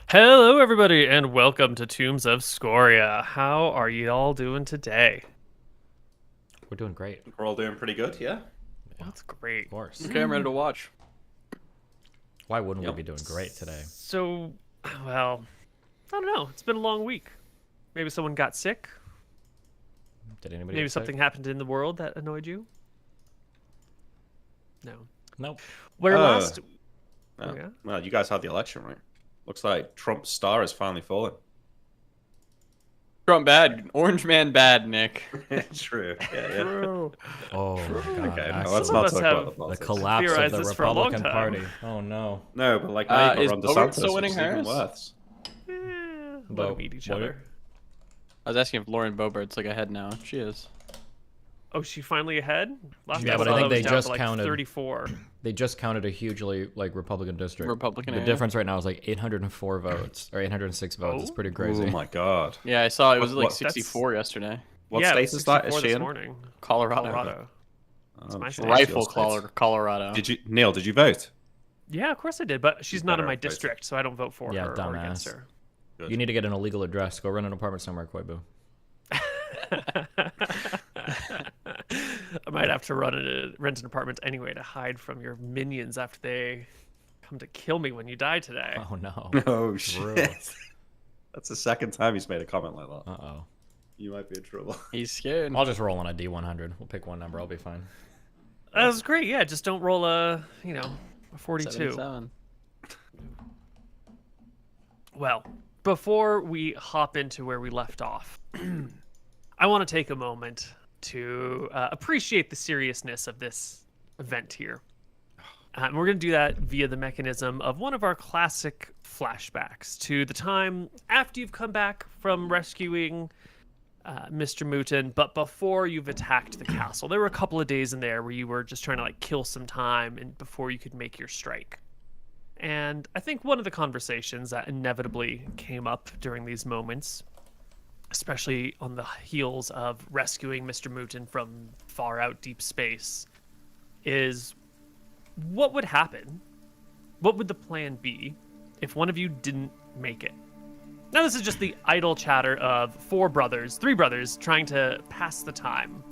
Hello, everybody, and welcome to Tombs of Scoria. How are you all doing today? We're doing great. We're all doing pretty good, yeah? That's great. Of course. Okay, I'm ready to watch. Why wouldn't we be doing great today? So, well, I don't know. It's been a long week. Maybe someone got sick. Did anybody Maybe get sick? something happened in the world that annoyed you. No. Nope. Where last... No. Oh, yeah? Well, you guys had the election, right? Looks like Trump's star has finally fallen. Trump bad. Orange man bad, Nick. True. Yeah. True. Oh, my God. Okay, no, that's let's Some not of us talk have about the the politics. collapse of theorized the this for a long Republican time. Party. Oh, no. No, but like now Is you've got Bogart Ron still DeSantis, winning which is even hers? worse. Let Bo- them meet each what- other. I was asking if Lauren Boebert's like ahead now. She is. Oh, she finally ahead? Last Yeah, time but I I saw think that they was down just to, like, counted- 34. They just counted a hugely, Republican district. Republican The area. difference right now is like 804 votes, or 806 votes. It's Oh. pretty crazy. Oh my god. Yeah, I saw it was What- like 64 yesterday. What Yeah, state it was is that? 64 Is she this in? morning. Colorado. Colorado. Oh, my shit, state. it's Rifle your state. Colorado. Did you, Neal? Did you vote? Yeah, of course I did, but she's not in better my have voted. district, so I don't vote for Yeah, her or against dumbass. her. Good. You need to get an illegal address. Go rent an apartment somewhere, Koibu. I might have to rent an apartment anyway to hide from your minions after they come to kill me when you die today. Oh no. Oh, True. shit. That's the second time he's made a comment like that. Uh-oh. You might be in trouble. He's scared. I'll just roll on a D100. We'll pick one number. I'll be fine. That was great. Yeah, just don't roll a 42. 77. Well, before we hop into where we left off, I want to take a moment to appreciate the seriousness of this event here. And we're going to do that via the mechanism of one of our classic flashbacks to the time after you've come back from rescuing MrMouton, but before you've attacked the castle. There were a couple of days in there where you were just trying to kill some time and before you could make your strike. And I think one of the conversations that inevitably came up during these moments, especially on the heels of rescuing MrMouton from far out deep space, is what would happen? What would the plan be if one of you didn't make it? Now, this is just the idle chatter of three brothers trying to pass the time.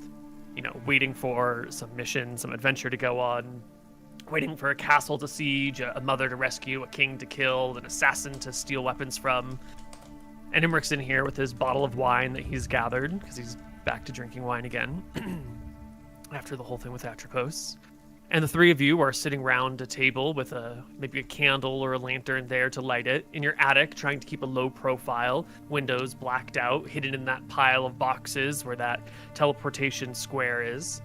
Waiting for some mission, some adventure to go on, waiting for a castle to siege, a mother to rescue, a king to kill, an assassin to steal weapons from. And Erickson here with his bottle of wine that he's gathered, because he's back to drinking wine again, after the whole thing with Atropos. And the three of you are sitting around a table with maybe a candle or a lantern there to light it in your attic, trying to keep a low profile, windows blacked out, hidden in that pile of boxes where that teleportation square is.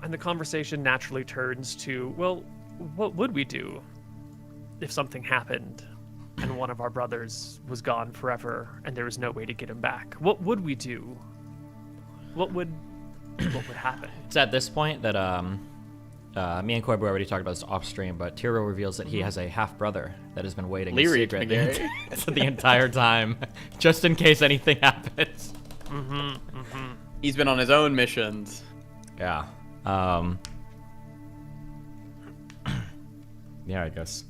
And the conversation naturally turns to, well, what would we do if something happened and one of our brothers was gone forever and there was no way to get him back? What would we do? What would happen? It's at this point that me and Koibu already talked about this off stream, but Tiro reveals that he has a half brother that has been waiting in secret the entire time, just in case anything happens. He's been on his own missions. Yeah. Yeah, I guess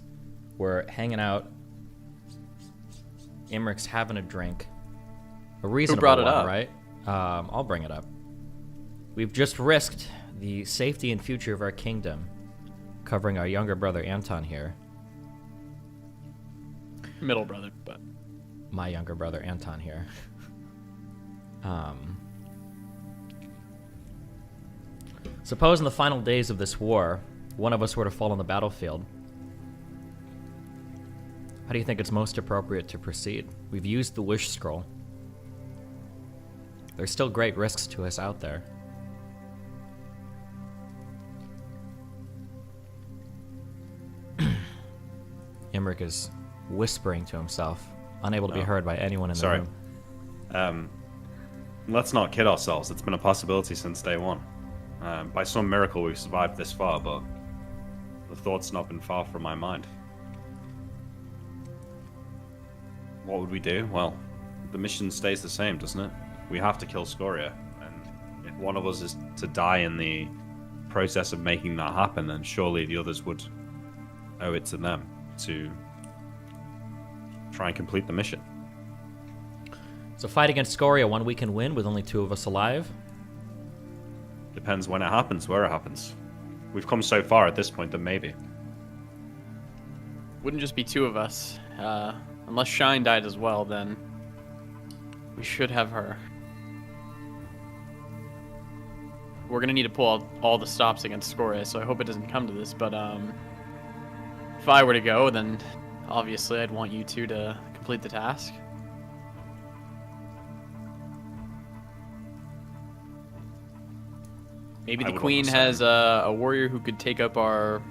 we're hanging out. Imric's having a drink. A reasonable brought it one, up? right? I'll bring it up. We've just risked the safety and future of our kingdom, covering our younger brother Anton here. Middle brother, but My younger brother Anton here. Suppose in the final days of this war, one of us were to fall on the battlefield. How do you think it's most appropriate to proceed? We've used the wish scroll. There's still great risks to us out there. Imric is whispering to himself, unable to be heard by anyone in the room. Let's not kid ourselves. It's been a possibility since day one. By some miracle, we've survived this far, but the thought's not been far from my mind. What would we do? Well, the mission stays the same, doesn't it? We have to kill Scoria, and if one of us is to die in the process of making that happen, then surely the others would owe it to them to try and complete the mission. So fight against Scoria, one we can win with only two of us alive? Depends when it happens, where it happens. We've come so far at this point that maybe. wouldn't just be two of us. Unless Shine died as well, then we should have her. We're gonna need to pull all the stops against Scoria, so I hope it doesn't come to this, but if I were to go, then obviously I'd want you two to complete the task. Maybe the queen has a warrior who could take up our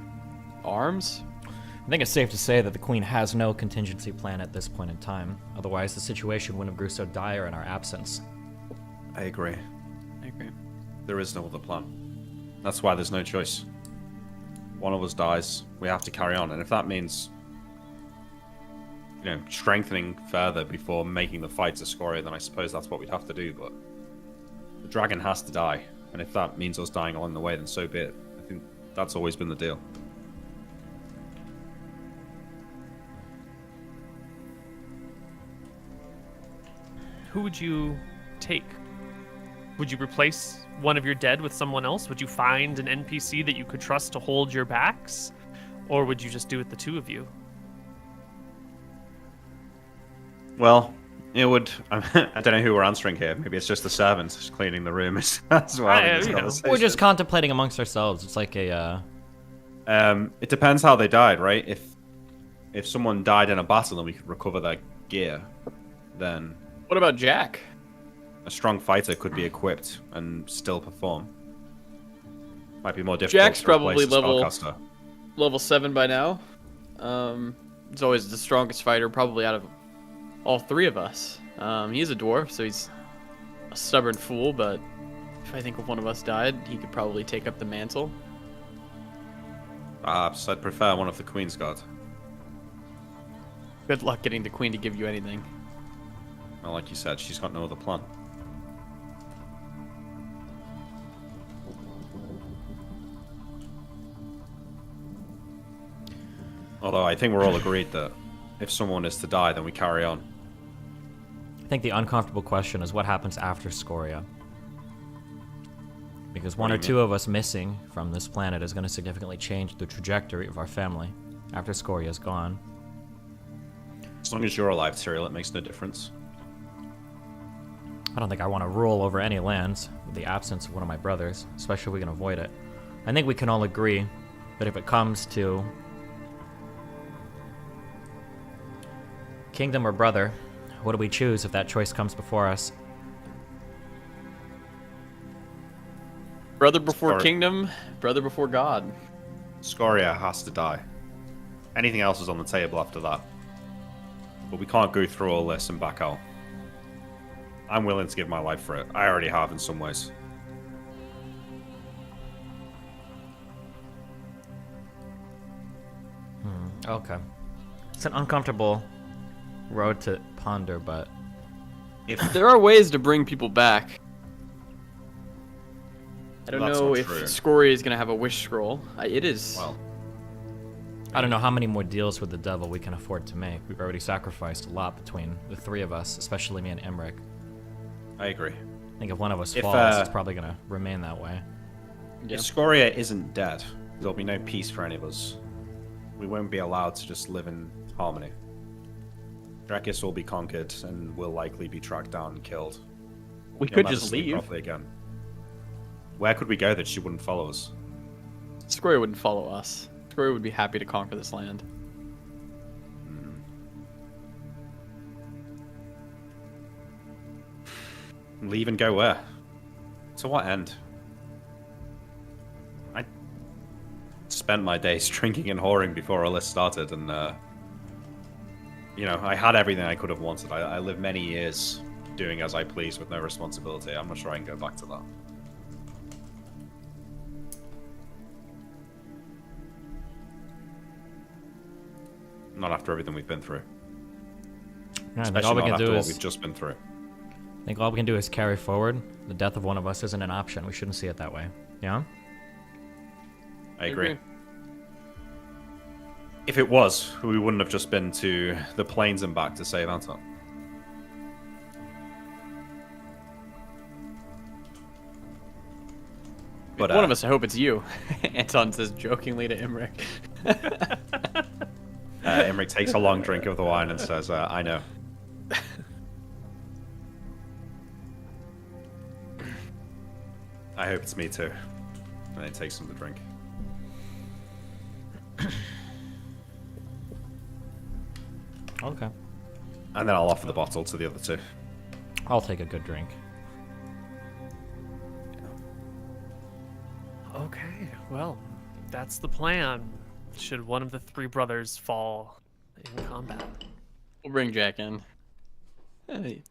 arms? I think it's safe to say that the Queen has no contingency plan at this point in time. Otherwise, the situation wouldn't have grew so dire in our absence. I agree. I agree. There is no other plan. That's why there's no choice. One of us dies, we have to carry on. And if that means, strengthening further before making the fight to Scoria, then I suppose that's what we'd have to do. But the dragon has to die. And if that means us dying along the way, then so be it. I think that's always been the deal. Who would you take? Would you replace one of your dead with someone else? Would you find an NPC that you could trust to hold your backs? Or would you just do it the two of you? Well, it would. I don't know who we're answering here. Maybe it's just the servants just cleaning the room as well. We're just contemplating amongst ourselves. It's like a. It depends how they died, right? If someone died in a battle and we could recover their gear, then What about Jack? a strong fighter could be equipped and still perform. Might be more difficult. Jack's to replace probably a spellcaster. level 7 by now. He's always the strongest fighter, probably out of all three of us. He's a dwarf, so he's a stubborn fool, but if I think if one of us died, he could probably take up the mantle. Perhaps I'd prefer one of the Queen's Guard. Good luck getting the queen to give you anything. Well, like you said, she's got no other plan. Although I think we're all agreed that if someone is to die, then we carry on. I think the uncomfortable question is what happens after Scoria. Because one or two of us missing from this planet is going to significantly change the trajectory of our family after Scoria is gone. As long as you're alive, Tyrael, it makes no difference. I don't think I want to rule over any lands with the absence of one of my brothers, especially if we can avoid it. I think we can all agree that if it comes to kingdom or brother, what do we choose if that choice comes before us? Brother before kingdom, brother before God. Scoria has to die. Anything else is on the table after that. But we can't go through all this and back out. I'm willing to give my life for it. I already have in some ways. Okay. It's an uncomfortable road to ponder, but If There are ways to bring people back. I don't That's know not if true. Scoria is going to have a wish scroll. It is. well, I don't know how many more deals with the devil we can afford to make. We've already sacrificed a lot between the three of us, especially me and Emmerich. I agree. I think if one of us If, falls, it's probably going to remain that way. Yeah. If Scoria isn't dead, there'll be no peace for any of us. We won't be allowed to just live in harmony. Drekis will be conquered and will likely be tracked down and killed. We You'll could never just sleep leave. properly again. Where could we go that she wouldn't follow us? Scoria wouldn't follow us. Scoria would be happy to conquer this land. Leave and go where? To what end? I spent my days drinking and whoring before all this started, and you know, I had everything I could have wanted. I lived many years doing as I pleased with no responsibility. I'm not sure I can go back to that. Not after everything we've been through. Yeah, I think Especially all we not can after do what is we've just been through. I think all we can do is carry forward. The death of one of us isn't an option. We shouldn't see it that way. Yeah? I agree. If it was, we wouldn't have just been to the plains and back to save Anton. But One of us, I hope it's you. Anton says jokingly to Emmerich. Emmerich takes a long drink of the wine and says, I know. I hope it's me too. And then he takes some of the drink. Okay. And then I'll offer the bottle to the other two. I'll take a good drink. Okay, well, that's the plan. Should one of the three brothers fall in combat. We'll bring Jack in. Hey.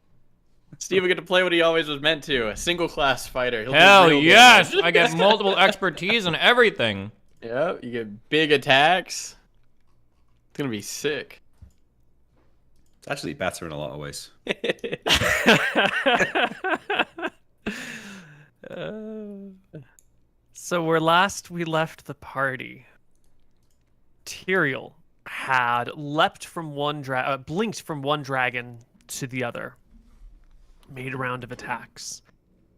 Steve will get to play what he always was meant to, a single class fighter. He'll do Hell real yes! damage. I get multiple expertise and everything. Yeah, you get big attacks. It's gonna be sick. It's actually better in a lot of ways. So where last we left the party, Tyrael had leapt from one blinked from one dragon to the other. made a round of attacks.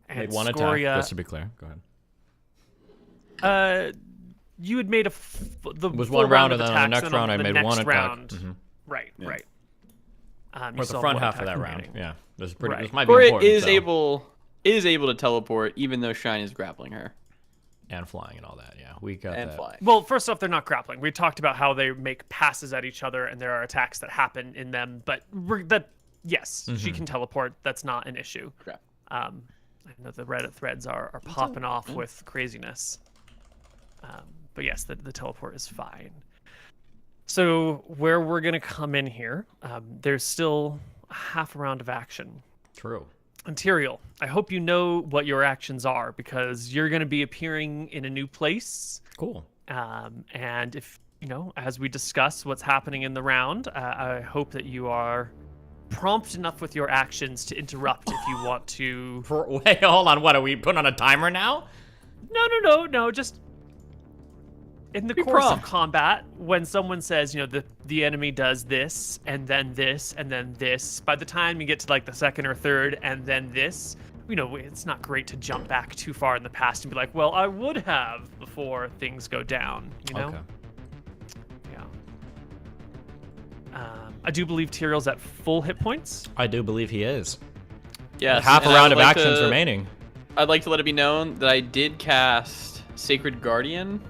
And Made one Scoria, attack, just to be clear. Go ahead. You had made the was full one round, of and then on the attacks, next round I the made next one attack. round, Mhm. Right, Yeah. right. You Or still the have front one half of attack that round. remaining. Yeah, this is pretty. Right. This might be Scoria important. is so. able to teleport, even though Shine is grappling her And flying and all that. Yeah, we got and that. flying. Well, first off, they're not grappling. We talked about how they make passes at each other, and there are attacks that happen in them. But yes, she can teleport. That's not an issue. Okay. I know the Reddit threads are popping off with craziness. But yes, the teleport is fine. So where we're gonna come in here, there's still half a round of action. True. Imperial, I hope you know what your actions are, because you're going to be appearing in a new place. Cool. And if, as we discuss what's happening in the round, I hope that you are prompt enough with your actions to interrupt if you want to. Wait, hold on. What, are we putting on a timer now? No, just in the Be course prompt. of combat, when someone says, the enemy does this, and then this, and then this, by the time you get to like the second or third, and then this, it's not great to jump back too far in the past and be like, well, I would have before things go down, Okay. Yeah. I do believe Tyrell's at full hit points. I do believe he is. Yes. Half a and I round would of like actions to- remaining. I'd like to let it be known that I did cast Sacred Guardian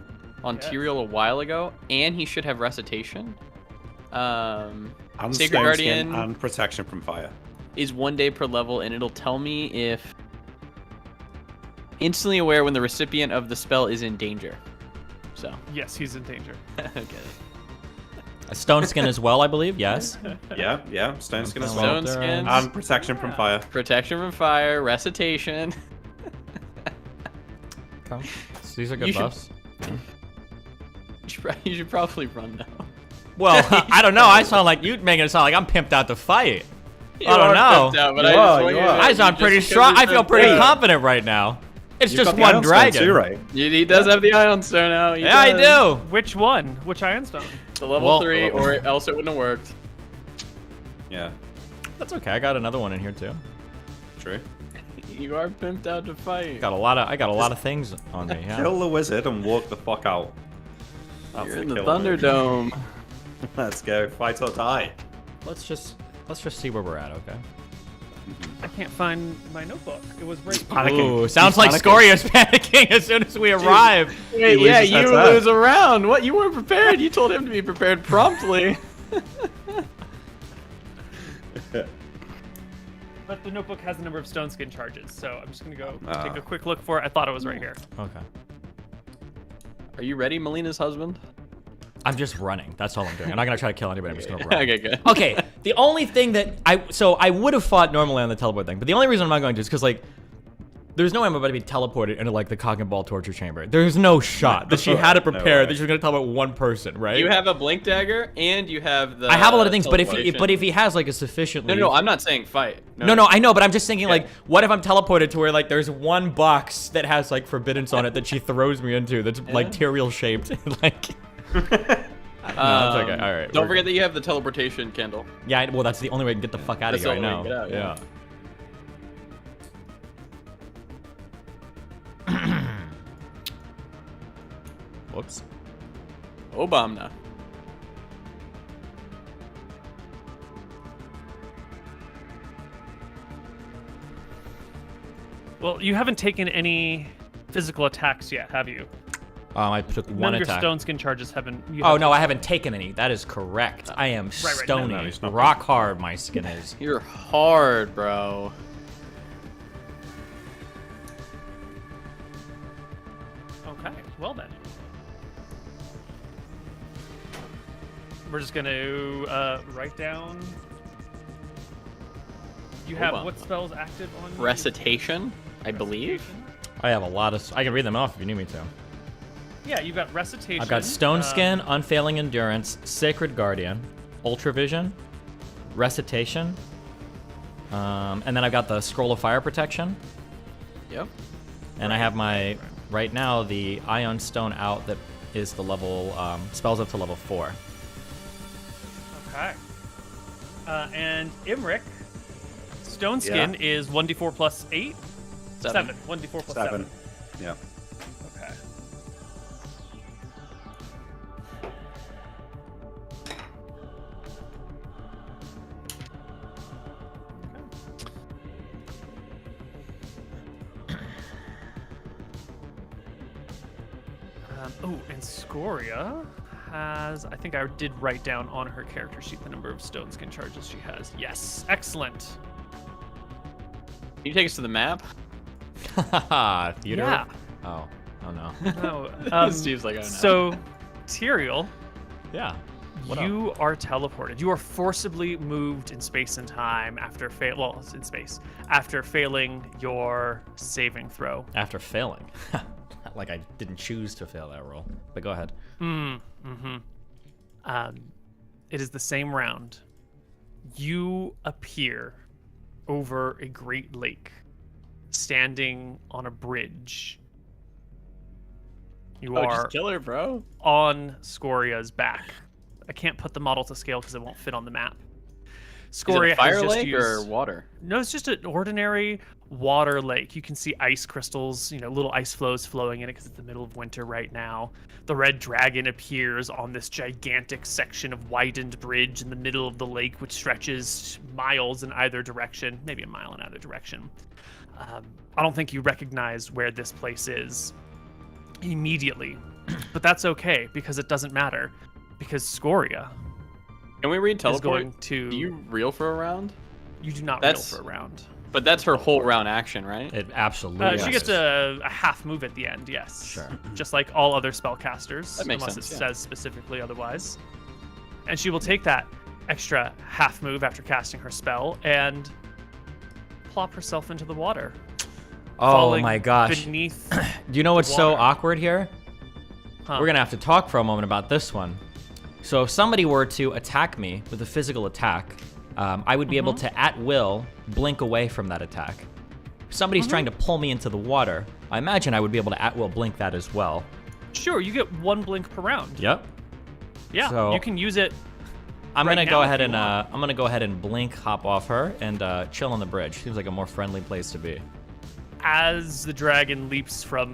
on Yes. Tyrell a while ago, and he should have Recitation. And Sacred Stone Guardian Skin and protection from fire. is 1 day per level, and it'll tell me if instantly aware when the recipient of the spell is in danger. So, Yes, he's in danger. okay. A stone skin as well, I believe. Yes. Yeah. Stone Skin as well. Stone Skin, And protection from fire. Protection from Fire, Recitation. Okay. So these are good You should- buffs. You should probably run now. Well, I don't know. I sound like you making it sound like I'm pimped out to fight. You I don't are know. pimped out, but You I just are, want you you are. to- I sound just pretty because strong. you I feel said pretty that. confident right now. It's You've just got the one Iron Stone dragon. too, right? He does have the Ion Stone now. He Yeah, I does. do. Which one? Which Ironstone? The level Well- 3, or else it wouldn't have worked. Yeah, That's okay. I got another one in here too. true. You are pimped out to fight. I got a lot of things on me. Yeah. Kill the wizard and walk the fuck out. That's You're in the kill move. Thunderdome. Let's go. Fight or die. Let's just see where we're at, okay? I can't find my notebook. It was right. Panicking. Ooh, sounds He's like panicking. Scoria's panicking as soon as we arrive. Wait, He yeah, loses you his head. lose a round. What? You weren't prepared. You told him to be prepared promptly. But the notebook has a number of stone skin charges, so I'm just gonna go Ah. take a quick look for it. I thought it was right here. Okay. Are you ready, Melina's husband? I'm just running. That's all I'm doing. I'm not gonna try to kill anybody. I'm just gonna run. Okay, good. Okay, the only thing that I would have fought normally on the teleport thing, but the only reason I'm not going to is because like there's no way I'm about to be teleported into like the cock and ball torture chamber. There's no shot that she had it No prepared way. that she's gonna teleport one person, right? You have a blink dagger, and you have the. I have a lot of things, but if teleportation. he has like a sufficiently No, I'm not saying fight. No, I know, but I'm just thinking, Yeah. like, what if I'm teleported to where, like, there's one box that has, like, forbiddance on it that she throws me into that's, like, Tyrael shaped. Like, no, that's okay. All right. Don't we're forget good. that you have the teleportation candle. Yeah, well, that's the only way to get the fuck out of That's here the right only now. way to get out, Yeah. Whoops. Obama. Well, you haven't taken any physical attacks yet, have you? I took None one of your attack. stone skin charges haven't. Oh, no, I haven't taken any. That is correct. I am right. stony. No, he's not. Rock hard, my skin is. You're hard, bro. Okay. Well then. We're just gonna write down. You have Obama. what spells active on you? Recitation, I believe. Recitation? I have a lot of... I can read them off if you need me to. Yeah, you've got recitation. I've got Stone Skin, Unfailing Endurance, Sacred Guardian, Ultravision, Recitation, and then I've got the Scroll of Fire Protection, Yep. and I have my, right now, the Ion Stone out that is the level, spells up to level 4. Okay. And Imric, Stone Skin is 1d4 plus 8? 7. 1d4 plus 7. Yeah. Okay. Oh, and Scoria has, I think I did write down on her character sheet the number of stone skin charges she has. Yes, excellent. Can you take us to the map? Theater? Yeah. Oh no. No. Steve's like, oh no. So, Tyrael, Yeah. you are teleported. You are forcibly moved in space and time after after failing your saving throw. After failing. Like I didn't choose to fail that roll. But go ahead. It is the same round. You appear over a great lake, standing on a bridge. You are just kill her, bro. on Scoria's back. I can't put the model to scale because it won't fit on the map. Is Scoria it a fire has just lake used... or water? No, it's just an ordinary water lake. You can see ice crystals, little ice flows flowing in it because it's the middle of winter right now. The red dragon appears on this gigantic section of widened bridge in the middle of the lake, which stretches miles in either direction, maybe a mile in either direction. I don't think you recognize where this place is immediately, but that's okay because it doesn't matter, because Scoria Can we read is teleport? going to... Do you reel for a round? You do not That's- reel for a round. But that's her whole round action, right? It absolutely She is. gets a half move at the end, yes. Sure. Just like all other spellcasters, That makes unless sense, it yeah. says specifically otherwise. And she will take that extra half move after casting her spell and plop herself into the water. Oh falling my gosh. Beneath. Do you know what's so water. awkward here? Huh. We're gonna have to talk for a moment about this one. So if somebody were to attack me with a physical attack, I would be able to, at will, blink away from that attack. If somebody's trying to pull me into the water, I imagine I would be able to, at will, blink that as well. Sure, you get one blink per round. Yep. Yeah, So- you can use it. I'm Right gonna now, go if ahead you and want. I'm gonna go ahead and blink, hop off her, and chill on the bridge. Seems like a more friendly place to be. As the dragon leaps from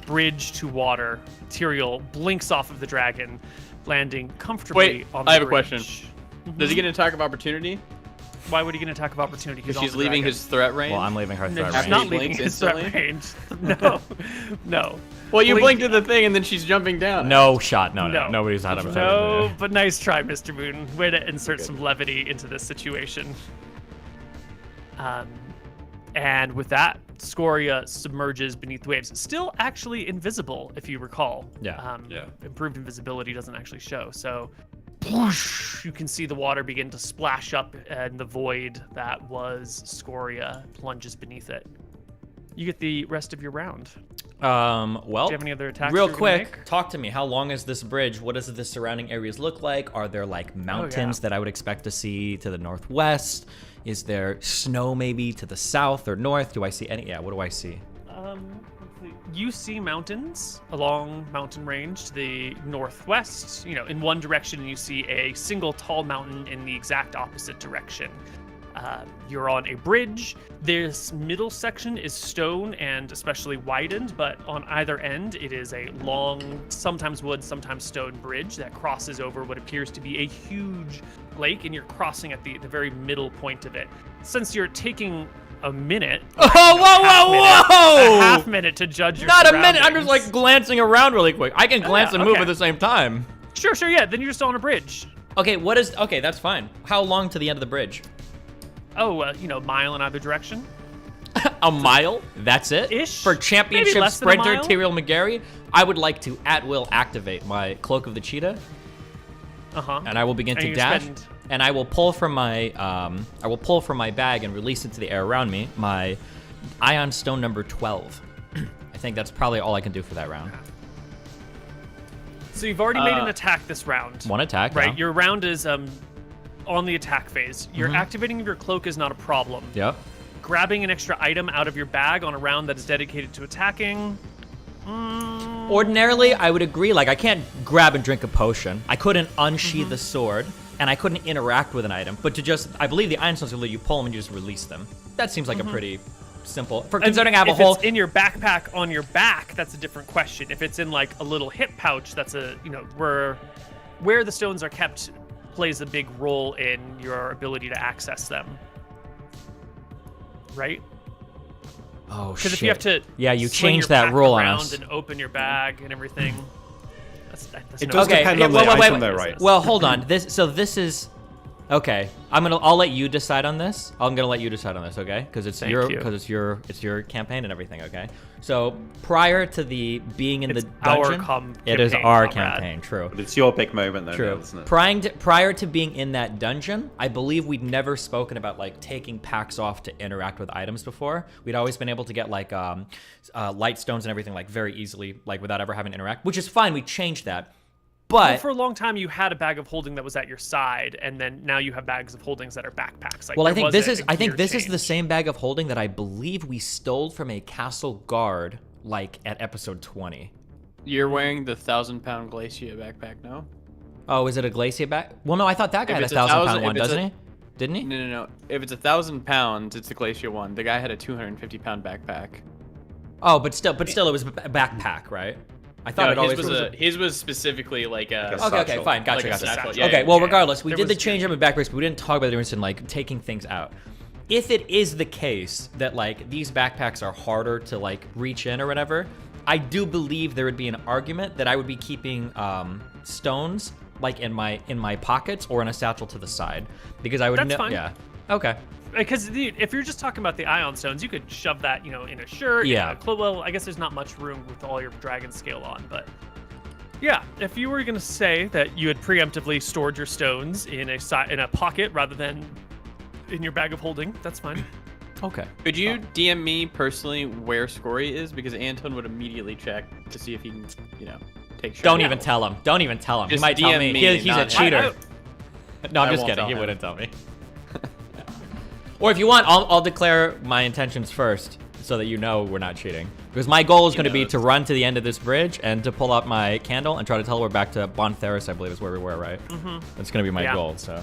bridge to water, Tyrael blinks off of the dragon, landing comfortably Wait, on the I have a bridge. question. Does he get an attack of opportunity? Why would he get an attack of opportunity? Because on she's the leaving dragon? his threat range? Well, I'm leaving her No, threat she's range. not She leaving blinks his threat instantly? range. No, no. Well, you Blink- blinked at the thing and then she's jumping down. No shot. No. No. Nobody's had a No, but nice try, Mr. Moon. Way to insert some levity into this situation. And with that, Scoria submerges beneath the waves. Still actually invisible, if you recall. Yeah. Yeah. Improved invisibility doesn't actually show. So whoosh, you can see the water begin to splash up, and the void that was Scoria plunges beneath it. You get the rest of your round. Well, Do you have any other attacks? real you're gonna quick, make? talk to me. How long is this bridge? What does the surrounding areas look like? Are there like mountains that I would expect to see to the northwest? Is there snow maybe to the south or north? Do I see any? Yeah, what do I see? Let's see. You see mountains along mountain range to the northwest. In one direction, you see a single tall mountain in the exact opposite direction. You're on a bridge. This middle section is stone and especially widened, but on either end, it is a long, sometimes wood, sometimes stone bridge that crosses over what appears to be a huge lake, and you're crossing at the very middle point of it. Since you're taking a minute, Oh, whoa! a half minute to judge your Not a minute. I'm just surroundings. like glancing around really quick. I can glance and move okay. at the same time. Sure, yeah. Then you're still on a bridge. Okay, okay, that's fine. How long to the end of the bridge? Oh, mile in either direction. A mile? That's it? Ish. For Maybe championship less than a sprinter mile. Tyrael McGarry, I would like to at will activate my Cloak of the Cheetah, and I will begin And to you dash. spend- And I will pull from my bag and release into the air around me my Ion Stone number 12. I think that's probably all I can do for that round. So you've already made an attack this round. One attack, Right. yeah. Your round is on the attack phase. Your activating of your cloak is not a problem. Yep. Grabbing an extra item out of your bag on a round that is dedicated to attacking. Ordinarily, I would agree. Like, I can't grab and drink a potion. I couldn't unsheath the sword. and I couldn't interact with an item, but to just, I believe the Iron Stones will let you pull them and you just release them. That seems like a pretty simple, considering I have a whole... If it's in your backpack on your back, that's a different question. If it's in like a little hip pouch, that's where the stones are kept plays a big role in your ability to access them. Right? Oh, shit. Because if you have to you swing changed your that pack rule on around us. and open your bag and everything. That's It no does good. depend on the item though, right? Well, hold on. This is okay. I'll let you decide on this. I'm gonna let you decide on this, okay? Because it's your campaign and everything, okay? So prior to the being in the dungeon, it is our campaign. True. But it's your big moment, though, True. Neal, isn't it? Prior to being in that dungeon, I believe we'd never spoken about like taking packs off to interact with items before. We'd always been able to get like light stones and everything like very easily, like without ever having to interact, which is fine. We changed that. But for a long time, you had a bag of holding that was at your side, and then now you have bags of holdings that are backpacks. Like, well, I think this is the same bag of holding that I believe we stole from a castle guard, like at episode 20. You're wearing the 1,000-pound Glacia backpack, no? Oh, is it a Glacia bag? Well, no, I thought that guy had a 1,000-pound one, doesn't he? Didn't he? No. If it's 1,000 pounds, it's the Glacia one. The guy had a 250-pound backpack. Oh, but still, it was a backpack, right? I thought his was specifically like a... Okay, fine, gotcha. Yeah, regardless, we did the change up in backpacks, but we didn't talk about the difference in like taking things out. If it is the case that like these backpacks are harder to like reach in or whatever, I do believe there would be an argument that I would be keeping stones like in my pockets or in a satchel to the side, because I would That's fine. Yeah. Okay. Because if you're just talking about the ion stones, you could shove that, in a shirt. Yeah. Well, I guess there's not much room with all your dragon scale on, but yeah. If you were gonna say that you had preemptively stored your stones in a pocket rather than in your bag of holding, that's fine. Okay. Could you DM me personally where Scoria is? Because Anton would immediately check to see if he can, take shots. Don't even tell him. He Just might tell DM me. me, He's a not cheater. him. No, I'm I just won't kidding. tell He him. wouldn't tell me. Or if you want, I'll declare my intentions first, so that you know we're not cheating. Because my goal is going to be to run to the end of this bridge and to pull out my candle and try to teleport back to Bontheris, I believe is where we were, right? Mm-hmm. That's going to be my goal, so.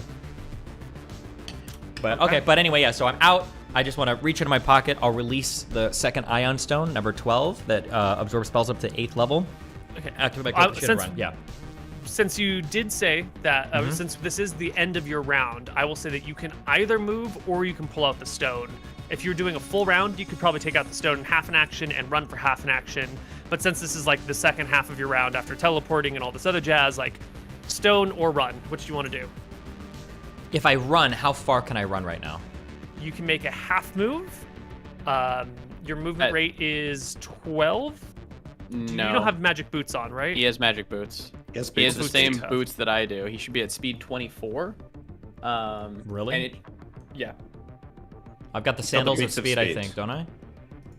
But okay, but anyway, yeah, so I'm out. I just want to reach into my pocket. I'll release the second Ion Stone, number 12, that absorbs spells up to 8th level. Okay. Activate my shit and run, yeah. Since you did say that, since this is the end of your round, I will say that you can either move or you can pull out the stone. If you're doing a full round, you could probably take out the stone in half an action and run for half an action. But since this is like the second half of your round after teleporting and all this other jazz, like stone or run, which do you want to do? If I run, how far can I run right now? You can make a half move. Your movement rate is 12. No. You don't have magic boots on, right? He has magic boots. He has the same boots that I do. He should be at speed 24. Really? Yeah. I've got the sandals of speed, I think, don't I?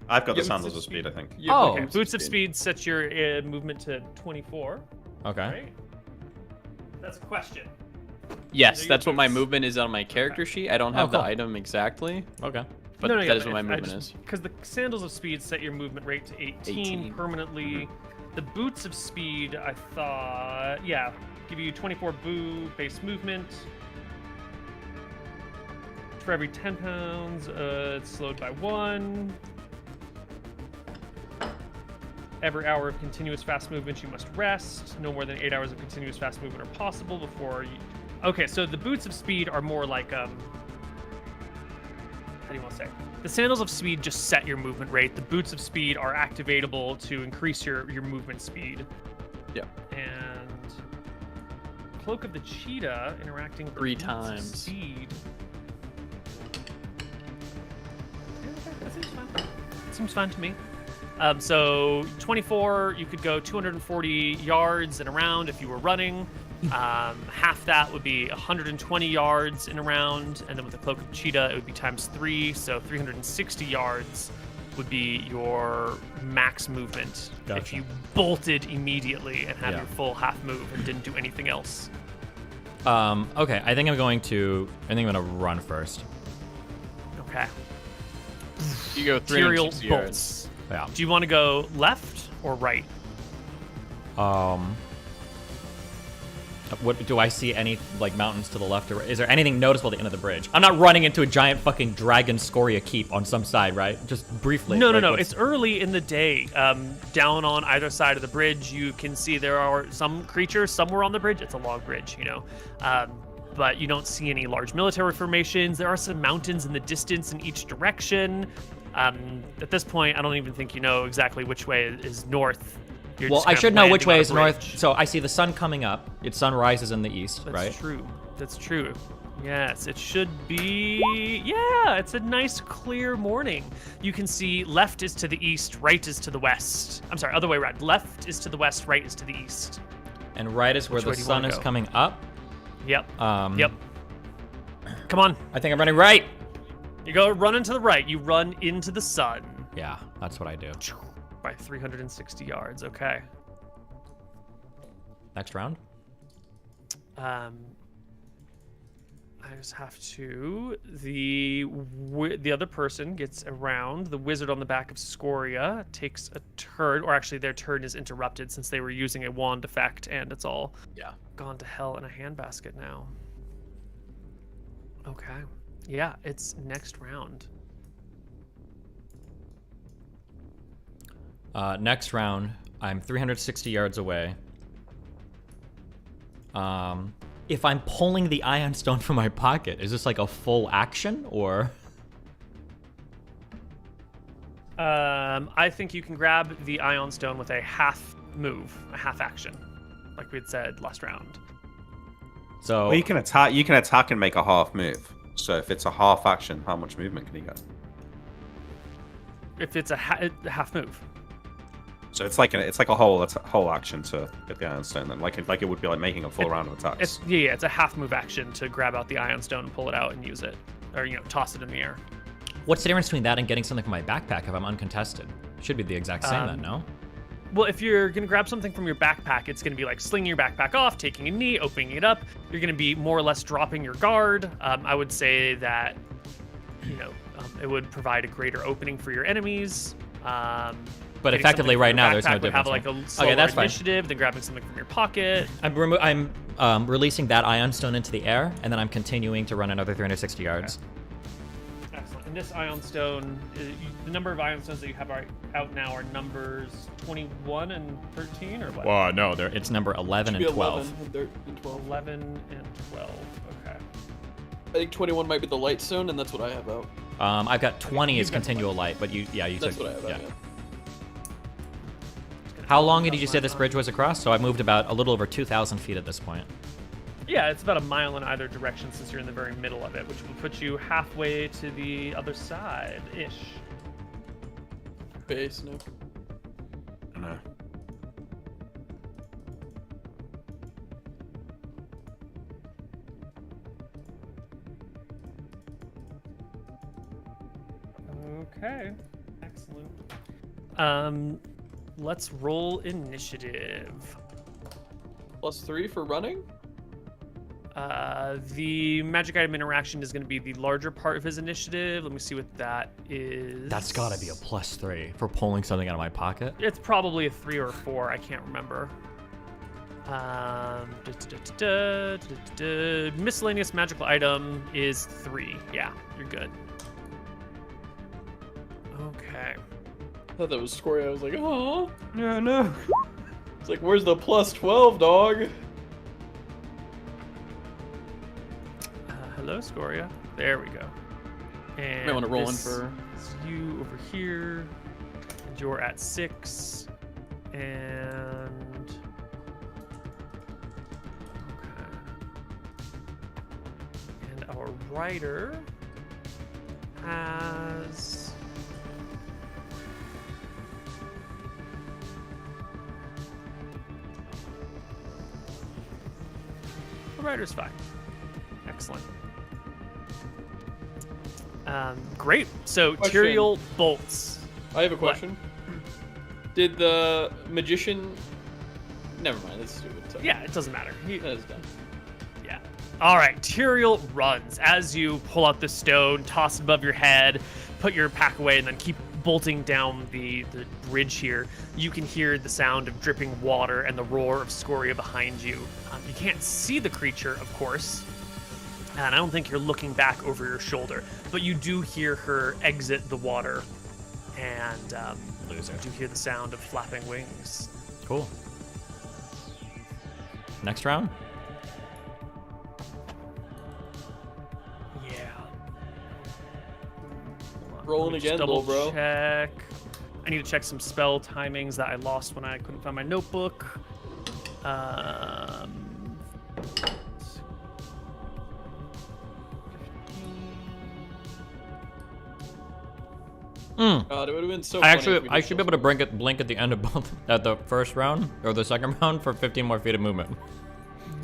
I've got the sandals of speed, I think. Okay. Boots of speed sets your movement to 24. Okay. Right? That's a question. Yes, that's what my movement is on my character sheet. I don't have the item exactly. Okay. But that is what my movement is. Because the sandals of speed set your movement rate to 18 permanently. The boots of speed, I thought, give you 24 base movement. For every 10 pounds, it's slowed by 1. Every hour of continuous fast movement, you must rest. No more than 8 hours of continuous fast movement are possible before you... Okay, so the boots of speed are more like, how do you want to say? The sandals of speed just set your movement rate. The boots of speed are activatable to increase your movement speed. Yeah. And Cloak of the Cheetah interacting with 3 boots of times. Speed. That seems fun. Seems fun to me. So 24, you could go 240 yards and around if you were running. Half that would be 120 yards in a round, and then with the Cloak of Cheetah, it would be times 3, so 360 yards would be your max movement if you bolted immediately and had your full half move and didn't do anything else. Okay, I think I'm going to run first. Okay. You go 360 yards. Yeah. Do you want to go left or right? What do I see? Any like mountains to the left or right? Is there anything noticeable at the end of the bridge? I'm not running into a giant fucking dragon Scoria keep on some side, right? Just briefly. No, like, no. It's early in the day. Down on either side of the bridge, you can see there are some creatures somewhere on the bridge. It's a log bridge, you know. But you don't see any large military formations. There are some mountains in the distance in each direction. At this point, I don't even think you know exactly which way is north. Well, I should know which way is north. So I see the sun coming up. Its sun rises in the east, right? That's true. That's true. Yes, it should be. Yeah, it's a nice clear morning. You can see left is to the east, right is to the west. I'm sorry, other way around. Left is to the west, right is to the east. And right is where the sun is coming up. Yep. Yep. Come on. I think I'm running right. You go running to the right. You run into the sun. Yeah, that's what I do. By 360 yards. Okay. Next round. I just have to. The other person gets around. The wizard on the back of Scoria takes a turn, or actually their turn is interrupted since they were using a wand effect, and it's all gone to hell in a handbasket now. Okay. Yeah, it's next round. Next round, I'm 360 yards away. If I'm pulling the Ion Stone from my pocket, is this like a full action, or? I think you can grab the Ion Stone with a half move, a half action, like we had said last round. So well, you can attack. You can attack and make a half move. So if it's a half action, how much movement can you get? If it's a half move. So it's like a whole action to get the Ion Stone. Then like it would be like making a full round of attacks. It's a half move action to grab out the Ion Stone and pull it out and use it, or toss it in the air. What's the difference between that and getting something from my backpack if I'm uncontested? Should be the exact same then, no? Well, if you're gonna grab something from your backpack, it's gonna be like slinging your backpack off, taking a knee, opening it up. You're gonna be more or less dropping your guard. I would say that, it would provide a greater opening for your enemies. But effectively, right now, there's no difference. Have like a slower initiative than grabbing something from your pocket. I'm releasing that Ion Stone into the air, and then I'm continuing to run another 360 yards. Okay. Excellent. And this Ion Stone, the number of Ion Stones that you have out now are numbers 21 and 13, or what? Well, no, it's number 11 and 12. 11 and 12. Okay. I think 21 might be the light stone, and that's what I have out. I've got 20 as continual light, but you That's took, what I have out, yeah. How long did you say this bridge was across? So I moved about a little over 2,000 feet at this point. Yeah, it's about a mile in either direction since you're in the very middle of it, which will put you halfway to the other side-ish. Base, no. No. Okay, excellent. Let's roll initiative. +3 for running? The magic item interaction is going to be the larger part of his initiative. Let me see what that is. That's gotta be a +3 for pulling something out of my pocket. It's probably a 3 or a 4. I can't remember. Miscellaneous magical item is 3. Yeah, you're good. Okay. I thought that was Scoria. I was like, oh. Yeah, no. It's like, where's the +12, dog? Hello, Scoria. There we go. And Might want to roll in for it's you over here. And you're at 6. And okay. And our rider has the rider's fine. Excellent. Great. So, Question. Tyrael bolts. I have a question. Did the magician... Never mind, that's stupid. Sorry. Yeah, it doesn't matter. That is done. Yeah. All right, Tyrael runs. As you pull out the stone, toss it above your head, put your pack away and then keep bolting down the ridge here, you can hear the sound of dripping water and the roar of Scoria behind you. You can't see the creature, of course, and I don't think you're looking back over your shoulder, but you do hear her exit the water, and you do hear the sound of flapping wings. Cool. Next round? Yeah. Rolling Let me just again, double little bro. check. I need to check some spell timings that I lost when I couldn't find my notebook. God, it would have been so. I funny if we I did should be able to blink at the end of both at the first round or the second round for 15 more feet of movement.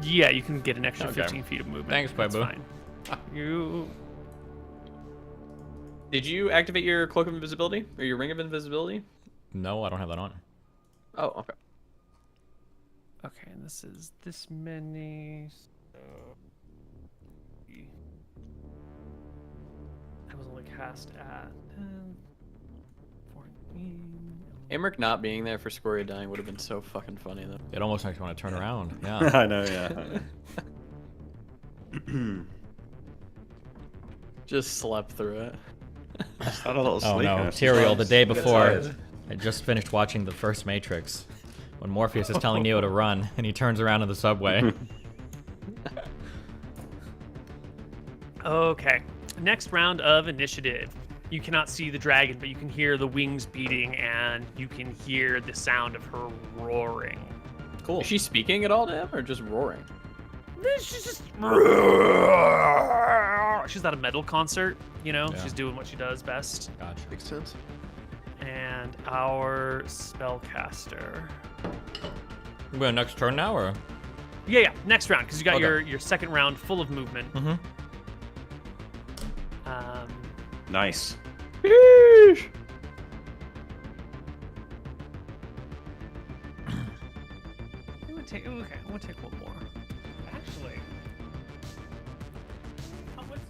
Yeah, you can get an extra Okay. 15 feet of movement. Thanks, That's Koibu. fine. You. Did you activate your cloak of invisibility or your ring of invisibility? No, I don't have that on. Oh, okay. Okay, and this is this many. So... I was only cast at 10, 14. Emmerich not being there for Scoria dying would have been so fucking funny though. It almost makes me want to turn around. Yeah. I know, yeah. Just slept through it. Had a little Oh sleep. no, and Tyrael, the day get before, tired. I just finished watching the first Matrix, when Morpheus is telling Neo to run, and he turns around in the subway. Okay, next round of initiative. You cannot see the dragon, but you can hear the wings beating, and you can hear the sound of her roaring. Cool. Is she speaking at all to him or just roaring? She's just. She's at a metal concert, you know? Yeah. She's doing what she does best. Gotcha. Makes sense. And our spellcaster. We got next turn now, or? Yeah, next round, because you got Okay. your second round full of movement. Mm-hmm. Nice. I'm gonna take one more. Actually.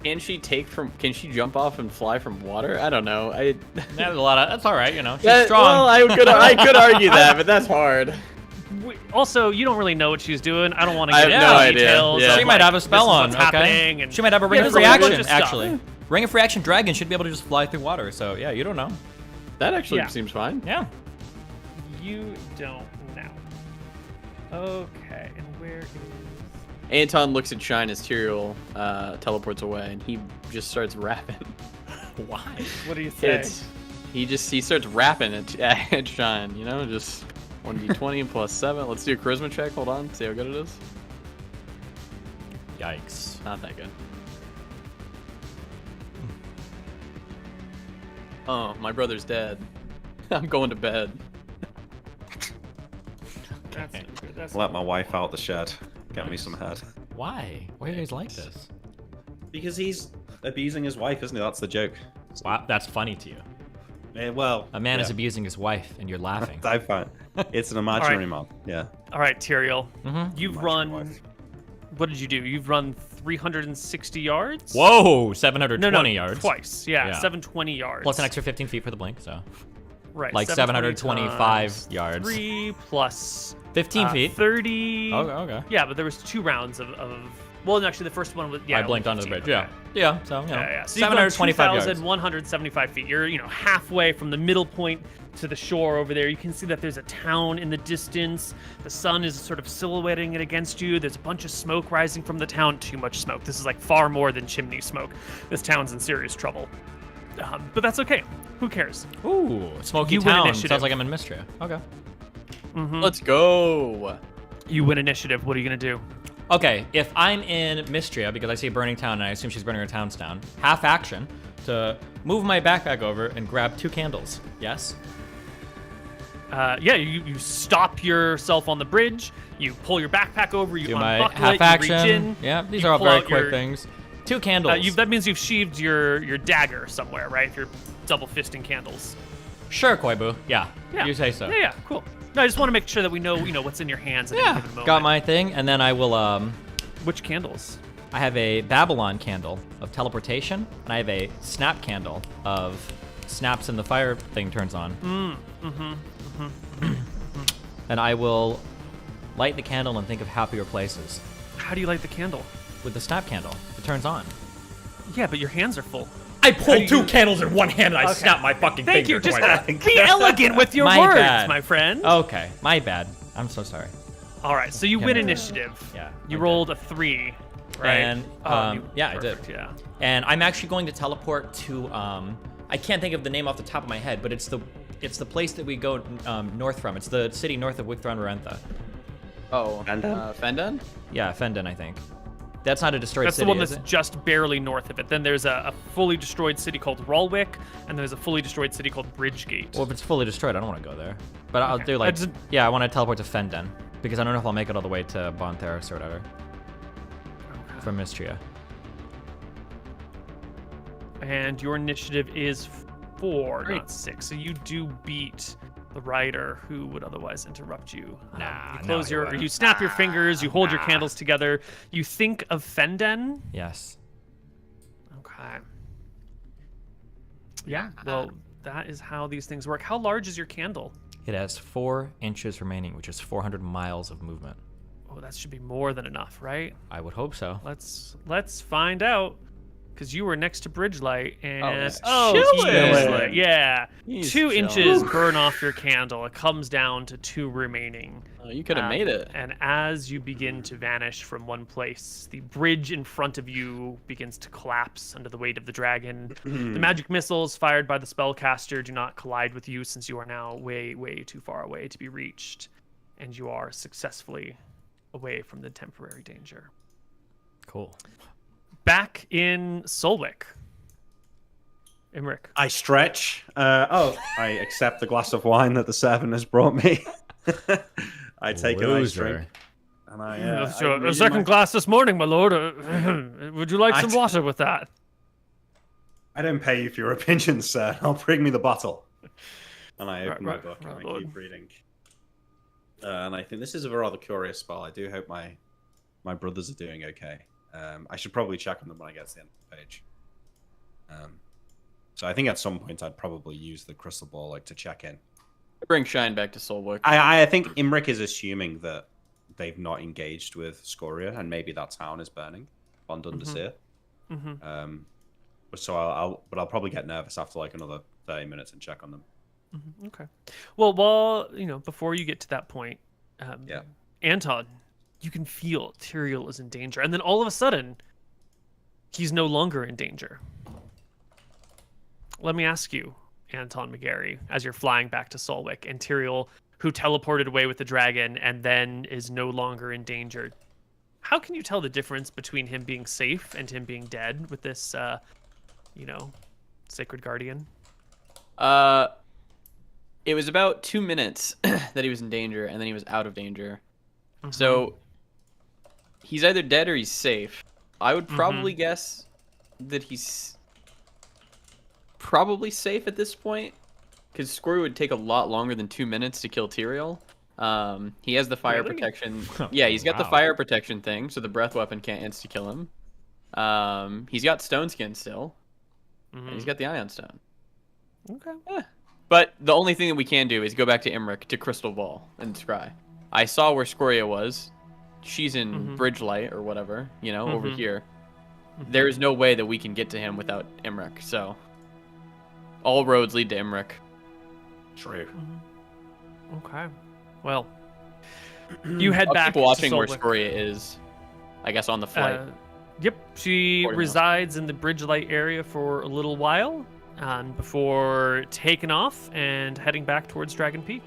Can she jump off and fly from water? I don't know. That's a lot of. That's all right, you know. She's Well, strong. I could argue that, but that's hard. Also, you don't really know what she's doing. I don't want to I get have into no the idea. details. Yeah. of, She might like, have a spell this is on. what's Okay. happening, and She might have a ring Yeah, of there's a whole bunch reaction. of stuff. Actually, ring of reaction dragon should be able to just fly through water. So yeah, you don't know. That actually Yeah. seems fine. Yeah. You don't know. Okay, and where is? Anton looks at Shine as Tyrael teleports away, and he just starts rapping. Why? What do you say? He starts rapping at Shine. You know, just 1d20 plus 7. Let's do a charisma check. Hold on, see how good it is. Yikes. Not that good. Oh, my brother's dead. I'm going to bed. That's, Okay. that's Let my wife out the shed. Get me some head. Why? Why are you guys like this? Because he's abusing his wife, isn't he? That's the joke. Wow, that's funny to you. Well, A man yeah. is abusing his wife, and you're laughing. I find it's an imaginary man. Yeah. All right, Tyrael. Mm-hmm. You've Imaginary run. wife. What did you do? You've run 360 yards. Whoa, 720 No, yards. twice. Yeah, Yeah. 720 yards. Plus an extra 15 feet for the blink, so Right. like 720 725 times yards. 3 plus 15 feet. 30. Okay. Yeah, but there was 2 rounds of. Well, no, actually, the first one was. Yeah, I blinked only onto the 15, bridge. okay. Yeah. Yeah. So you know, Yeah. So you've gone 725 yards. 2,175 feet. You're, halfway from the middle point to the shore over there. You can see that there's a town in the distance. The sun is sort of silhouetting it against you. There's a bunch of smoke rising from the town. Too much smoke. This is like far more than chimney smoke. This town's in serious trouble. But that's okay. Who cares? Ooh, smoky You win town. initiative. Sounds like I'm in Mystria. Okay. Let's go. You win initiative. What are you gonna do? Okay, if I'm in Mystria, because I see a burning town and I assume she's burning her town's down, half action to move my backpack over and grab 2 candles. Yes? Yeah, you stop yourself on the bridge. You pull your backpack over. You Do my unbuckle half it. You action. reach in. Yeah, these you are all pull very out quick your- things. 2 candles. That means you've sheathed your dagger somewhere, right? If you're double fisting candles. Sure, Koibu. Yeah. Yeah. You say so. Yeah, cool. No, I just want to make sure that we know, what's in your hands at any Yeah. given moment. Got my thing, and then I will Which candles? I have a Babylon candle of teleportation, and I have a snap candle of snaps and the fire thing turns on. And I will light the candle and think of happier places. How do you light the candle? With the snap candle, it turns on. Yeah, but your hands are full. I pulled two candles in one hand and I snapped my fucking Thank finger you. Just twice. be elegant with your My words, bad. my friend. Okay, my bad. I'm so sorry. All right, so you win Yeah. initiative. Yeah, You I rolled a 3, right? And, yeah, I did. perfect, Yeah. And I'm actually going to teleport to I can't think of the name off the top of my head, but it's the place that we go north from. It's the city north of Wigthron Rentha. Oh, Fendon? Fendon? Yeah, Fendon, I think. That's not a destroyed That's city, the one is that's it? just barely north of it. Then there's a fully destroyed city called Ralwick, and there's a fully destroyed city called Bridgegate. Well, if it's fully destroyed, I don't want to go there. But I'll Okay. do like, just- yeah, I want to teleport to Fendon because I don't know if I'll make it all the way to Bontheris or whatever from Mystria. And your initiative is 4, Great. not 6. So you do beat the rider who would otherwise interrupt you. Nah, you no, close he your, wouldn't. you snap your fingers, you hold your candles together, you think of Fendon. Yes. Okay. Yeah. Well, that is how these things work. How large is your candle? It has 4 inches remaining, which is 400 miles of movement. Oh, that should be more than enough, right? I would hope so. Let's find out. Because you were next to Bridgelight, and he's Bridgelight, yeah, He's 2 chilling. inches burn off your candle. It comes down to 2 remaining. Oh, you could have made it. And as you begin to vanish from one place, the bridge in front of you begins to collapse under the weight of the dragon. The magic missiles fired by the spellcaster do not collide with you, since you are now way, way too far away to be reached, and you are successfully away from the temporary danger. Cool. Back in Solwick. Imric. I stretch. I accept the glass of wine that the servant has brought me. I take a nice drink. And I a second glass this morning, my lord. Would you like some water with that? I don't pay you for your opinions, sir. I'll bring me the bottle. And I open my Right, book and I lord. keep reading. And I think this is a rather curious spell. I do hope my brothers are doing okay. I should probably check on them when I get to the end of the page. So I think at some point I'd probably use the crystal ball to check in. Bring Shine back to Solwick. I think Imric is assuming that they've not engaged with Scoria, and maybe that town is burning on Dunderseer. So I'll probably get nervous after another 30 minutes and check on them. Okay. Well, before you get to that point, Yeah. Anton, you can feel Tyrael is in danger, and then all of a sudden, he's no longer in danger. Let me ask you, Anton McGarry, as you're flying back to Solwick, and Tyrael, who teleported away with the dragon and then is no longer in danger, how can you tell the difference between him being safe and him being dead with this, Sacred Guardian? It was about 2 minutes that he was in danger, and then he was out of danger. So he's either dead or he's safe. I would probably guess that he's probably safe at this point, because Scoria would take a lot longer than 2 minutes to kill Tyrael. He has the fire Really? protection. Yeah, he's got the fire protection thing, so the breath weapon can't insta-kill him. He's got stone skin still, and he's got the ion stone. Okay. But the only thing that we can do is go back to Imric to Crystal Ball and scry. I saw where Scoria was. She's in Bridgelight or whatever, over here. There is no way that we can get to him without Imric, so all roads lead to Imric. True. Okay. Well, you head I'll back keep watching to where Solwick. Scoria is, I guess, on the flight. Yep, she According to- resides in the Bridgelight area for a little while before taking off and heading back towards Dragon Peak.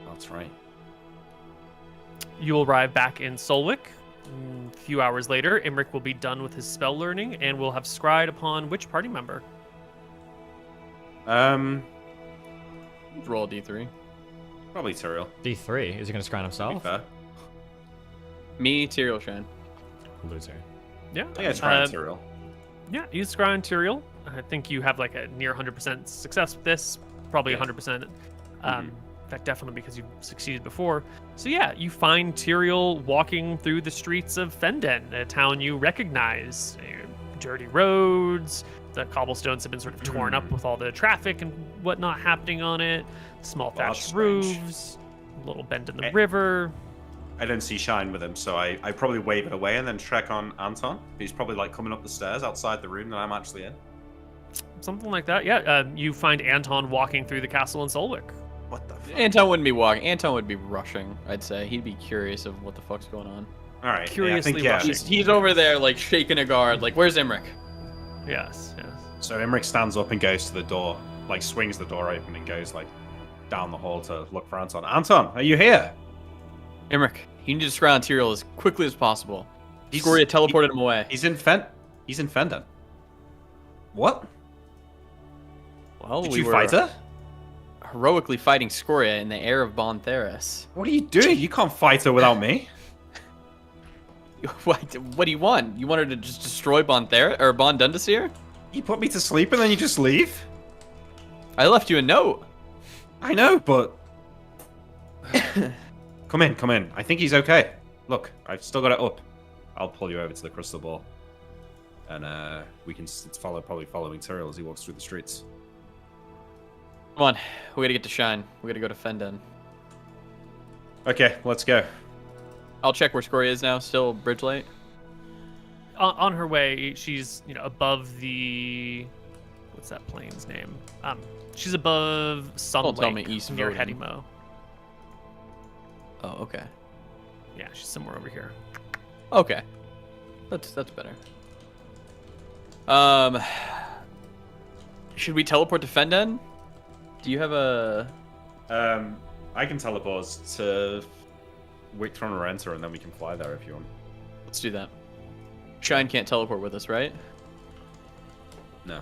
That's right. You'll arrive back in Solwick. A few hours later, Imric will be done with his spell learning and will have scried upon which party member? Um, Roll a d3. probably Tyrael. D3. Is he going to scry on To be himself? fair. Me, Tyrael, Shine. Loser. Yeah. I think it's probably Tyrael. Yeah, you scry on Tyrael. I think you have a near 100% success with this. Probably Yeah. 100%. In fact, definitely because you've succeeded before. So yeah, you find Tyrael walking through the streets of Fenden, a town you recognize. Dirty roads, the cobblestones have been sort of torn up with all the traffic and whatnot happening on it. Small thatched roofs, a little bend in the river. I don't see Shine with him, so I probably wave it away and then trek on Anton. He's probably like coming up the stairs outside the room that I'm actually in. Something like that, yeah. You find Anton walking through the castle in Solwick. What the fuck? Anton wouldn't be walking. Anton would be rushing, I'd say. He'd be curious of what the fuck's going on. All right. Curiously yeah. rushing. He's over there, like, shaking a guard. Like, where's Imric? Yes. So Imric stands up and goes to the door, like swings the door open and goes like down the hall to look for Anton. Anton, are you here? Imric, you need to surround Tyrael as quickly as possible. Scoria teleported him away. He's in Fenden. What? Well, Did we you were fight her? heroically fighting Scoria in the air of Bon Theris. What are you doing? You can't fight her without me. What do you want? You want her to just destroy Bon Theris or Bon Dundasir? You put me to sleep and then you just leave? I left you a note. I know, but come in. I think he's okay. Look, I've still got it up. I'll pull you over to the crystal ball, and we can probably following Tyrael as he walks through the streets. Come on, we gotta get to Shine. We gotta go to Fenden. Okay, let's go. I'll check where Scoria is now. Still Bridge Light. On her way, she's above the what's that plane's name? She's above Sun Don't tell Lake me East near Voting. Hedimo. Oh, okay. Yeah, she's somewhere over here. Okay. That's better. Should we teleport to Fenden? Do you have a... I can teleport us to Wicktron or Enter, and then we can fly there if you want. Let's do that. Shine can't teleport with us, right? No.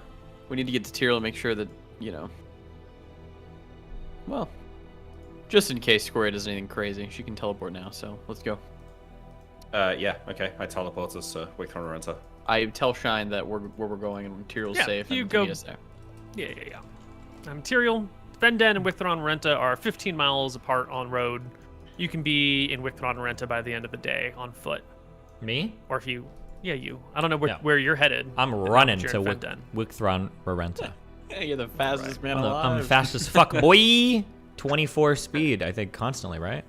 We need to get to Tyrael and make sure that, well, just in case Scoria does anything crazy, she can teleport now, so let's go. Yeah, okay. I teleport us to Wicktron or Enter. I tell Shine that where we're going and Tyrael's safe you and go- meet us there. Yeah. Tyrael, Fenden, and Wicktron Renta are 15 miles apart on road. You can be in Wicktron Renta by the end of the day on foot. Me? Or if you... Yeah, you. I don't know Yeah. where you're headed. I'm running You're to in Fenden. Wicktron Rarenta. Hey, you're the fastest man I'm fast as fuck, boy. 24 speed, I think, constantly, right?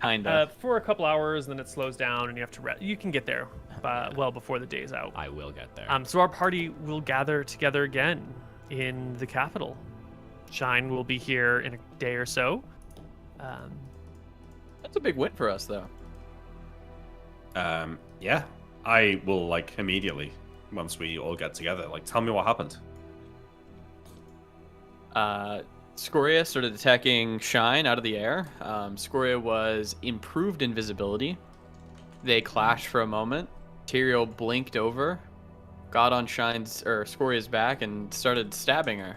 Kinda. For a couple hours, and then it slows down, and you have to rest. You can get there well before the day's out. I will get there. So our party will gather together again in the capital. Shine will be here in a day or so. That's a big win for us, though. Yeah. I will, immediately, once we all get together, tell me what happened. Scoria started attacking Shine out of the air. Scoria was improved invisibility. They clashed for a moment. Tyrael blinked over, got on Scoria's back, and started stabbing her.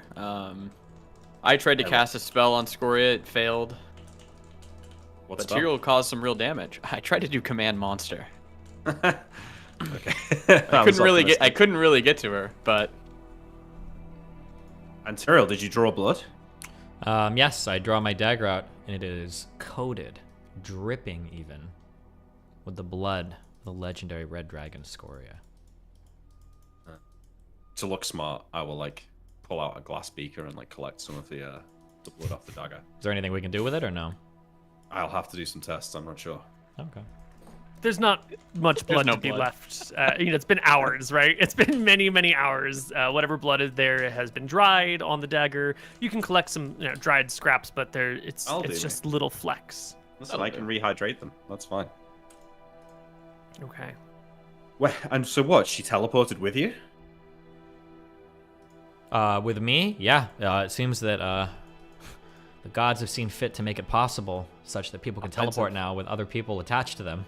I tried to cast a spell on Scoria. It failed. What's But Tyrael caused some real damage. I tried to do Command Monster. Okay. I couldn't really get to her, but And Tyrael, did you draw blood? Yes, I draw my dagger out, and it is coated, dripping even, with the blood of the legendary red dragon Scoria. To look smart, I will pull out a glass beaker and collect some of the blood off the dagger. Is there anything we can do with it, or no? I'll have to do some tests. I'm not sure. Okay. There's not much blood no to be blood. left. It's been hours, right? It's been many, many hours. Whatever blood is there has been dried on the dagger. You can collect some dried scraps, but it's just little flecks. Listen, I can rehydrate them. That's fine. Okay. Well, and so what? She teleported with you? With me? Yeah. It seems that the gods have seen fit to make it possible, such that people can teleport now with other people attached to them.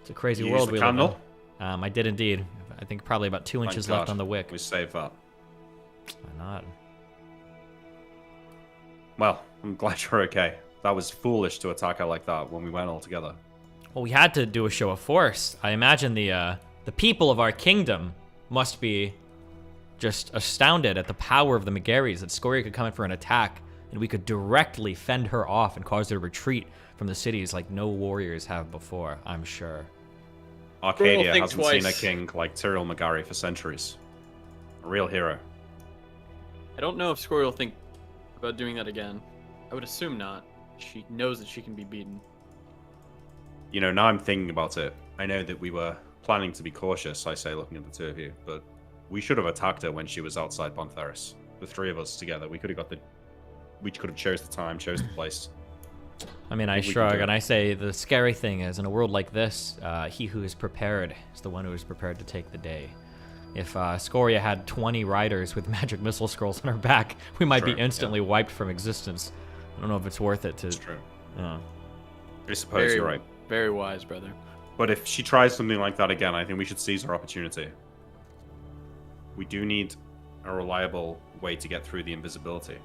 It's a crazy You world used we the live candle? in. I did indeed. I think probably about 2 inches left on the wick. We saved that. Why not? Well, I'm glad you're okay. That was foolish to attack her like that when we went all together. Well, we had to do a show of force. I imagine the people of our kingdom must be just astounded at the power of the Megaries, that Scoria could come in for an attack and we could directly fend her off and cause her to retreat from the cities like no warriors have before, I'm sure. Arcadia think hasn't seen a twice. king like Tyrell Magari for centuries. A real hero. I don't know if Scoria will think about doing that again. I would assume not. She knows that she can be beaten. You know, now I'm thinking about it. I know that we were planning to be cautious, I say, looking at the two of you, but we should have attacked her when she was outside Bontheris. The three of us together. We could have chose the time, chose the place. I mean, I we can shrug do it. and I say the scary thing is, in a world like this, he who is prepared is the one who is prepared to take the day. If Scoria had 20 riders with magic missile scrolls on her back, we might True, be instantly wiped from existence. I don't know if it's worth it to... It's true. Uh, I suppose you're right. Very wise, brother. But if she tries something like that again, I think we should seize our opportunity. We do need a reliable way to get through the invisibility.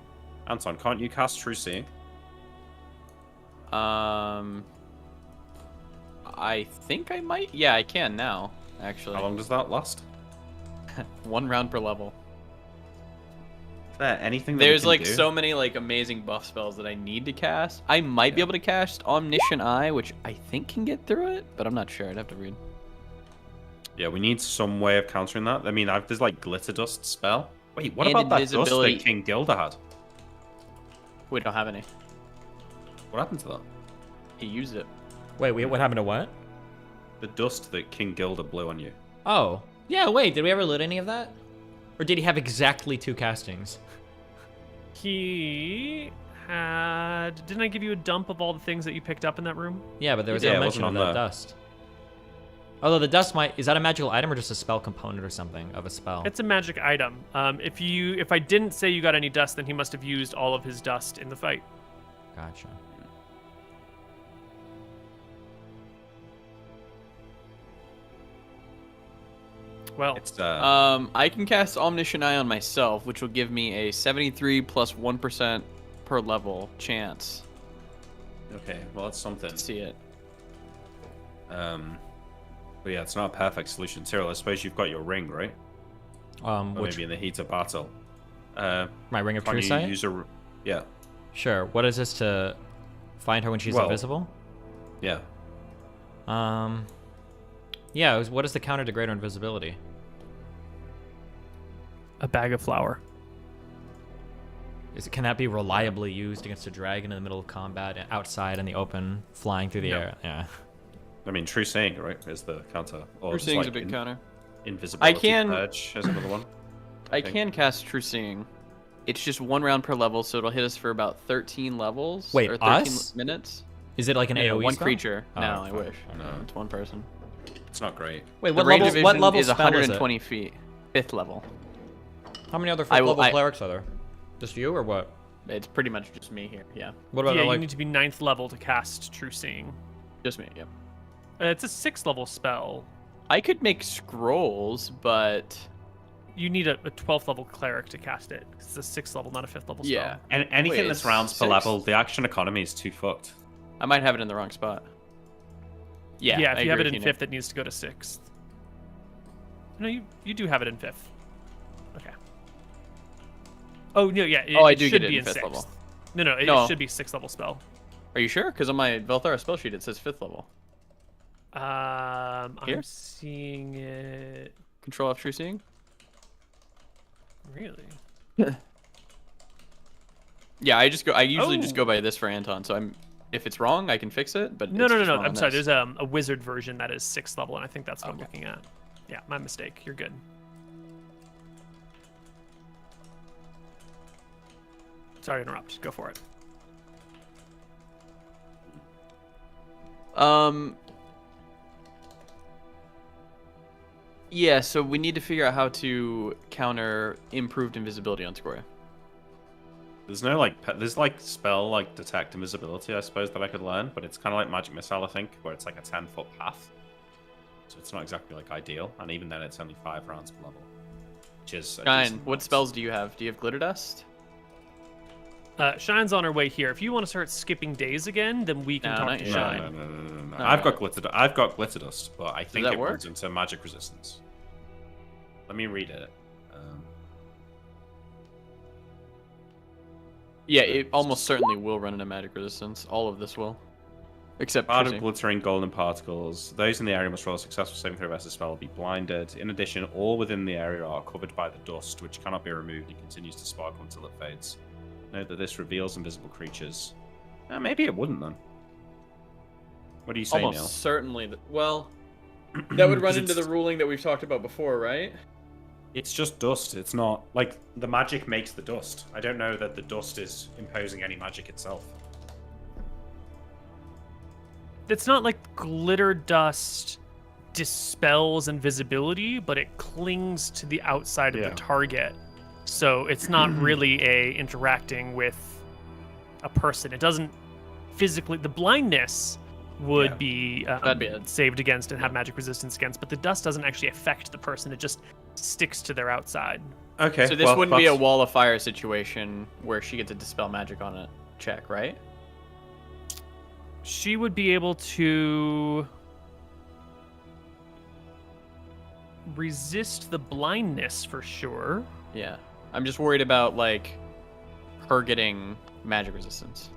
Anton, can't you cast True Seeing? I think I might. Yeah, I can now, actually. How long does that last? 1 round per level. Is there anything that we There's can like do? so many like amazing buff spells that I need to cast. I might be able to cast Omniscient Eye, which I think can get through it, but I'm not sure. I'd have to read. Yeah, we need some way of countering that. I mean, there's like Glitter Dust spell. Wait, what And about that dust invisibility. that King Gilda had? We don't have any. What happened to that? He used it. wait, what happened to what? The dust that King Gilda blew on you. Oh. Yeah, wait, did we ever loot any of that? Or did he have exactly 2 castings? He had. Didn't I give you a dump of all the things that you picked up in that room? Yeah, but there was Yeah, no it mention wasn't of on that there. dust. Although the dust might... Is that a magical item or just a spell component or something of a spell? It's a magic item. If I didn't say you got any dust, then he must have used all of his dust in the fight. Gotcha. Well, It's I can cast Omniscient Eye on myself, which will give me a 73 plus 1% per level chance okay. Well, that's something. to see it. But yeah, it's not a perfect solution. Cyril, I suppose you've got your ring, right? Or Which... maybe in the heat of battle. My Ring of Can True you Sight? use a? Yeah, Sure. What is this to find her when she's Well- invisible? yeah. Yeah, what is the counter to greater invisibility? a bag of flour. Can that be reliably used against a dragon in the middle of combat, outside in the open, flying through the No. air? Yeah. I mean, True Seeing, right, is the counter. Or True just, Seeing's like, a big counter. Invisibility I can- Purge is another one. I think. can cast True Seeing. It's just 1 round per level, so it'll hit us for about 13 levels. Wait, or 13 us? minutes. Is it like an No, AoE one spell? creature. Oh, No, I fuck. wish. No. It's 1 person. It's not great. Wait, The what range level? What division level is spell is 120 it? feet. 5th level. How many other I 5th will- level clerics are there? Just you or what? It's pretty much just me here. Yeah, What about Yeah, you like? need to be 9th level to cast True Seeing. just me. Yep. It's a 6th level spell. I could make scrolls, but You need a 12th level cleric to cast it. It's a 6th level, not a 5th level spell. yeah, And anything Wait, that's it's rounds per 6? level, the action economy is too fucked. I might have it in the wrong spot. Yeah, Yeah, I if you have agree it in with you, 5th, it needs to go to 6th. No, you do have it in 5th. Okay. Oh, no, yeah. Oh, I it do should get it be in 5th 6th. level. No, it No. should be 6th level spell. Are you sure? Because on my Velthara spell sheet it says 5th level. Here? I'm seeing it. Control F True Seeing. Really? Yeah, I usually just Oh. go by this for Anton. So if it's wrong, I can fix it. But No. it's just wrong I'm on sorry. this. There's a wizard version that is 6th level, and I think that's what I'm Okay. looking at. Yeah, my mistake. You're good. Sorry to interrupt. Go for it. Yeah, so we need to figure out how to counter improved invisibility on Scoria. There's no like, there's like spell like detect invisibility, I suppose, that I could learn, but it's kind of like magic missile, I think, where it's like a 10-foot path. So it's not exactly like ideal, and even then, it's only 5 rounds per level, which is a Shine, decent what amount. spells do you have? Do you have Glitter Dust? Shine's on our way here. If you want to start skipping days again, then we can No, talk not to yet. Shine. No. No, I've no. got I've got glitter dust, but I think that it work? runs into magic resistance. Let me read it. Yeah, it almost certainly will run into magic resistance. All of this will. Except Part of piercing. glittering golden particles. Those in the area must roll a successful saving throw versus spell or be blinded. In addition, all within the area are covered by the dust, which cannot be removed and continues to sparkle until it fades. Note that this reveals invisible creatures. Maybe it wouldn't then. What do you say, Almost Neal? certainly. Well, that would run 'Cause into the it's- ruling that we've talked about before, right? It's just dust. It's not like the magic makes the dust. I don't know that the dust is imposing any magic itself. It's not like glitter dust dispels invisibility, but it clings to the outside of Yeah. the target. So it's not really interacting with a person. It doesn't physically. The blindness would Yeah. be, That'd be it. saved against and have magic resistance against, but the dust doesn't actually affect the person. It just sticks to their outside. Okay. So this well, wouldn't be a that's- wall of fire situation where she gets to dispel magic on a check, right? She would be able to resist the blindness for sure. Yeah. I'm just worried about like her getting magic resistance.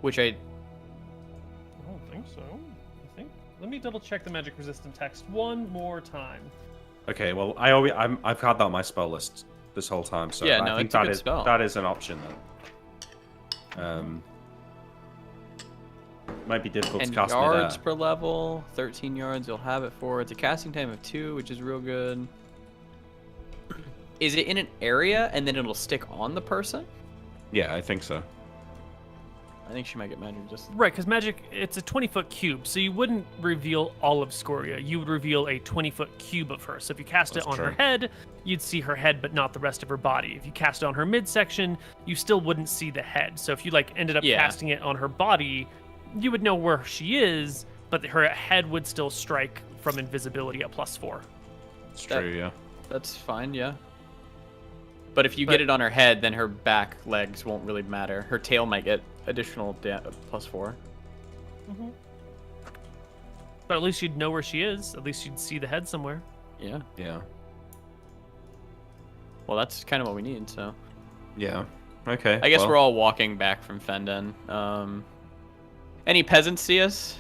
Which I don't think so. I think. Let me double check the magic resistant text one more time. Okay, well, I've had that on my spell list this whole time, so Yeah, I no, think it's a that good is spell. that is an option then. Might be difficult and to cast yards me per level, 13 yards you'll have it for. It's a casting time of 2, which is real good. Is it in an area and then it'll stick on the person? there. Yeah, I think so. I think she might get magic resistance. Right, because magic, it's a 20-foot cube, so you wouldn't reveal all of Scoria. You would reveal a 20-foot cube of her. So if you cast That's it on her true. head, you'd see her head, but not the rest of her body. If you cast it on her midsection, you still wouldn't see the head. So if you ended up Yeah. casting it on her body, you would know where she is, but her head would still strike from invisibility at +4. It's That- true, yeah. That's fine, yeah. But if you get it on her head, then her back legs won't really matter. Her tail might get additional +4. But at least you'd know where she is. At least you'd see the head somewhere. Yeah. Yeah. Well, that's kind of what we need, so. Yeah. Okay. I guess well, we're all walking back from Fenden. Any peasants see us?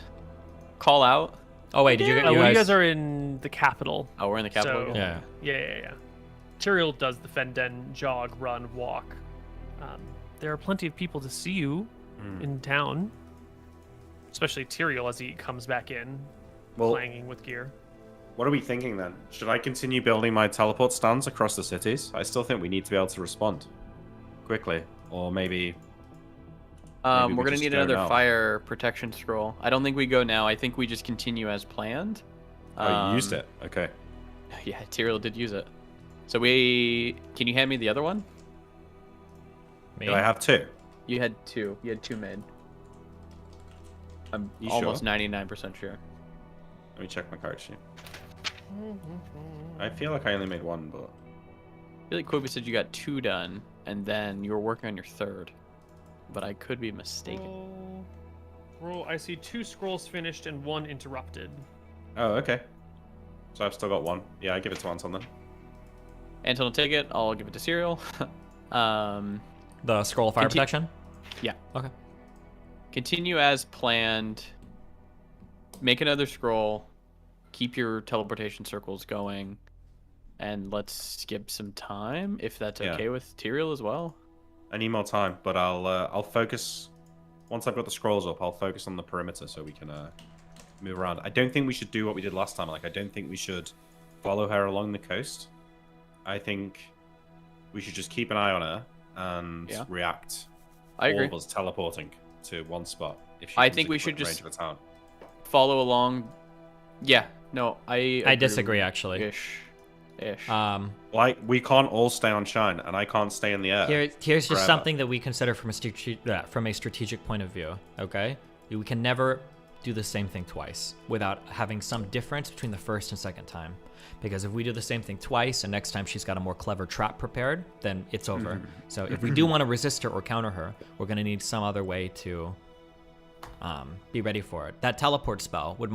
Call out? Oh wait, did you, Well, guys? you guys are in the capital. Oh, we're in the capital. So- again? Yeah. Yeah. Tyrael does the Fenden jog, run, walk. There are plenty of people to see you in town. Especially Tyrael as he comes back in, well, clanging with gear. what are we thinking then? Should I continue building my teleport stands across the cities? I still think we need to be able to respond quickly, or maybe. Maybe we We're gonna just need go another now. fire protection scroll. I don't think we go now. I think we just continue as planned. Oh, you used it. Okay. Yeah, Tyrael did use it. So can you hand me the other one? Me? Did I have 2? You had 2. You had 2 made. I'm You almost sure? 99% sure. Let me check my card sheet. I feel like I only made 1, but I feel like Koibu said you got 2 done, and then you were working on your 3rd. But I could be mistaken. Roll. I see 2 scrolls finished and 1 interrupted. oh, okay. So I've still got 1. Yeah, I give it to Anton then. Anton will take it. I'll give it to Serial. The scroll of fire Conti- protection. Yeah. Okay. Continue as planned. Make another scroll. Keep your teleportation circles going. And let's skip some time, if that's Yeah. okay with Tyrael as well. I need more time, but I'll focus. Once I've got the scrolls up, I'll focus on the perimeter so we can move around. I don't think we should do what we did last time. Like, I don't think we should follow her along the coast. I think we should just keep an eye on her and Yeah. react. I agree. All of us teleporting to one spot. If she I comes think in we quick should range just- of a town. Follow along. Yeah. No, I agree disagree, with- actually. Ish. Like, we can't all stay on Shine, and I can't stay in the air. Here's just forever. something that we consider from a strategic point of view. Okay, we can never do the same thing twice without having some difference between the first and second time. Because if we do the same thing twice and next time she's got a more clever trap prepared, then it's over. So if we do want to resist her or counter her, we're gonna need some other way to be ready for it. That teleport spell, would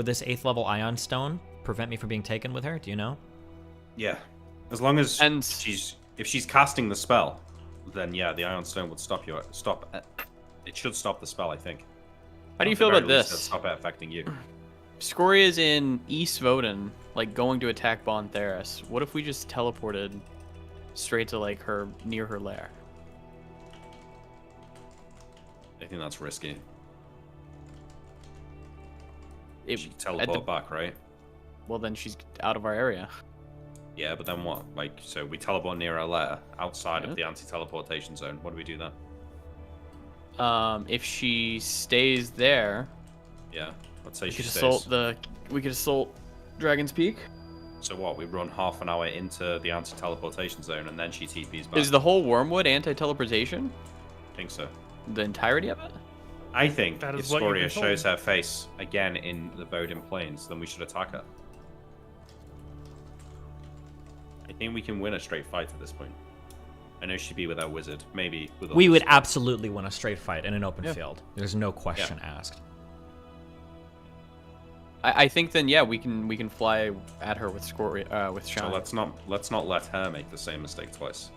this 8th level Ion Stone prevent me from being taken with her? Do you know? Yeah. As long as And- she's If she's casting the spell, then yeah, the Iron Stone would stop you. It should stop the spell, I think. How do you At feel the about very least, this? it'll stop it affecting you. Scoria's in East Voden, like going to attack Bon Theris. What if we just teleported straight to like her near her lair? I think that's risky. She At teleport back, right? Well, then she's out of our area. Yeah, but then what? Like, so we teleport near our lair, outside of the anti-teleportation zone. What do we do then? If she stays there, Yeah, let's say we she could stays. assault Dragon's Peak. So what? We run half an hour into the anti-teleportation zone, and then she TPs back. Is the whole Wormwood anti-teleportation? I think so. The entirety of it? I think That if is what you've Scoria been told. shows her face again in the Vodin Plains, then we should attack her. I think we can win a straight fight at this point. I know she'd be with our wizard, maybe with. We others. would absolutely win a straight fight in an open field. There's no question asked. I think then we can fly at her with Scoria with Shine. So let's not let her make the same mistake twice.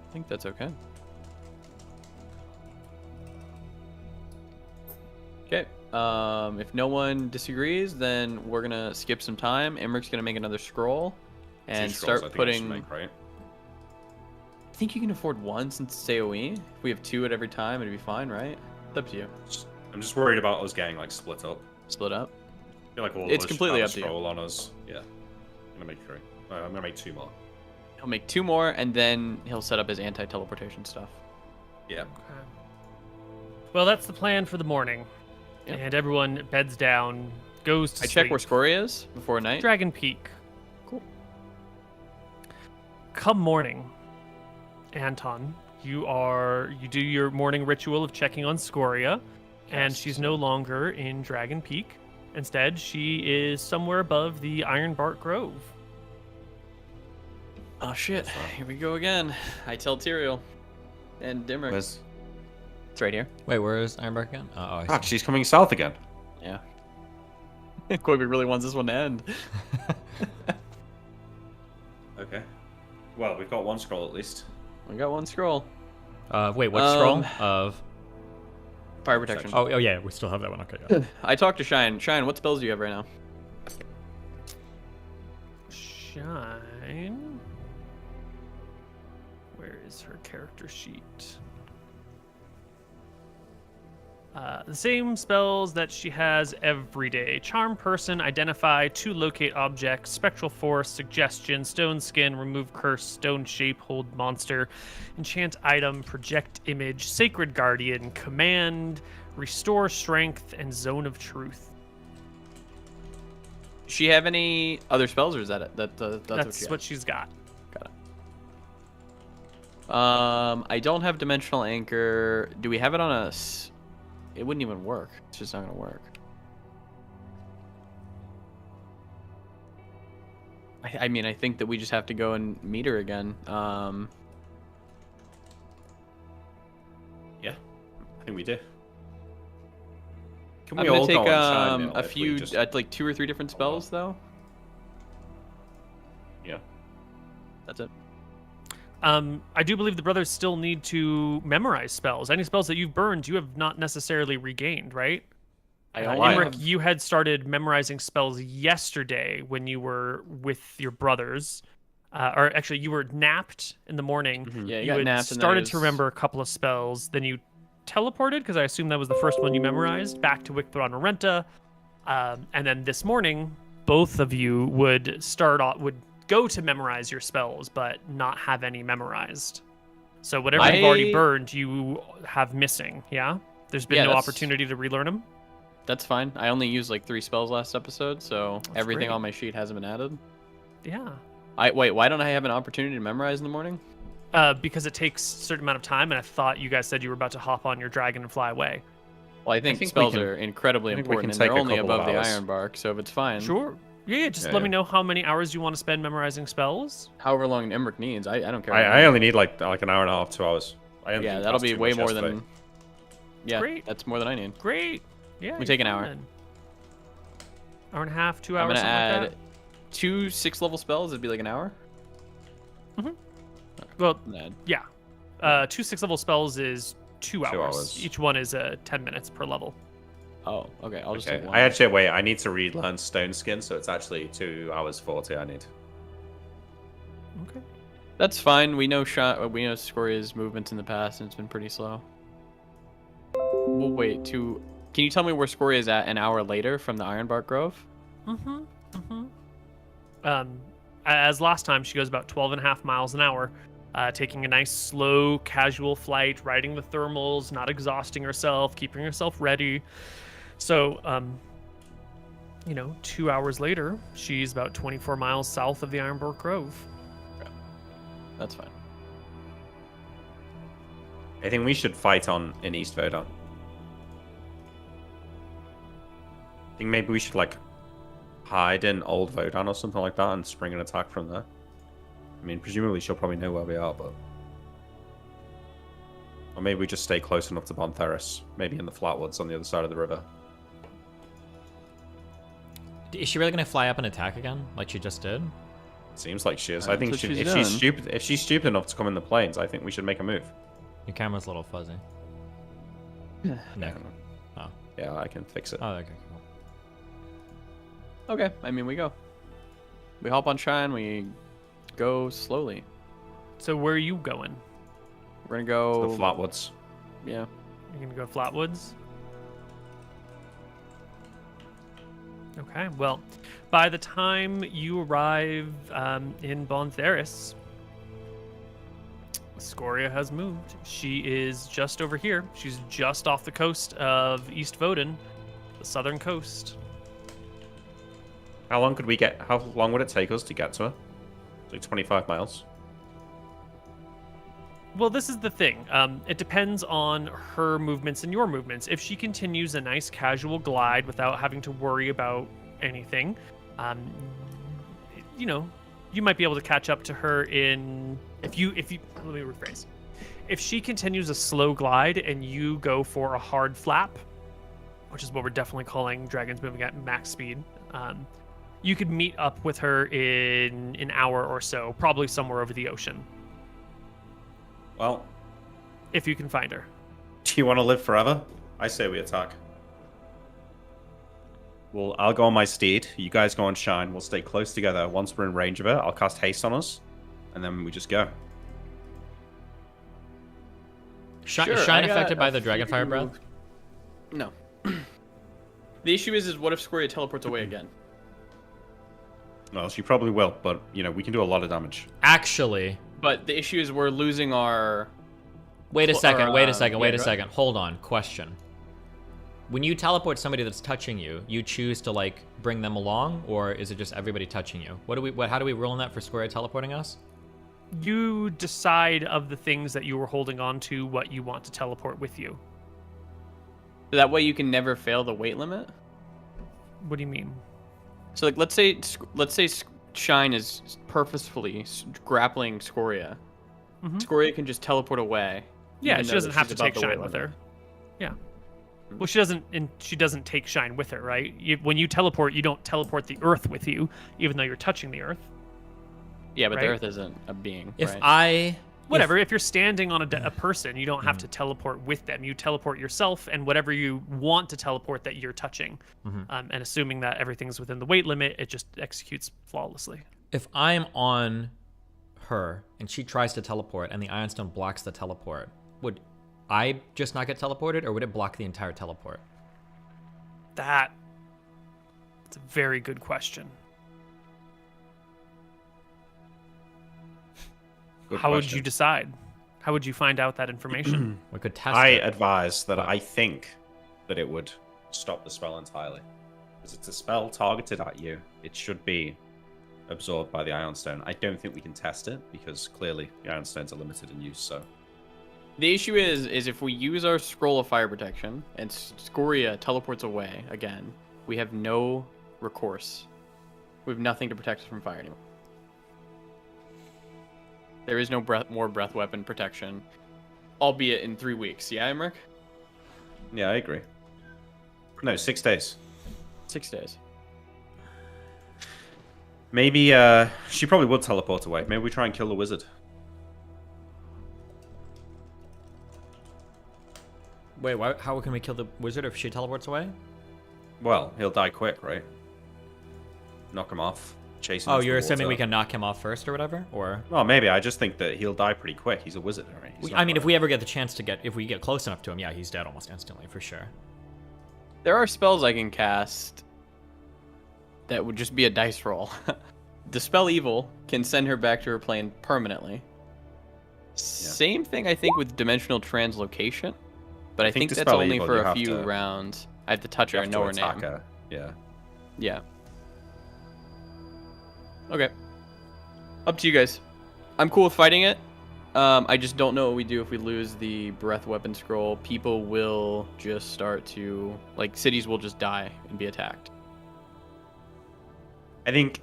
I think that's okay. Okay. If no one disagrees, then we're gonna skip some time. Emmeric's gonna make another scroll and Two scrolls, start I think we should putting. make, right? I think you can afford one since it's AOE. If we have two at every time, it'd be fine, right? It's up to you. I'm just worried about us getting like split up. Split up. I feel like all It's of us should completely have up a to you. scroll on us. Yeah. I'm gonna make 3. I'm gonna make 2 more. He'll make 2 more, and then he'll set up his anti-teleportation stuff. Yeah. Well, that's the plan for the morning. Yep. And everyone beds down, goes to I sleep. check where Scoria is before night. Dragon Peak. Cool. Come morning, Anton, you do your morning ritual of checking on Scoria, and Yes. she's no longer in Dragon Peak. Instead, she is somewhere above the Ironbark Grove. Oh shit! Here we go again. I tell Tyrael and Dimmer. Where's? It's right here. Wait, where is Ironbark again? Oh, I see. Fuck, she's coming south again. Yeah. Koibu really wants this one to end. Okay. Well, we've got 1 scroll at least. We got 1 scroll. Wait, what scroll of? Fire protection. Oh, yeah, we still have that one. Okay, got it. I talked to Shine. Shine, what spells do you have right now? Shine. Where is her character sheet? The same spells that she has every day. Charm Person, Identify, To Locate Object, Spectral Force, Suggestion, Stone Skin, Remove Curse, Stone Shape, Hold Monster, Enchant Item, Project Image, Sacred Guardian, Command, Restore Strength, and Zone of Truth. Does she have any other spells, or is that it? That's what she's got. Got it. I don't have Dimensional Anchor. Do we have it on a... It wouldn't even work. It's just not gonna work. I mean, I think that we just have to go and meet her again. Yeah. I think we do. Can I'm we gonna all take go on Shine, Neal, a if we few, just- like 2 or 3 different spells, though. Yeah. That's it. I do believe the brothers still need to memorize spells. Any spells that you've burned, you have not necessarily regained, right? I Emmerich, you had started memorizing spells yesterday when you were with your brothers. Or actually, you were napped in the morning. Yeah, you You got had napped and then started it to was- remember a couple of spells. Then you teleported, because I assume that was the first one you memorized, back to Wickthron Arenta. And then this morning, both of you would go to memorize your spells, but not have any memorized. So whatever you've already burned, you have missing, yeah? There's been no opportunity to relearn them? That's fine. I only used like 3 spells last episode, so That's everything great. on my sheet hasn't been added. Yeah. Wait, why don't I have an opportunity to memorize in the morning? Because it takes a certain amount of time, and I thought you guys said you were about to hop on your dragon and fly away. Well, I think think spells we can- are incredibly I think we important, can and they're take a only couple of above the hours. Ironbark, so if it's fine. Sure. Yeah, just Yeah, let yeah. me know how many hours you want to spend memorizing spells. However long Emmerich needs, I don't care. I only need like an hour and a half, 2 hours. I only Yeah, didn't that'll cast be too way much more yesterday. than. Yeah, Great. that's more than I need. Great. Yeah. We you're take an fine hour. then. Hour and a half, 2 I'm hours, gonna something add like that. 2 6-level spells. It'd be like an hour. Well, Then. yeah. 2 6th level spells is 2 hours. 2 hours. Each one is 10 minutes per level. Oh, okay. I'll just Okay. take one. I actually wait. I need to relearn Stone Skin, so it's actually 2 hours 40. I need. Okay. That's fine. We know Scoria's movements in the past, and it's been pretty slow. We'll wait to. Can you tell me where Scoria is at an hour later from the Ironbark Grove? As last time, she goes about 12.5 miles an hour, taking a nice, slow, casual flight, riding the thermals, not exhausting herself, keeping herself ready. So, 2 hours later, she's about 24 miles south of the Ironbark Grove. That's fine. I think we should fight in East Vodon. I think maybe we should hide in Old Vodon or something like that and spring an attack from there. I mean, presumably she'll probably know where we are, but... Or maybe we just stay close enough to Bontheris, maybe in the Flatwoods on the other side of the river. Is she really gonna fly up and attack again, like she just did? Seems like she is. That's I think what she's if she's stupid enough to come in the plains, I think we should make a move. Your camera's a little fuzzy. Nick. Oh. Yeah, I can fix it. Oh, okay, cool. Okay, I mean, we go. We hop on Shine, we go slowly. So where are you going? We're gonna go... The Flatwoods. Yeah. You're going to go Flatwoods? Okay, well, by the time you arrive in Bontheris, Scoria has moved. She is just over here. She's just off the coast of East Vodon, the southern coast. How long would it take us to get to her? Like 25 miles. Well, this is the thing. It depends on her movements and your movements. If she continues a nice casual glide without having to worry about anything, you might be able to catch up to her in... Let me rephrase. If she continues a slow glide and you go for a hard flap, which is what we're definitely calling dragons moving at max speed, you could meet up with her in an hour or so, probably somewhere over the ocean, Well, if you can find her. do you want to live forever? I say we attack. Well, I'll go on my steed. You guys go on Shine. We'll stay close together. Once we're in range of her, I'll cast haste on us, and then we just go. Is Sure, Shine I got affected by a the Dragonfire few- Breath? No. The issue is what if Scoria teleports away again? Well, she probably will, but, we can do a lot of damage. Actually, But the issue is we're losing our... wait a Well, second, or, wait a yeah, second, go wait a ahead. second. Hold on, question. When you teleport somebody that's touching you, you choose to bring them along, or is it just everybody touching you? How do we rule on that for Scoria teleporting us? You decide of the things that you were holding on to what you want to teleport with you. That way you can never fail the weight limit? What do you mean? So let's say Shine is purposefully grappling Scoria. Mhm. Scoria can just teleport away. Yeah, even she though doesn't that have she's to above take the Shine weight with limit. her. Yeah. Well, she doesn't take Shine with her, right? When you teleport, you don't teleport the Earth with you, even though you're touching the Earth. Yeah, but Right? the Earth isn't a being, If right? Whatever. If you're standing on a person, you don't have to teleport with them. You teleport yourself and whatever you want to teleport that you're touching. And assuming that everything's within the weight limit, it just executes flawlessly. If I'm on her and she tries to teleport and the Ironstone blocks the teleport, would I just not get teleported, or would it block the entire teleport? That's a very good question. Good How would question. you decide? How would you find out that information? We could test I it. advise that I think that it would stop the spell entirely. Because it's a spell targeted at you. It should be absorbed by the Ironstone. I don't think we can test it, because clearly the Ironstones are limited in use, so... The issue is if we use our Scroll of Fire Protection and Scoria teleports away again, we have no recourse. We have nothing to protect us from fire anymore. There is no more breath weapon protection, albeit in 3 weeks. Yeah, Emmerich? Yeah, I agree. No, 6 days. 6 days. Maybe she probably would teleport away. Maybe we try and kill the wizard. Wait, how can we kill the wizard if she teleports away? Well, he'll die quick, right? Knock him off. Chase him. Oh, into you're the assuming water. we can knock him off first or whatever? Or Well, maybe. I just think that he'll die pretty quick. He's a wizard, right? I mean, if we ever get the chance to if we get close enough to him, yeah, he's dead almost instantly, for sure. There are spells I can cast that would just be a dice roll. Dispel Evil can send her back to her plane permanently. Same thing, I think, with Dimensional Translocation. But I think that's Dispel only Evil, for you a have few to- rounds. I have to touch her and know her name. Her. Yeah. Yeah. Okay. Up to you guys. I'm cool with fighting it. I just don't know what we do if we lose the breath weapon scroll. People will just start to, like, cities will just die and be attacked. I think.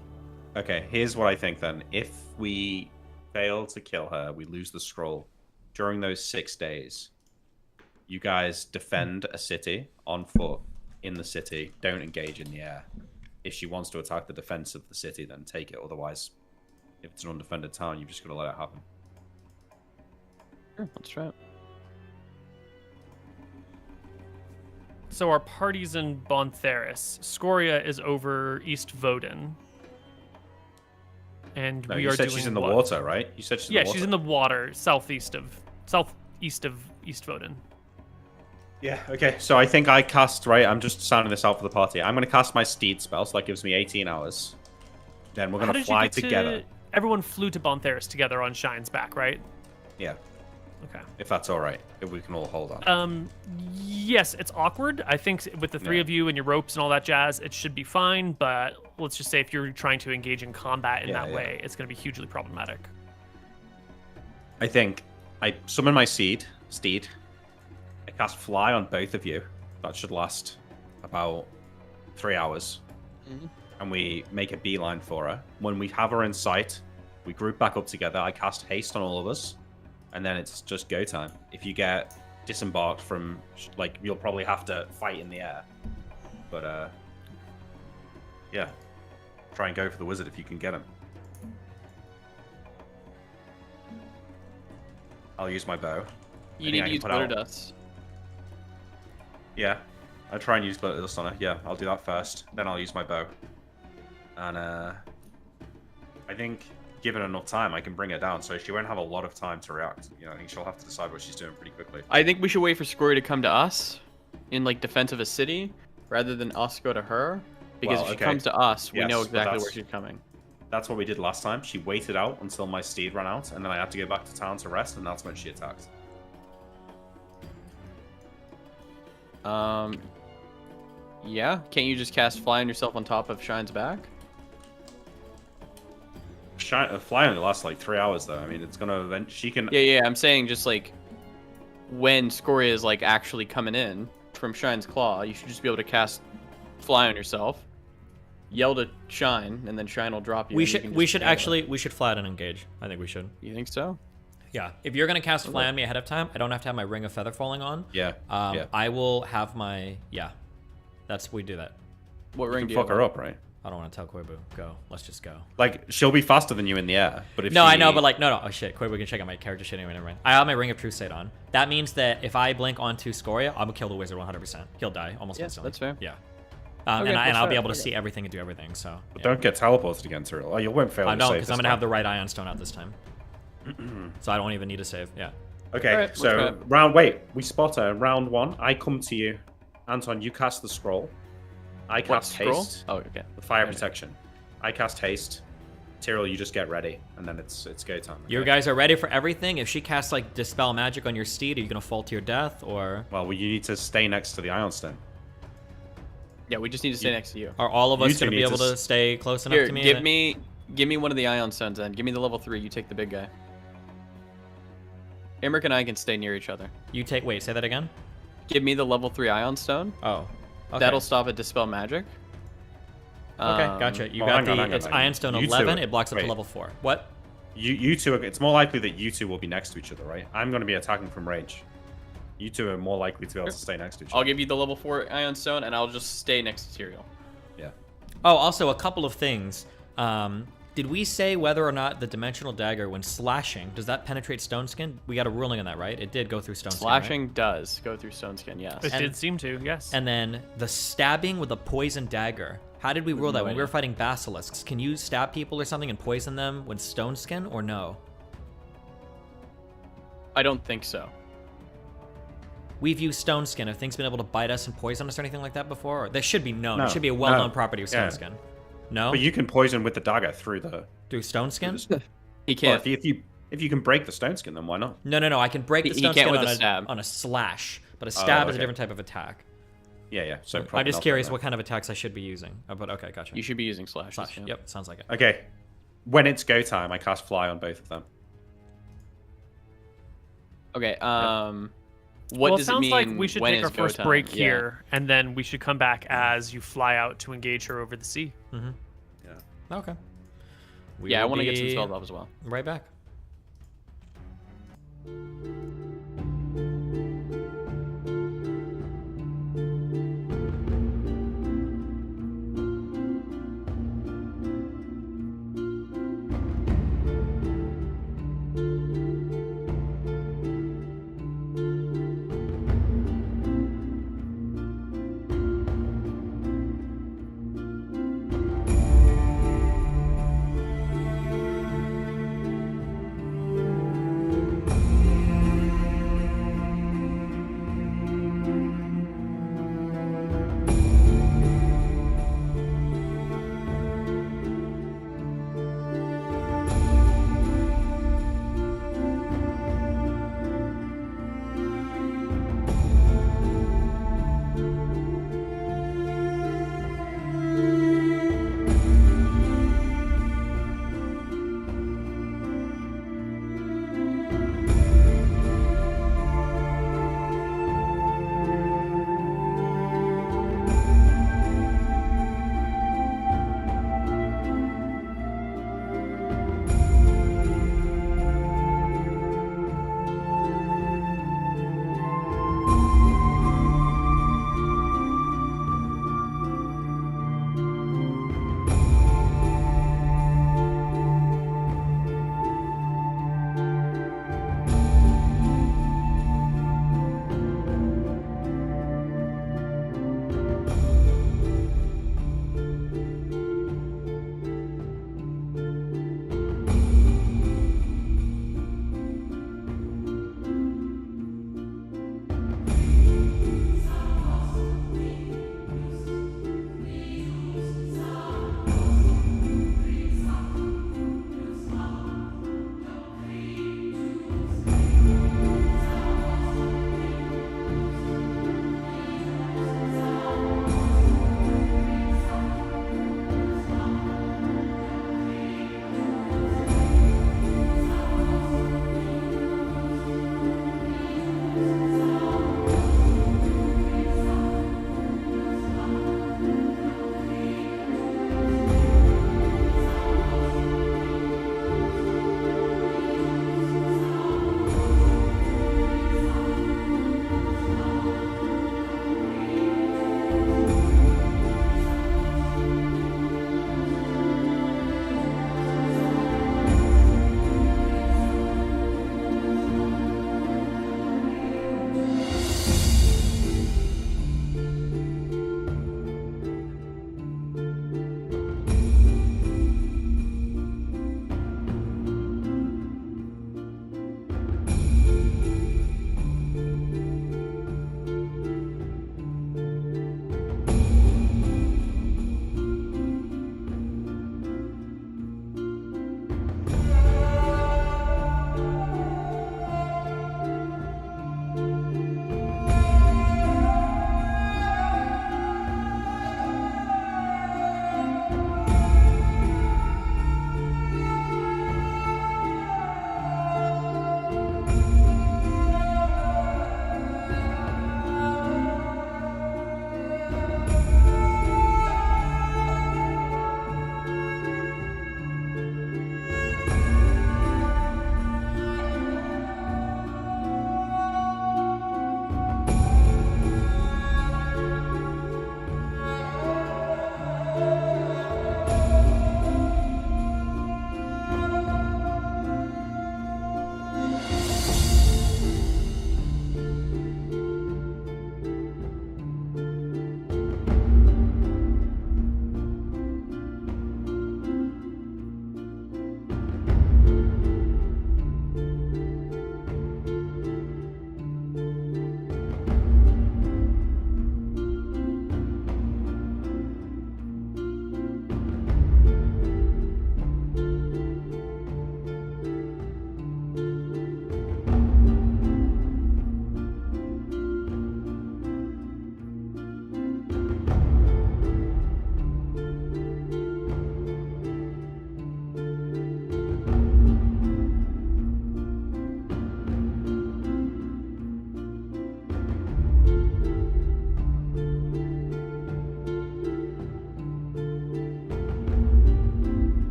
Okay, here's what I think then. If we fail to kill her, we lose the scroll. During those 6 days, you guys defend a city on foot in the city. Don't engage in the air. If she wants to attack the defense of the city, then take it. Otherwise, if it's an undefended town, you've just got to let it happen. Sure, let's try it. So our party's in Bontheris. Scoria is over East Voden. And No, we you are said doing she's in the what? water, right? You said she's in the water. she's in the water, southeast of East Voden. Yeah, okay. So I think I cast, right? I'm just sounding this out for the party. I'm going to cast my steed spell, so that gives me 18 hours. Then we're going to fly together. Everyone flew to Bontheris together on Shine's back, right? Yeah, Okay. if that's all right. If we can all hold on. Yes, it's awkward. I think with the three of you and your ropes and all that jazz, it should be fine. But let's just say if you're trying to engage in combat in that way, it's going to be hugely problematic. I think I summon my steed. I cast fly on both of you. That should last about 3 hours. And we make a beeline for her. When we have her in sight, we group back up together. I cast haste on all of us. And then it's just go time. If you get disembarked from, like, you'll probably have to fight in the air. But, yeah. Try and go for the wizard if you can get him. I'll use my bow. You need to use glitter dust. Yeah. I'll try and use glitter dust on her. Yeah, I'll do that first. Then I'll use my bow. And, I think... given enough time, I can bring her down, so she won't have a lot of time to react. You know, I think she'll have to decide what she's doing pretty quickly. I think we should wait for Scoria to come to us in, like, defense of a city, rather than us go to her. Because if she comes to us, we know exactly where she's coming. That's what we did last time. She waited out until my steed ran out, and then I had to go back to town to rest, and that's when she attacked. Yeah? Can't you just cast Fly on yourself on top of Shine's back? Fly only lasts like 3 hours, though. I mean, it's gonna event. She can. Yeah. I'm saying just like when Scoria is like actually coming in from Shine's claw, you should just be able to cast Fly on yourself, yell to Shine, and then Shine will drop you. We should fly out and engage. I think we should. You think so? Yeah. If you're gonna cast Fly on me ahead of time, I don't have to have my Ring of Feather falling on. Yeah. I will have my we do that. What ring do you fuck her up, right? I don't want to tell Koibu. Go. Let's just go. Like, she'll be faster than you in the air, but if No, I know, but like, no. Oh shit, Koibu can check out my character shit anyway. Never mind. I have my Ring of Truth state on. That means that if I blink onto Scoria, I'm gonna kill the wizard 100%. He'll die almost instantly. That's fair. Yeah. Okay, and I'll be fair. able to see everything and do everything. So. But don't get teleported again, Tyrell. Oh, you won't fail. I know, because I'm gonna have the right Ion Stone out this time. So I don't even need to save. Yeah. Okay, Alright, so we spot her. Round 1, I come to you. Anton, you cast the scroll. I cast haste. Oh, okay. The fire protection. I cast haste. Tyrell, you just get ready, and then it's go time. Okay? You guys are ready for everything? If she casts like Dispel Magic on your steed, are you gonna fall to your death, or? Well, you need to stay next to the Ion Stone. Yeah, we just need to stay next to you. Are all of You us two gonna be need able to to stay close enough Here, to me? give me one of the Ion Stones then. Give me the level 3. You take the big guy. Emmerich and I can stay near each other. You take. Wait, say that again. Give me the level 3 Ion Stone. Oh. Okay. That'll stop at Dispel Magic. Okay, gotcha. You got it's Ion Stone 11. It blocks up to level 4. What? You two. It's more likely that you two will be next to each other, right? I'm going to be attacking from range. You two are more likely to be able to stay next to each other. I'll give you the level 4 Ion Stone, and I'll just stay next to Tyrael. Yeah. Oh, also a couple of things. Did we say whether or not the dimensional dagger, when slashing, does that penetrate stone skin? We got a ruling on that, right? It did go through stone skin. Slashing does go through stone skin, yes. It did seem to, yes. And then the stabbing with a poison dagger. How did we rule that? No When we idea. were fighting basilisks, can you stab people or something and poison them with stone skin or no? I don't think so. We've used stone skin. Have things been able to bite us and poison us or anything like that before? There should be known. No, It should be a well-known no. property of stone Yeah. skin. No? But you can poison with the dagger through the. Do stone skin? He Well, can't. if you can break the stone skin, then why not? No. I can break the He stone can't skin with a stab. on a slash, but a stab is a okay. different type of attack. Yeah. So I'm probably just not curious then. what kind of attacks I should be using. But okay, gotcha. You should be using slashes. Slash. yeah. Yep, sounds like it. Okay. When it's go time, I cast fly on both of them. Okay. What Well, it does it sounds mean? like we should when take our is go first time? break Yeah. here, and then we should come back as you fly out to engage her over the sea. Yeah. Okay. We Yeah, I will want to get some be spells off as well. Right back.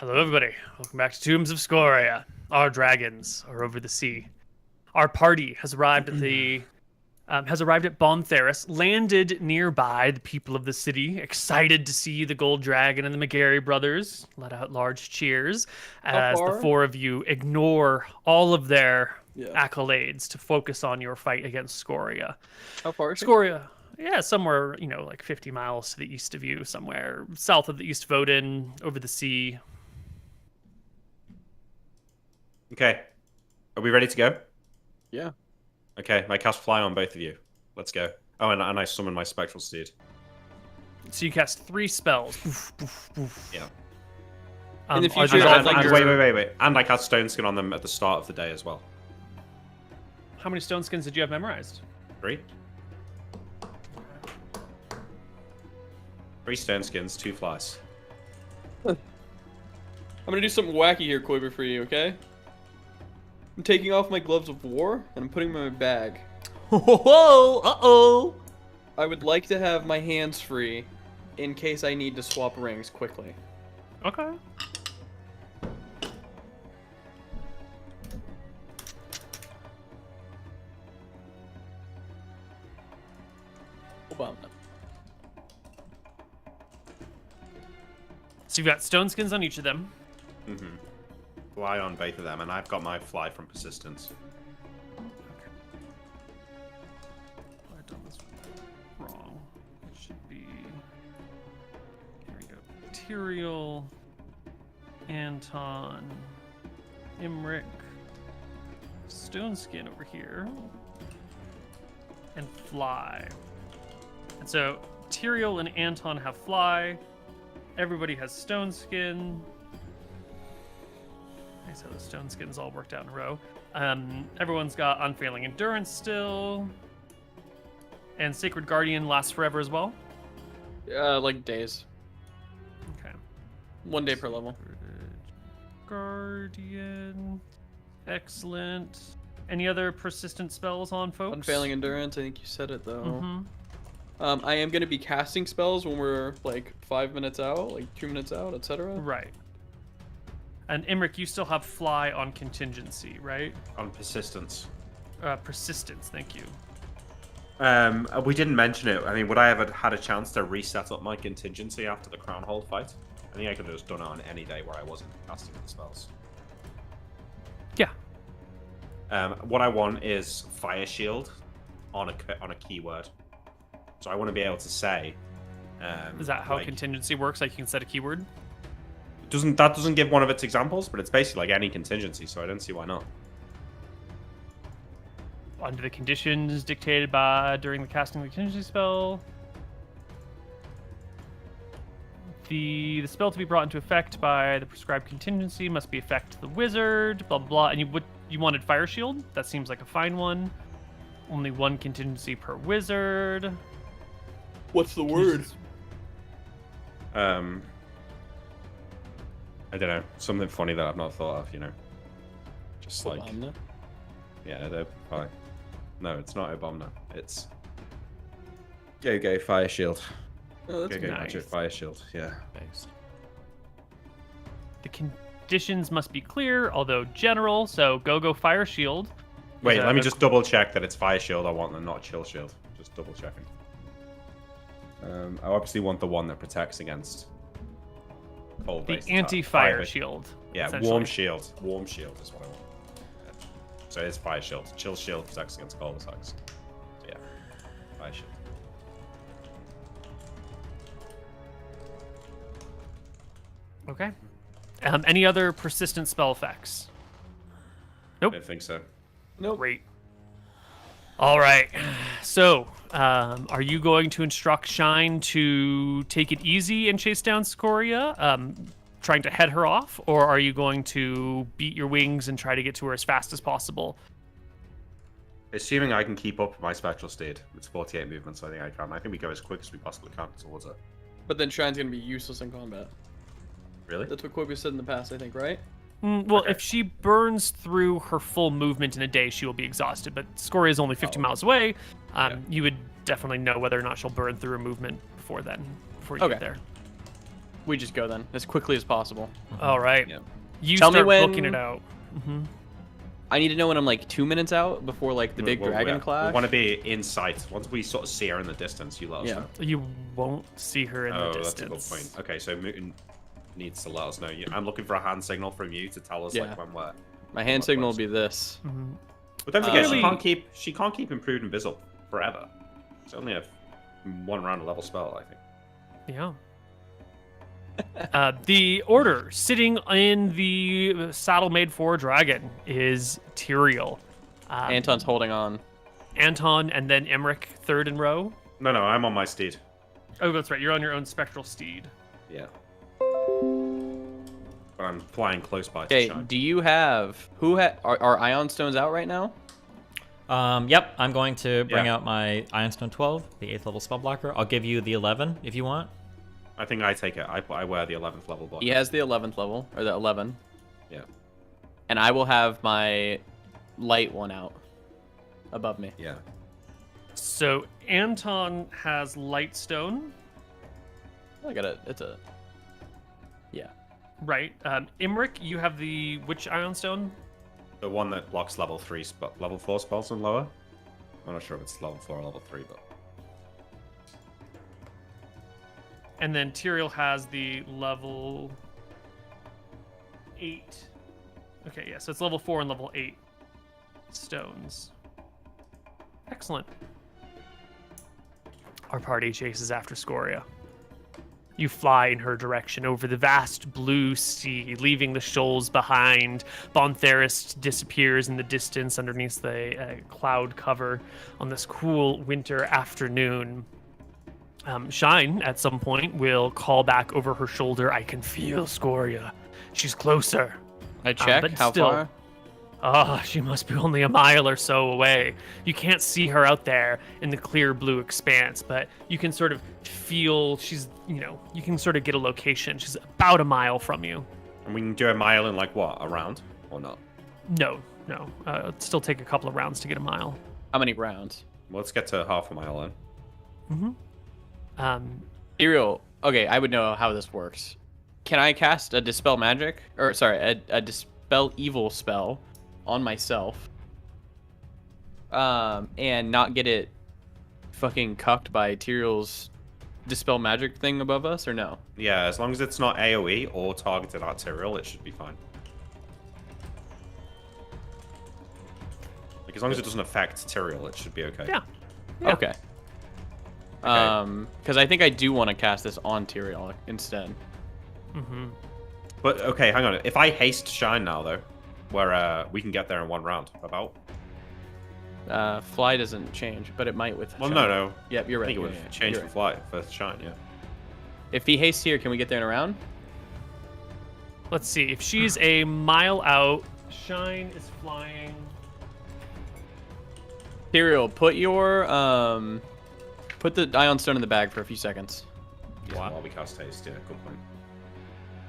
Hello, everybody. Welcome back to Tombs of Scoria. Our dragons are over the sea. Our party has arrived at Bontheris, landed nearby. The people of the city, excited to see the Gold Dragon and the McGarry brothers, let out large cheers as the four of you ignore all of their accolades to focus on your fight against Scoria. How far is Scoria? Yeah, somewhere, like 50 miles to the east of you, somewhere south of the East Voden, over the sea. Okay. Are we ready to go? Yeah. Okay, I cast Fly on both of you. Let's go. Oh, and I summon my Spectral Steed. So you cast 3 spells. Boof, boof, boof. Yeah. In the are future, they all And your- wait. And I cast Stone Skin on them at the start of the day as well. How many stone skins did you have memorized? 3. 3 Stone Skins, 2 Flies. I'm gonna do something wacky here, Koibu, for you, okay? I'm taking off my gloves of war and I'm putting them in my bag. Whoa! Uh-oh! I would like to have my hands free in case I need to swap rings quickly. Okay. Well, So you've got stone skins on each of them. Mm-hmm. Fly on both of them, and I've got my Fly from Persistence. I've done this wrong. It should be. Here we go. Material. Anton. Imric. Stone skin over here. And Fly. And so Tyrael and Anton have Fly. Everybody has Stone Skin. Nice how the Stone Skins all worked out in a row. Everyone's got Unfailing Endurance still. And Sacred Guardian lasts forever as well. like days. Okay. 1 day per level. Guardian. Excellent. Any other persistent spells on folks? Unfailing endurance, I think you said it though. Mm-hmm. I am going to be casting spells when we're like 5 minutes out, like 2 minutes out, etc. Right. And Imric, you still have Fly on contingency, right? On Persistence. Persistence, thank you. We didn't mention it. I mean, would I have had a chance to reset up my contingency after the Crownhold fight? I think I could have just done it on any day where I wasn't casting the spells. Yeah. What I want is Fire Shield on a keyword. So I want to be able to say. Is that how contingency works? Like you can set a keyword? Doesn't give one of its examples, but it's basically like any contingency, so I don't see why not. Under the conditions dictated by during the casting of the contingency spell. The spell to be brought into effect by the prescribed contingency must be effect the wizard, blah blah blah. And you wanted Fire Shield? That seems like a fine one. Only 1 contingency per wizard. What's the word? I don't know. Something funny that I've not thought of, Just like... Obamna? Yeah, they're fine. No, it's not Obamna. It's... Go, Fire Shield. Oh, that's Go, nice. Magic Fire Shield, yeah. Thanks. The conditions must be clear, although general, so go Fire Shield. Wait, Yeah, let me that's just double check that it's Fire Shield I want and not Chill Shield. Just double checking. I obviously want the one that protects against cold The based anti-fire fire. shield. Yeah, essentially. Warm Shield. Warm Shield is what I want. Yeah. So it's Fire Shield. Chill Shield protects against cold attacks. So yeah, Fire Shield. Okay. Any other persistent spell effects? I don't think so. Nope. Great. All right. So, are you going to instruct Shine to take it easy and chase down Scoria, trying to head her off, or are you going to beat your wings and try to get to her as fast as possible? Assuming I can keep up my Spectral Steed, it's 48 movements, so I think I can. I think we go as quick as we possibly can towards her. But then Shine's going to be useless in combat. Really? That's what Koibu said in the past, I think, right? Well, Okay. if she burns through her full movement in a day, she will be exhausted. But Scoria is only 50 miles away. Yeah. You would definitely know whether or not she'll burn through a movement before then, before you Okay. get there. We just go then, as quickly as possible. All right. Yeah. You Tell me start when- booking it out. I need to know when I'm like 2 minutes out before like the big dragon clash. We want to be in sight. Once we sort of see her in the distance, you let us know. You won't see her in the distance. That's a good point. Okay, so Muton needs to let us know. I'm looking for a hand signal from you to tell us like when we're. My hand signal will be this. But don't forget, Really- she can't keep improved invisible forever. It's only a 1 round level spell, I think. Yeah. The order sitting in the saddle made for a dragon is Tyrael. Anton's holding on. Anton, and then Emmerich, third in row. No, I'm on my steed. Oh, that's right. You're on your own spectral steed. Yeah. But I'm flying close by to Okay, shine. do you have are Ion Stones out right now? Yep, I'm going to bring Yeah. out my Ironstone 12, the 8th level spell blocker. I'll give you the 11 if you want. I think I take it. I wear the 11th level block. He has the 11th level, or the 11. Yeah. And I will have my light one out above me. Yeah. So Anton has Lightstone, I got it. It's a. Yeah. right? Emmerich, you have the which Ion Stone? The one that blocks level 4 spells and lower. I'm not sure if it's level 4 or level 3, but. And then Tyrael has the level 8. Okay, yeah, so it's level 4 and level 8 stones. Excellent. Our party chases after Scoria. You fly in her direction over the vast blue sea, leaving the shoals behind. Bontheris disappears in the distance underneath the cloud cover on this cool winter afternoon. Shine, at some point, will call back over her shoulder. I can feel Scoria. She's closer. I check. but How still- far? She must be only a mile or so away. You can't see her out there in the clear blue expanse, but you can sort of feel she's, you can sort of get a location. She's about a mile from you. And we can do a mile in like what? A round? Or not? No. It'd still take a couple of rounds to get a mile. How many rounds? Well, let's get to half a mile in. Ariel. Okay, I would know how this works. Can I cast a dispel magic, or sorry, a dispel evil spell on myself, and not get it fucking cucked by Tyrael's dispel magic thing above us, or no? Yeah, as long as it's not AoE or targeted at Tyrael, it should be fine. Like, as long as it doesn't affect Tyrael, it should be okay. Yeah. Okay. Because I think I do want to cast this on Tyrael instead. But, okay, hang on. If I haste Shine now, though, where we can get there in 1 round, about? Fly doesn't change, but it might with. Well, Shine. no. Yep, you're right. I think it would yeah, change you're for right. Fly, for Shine, yeah. If he hastes here, can we get there in a round? Let's see. If she's a mile out, Shine is flying. Tyrael, put your put the Ion Stone in the bag for a few seconds. Yeah, What? while we cast haste, yeah, good point.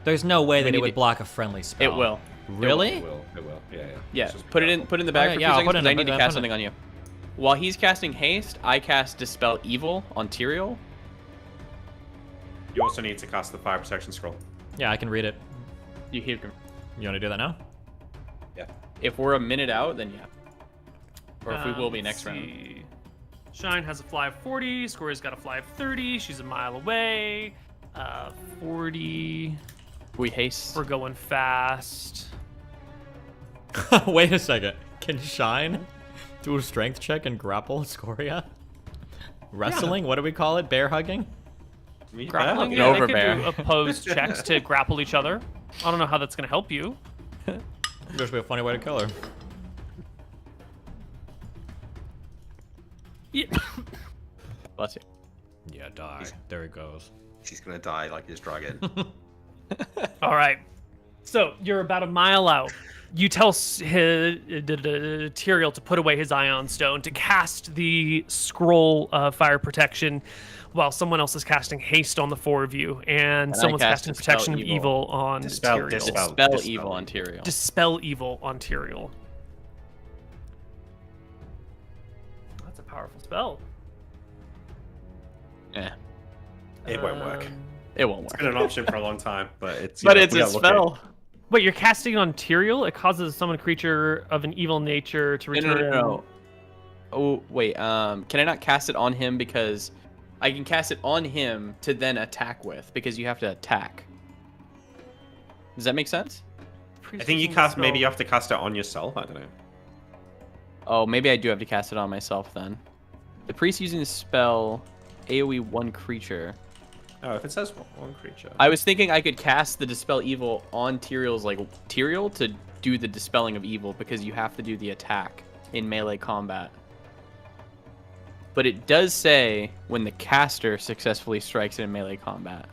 There's no way that need it would to- block a friendly spell. It will. Really? It will, yeah. Yeah, It's just put it be in. careful. Put it in the bag Okay, for a yeah, few I'll seconds put it in because I the need to bag, cast put it- something on you. While he's casting haste, I cast Dispel Evil on Tyrael. You also need to cast the Fire Protection Scroll. Yeah, I can read it. You hit. You want to do that now? Yeah. If we're a minute out, then yeah. Or if we will be Let's next round. see. Shine has a fly of 40. Scoria's got a fly of 30. She's a mile away. 40. We haste. We're going fast. Wait a second. Can Shine do a strength check and grapple Scoria? Wrestling? What do we call it? Bear hugging? Grappling? An Yeah, they overbear. can do opposed checks to grapple each other. I don't know how that's going to help you. There's be a funny way to kill her. Yeah. Bless you. Yeah, die. There it goes. She's gonna die like this dragon. All right. So you're about a mile out. You tell Tyrael to put away his Ion Stone, to cast the scroll of fire protection, while someone else is casting haste on the 4 of you, and I someone's cast casting Dispel protection of Evil. evil on Dispel- Tyrael. Dispel. Dispel Evil on Tyrael. Dispel evil on Tyrael. That's a powerful spell. Yeah. It won't work. It won't It's work. been an option for a long time, but it's. But we it's a gotta look at spell. Wait, you're casting on Tyrael? It causes a summoned creature of an evil nature to return. No. Oh, wait. Can I not cast it on him because I can cast it on him to then attack with because you have to attack. Does that make sense? I think you cast. Maybe you have to cast it on yourself. I don't know. Oh, maybe I do have to cast it on myself then. The priest using the spell AoE one creature. Oh, if it says one creature. I was thinking I could cast the Dispel Evil on Tyrael's, like, Tyrael to do the Dispelling of Evil because you have to do the attack in melee combat. But it does say when the caster successfully strikes it in melee combat.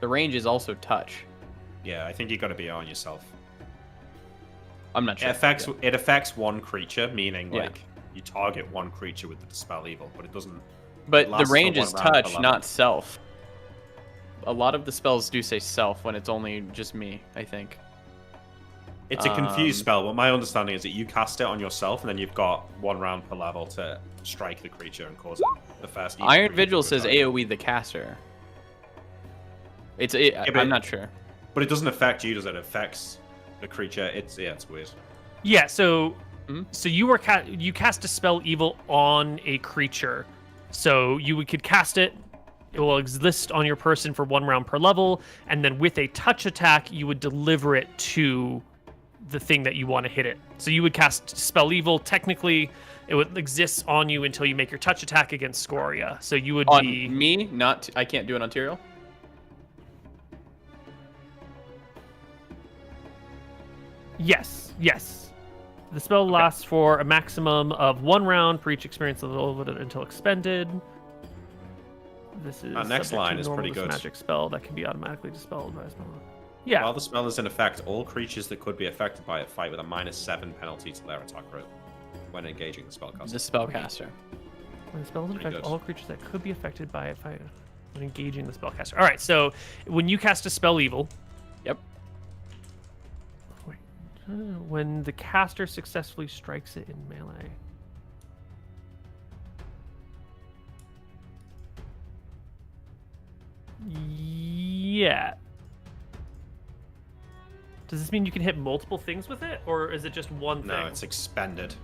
The range is also touch. Yeah, I think you got to be on yourself. I'm not sure. It affects one creature, meaning Yeah. like you target one creature with the Dispel Evil, but it doesn't. But the lasts for range one is round per touch, level. not self. A lot of the spells do say self when it's only just me, I think. It's a confused spell, but my understanding is that you cast it on yourself, and then you've got 1 round per level to strike the creature and cause the first. evil Iron creature Vigil to says attack. AoE the caster. but- I'm not sure. But it doesn't affect you, does it? It affects the creature. It's weird. Yeah, so Mhm. so you cast a spell evil on a creature. So could cast it. It will exist on your person for 1 round per level, and then with a touch attack, you would deliver it to the thing that you want to hit it. So you would cast spell evil. Technically, it would exist on you until you make your touch attack against Scoria. So you would On be me, not I can't do it on Tyrael. Yes. The spell lasts for a maximum of 1 round for each experience level until expended. This is That next subject line to is normal pretty good. magic spell that can be automatically dispelled by a spell. Yeah. While the spell is in effect, all creatures that could be affected by it fight with a -7 penalty to their attack roll when engaging the spellcaster. The spellcaster. When the spell is in Pretty effect, good. all creatures that could be affected by it fight when engaging the spellcaster. All right, so when you cast a spell evil, Yep. wait, when the caster successfully strikes it in melee. Yeah. Does this mean you can hit multiple things with it, or is it just one thing? No, it's expended,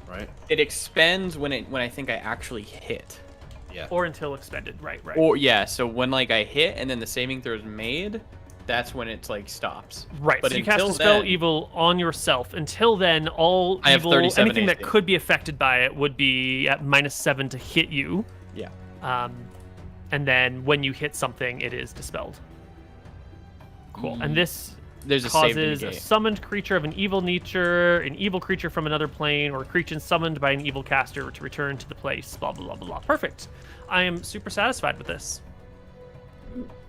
right? It expends when I think I actually hit. Yeah. Or until expended, right. Or yeah, so when like I hit and then the saving throw is made, that's when it's like stops. Right, But so you cast until a spell then- evil on yourself. Until then, all I have evil, 37 anything that AC. could be affected by it would be at -7 to hit you. Yeah. And then when you hit something, it is dispelled. Cool. And this There's a save to causes a negate. summoned creature of an evil nature, an evil creature from another plane, or a creature summoned by an evil caster to return to the place. Blah blah blah blah blah. Perfect. I am super satisfied with this.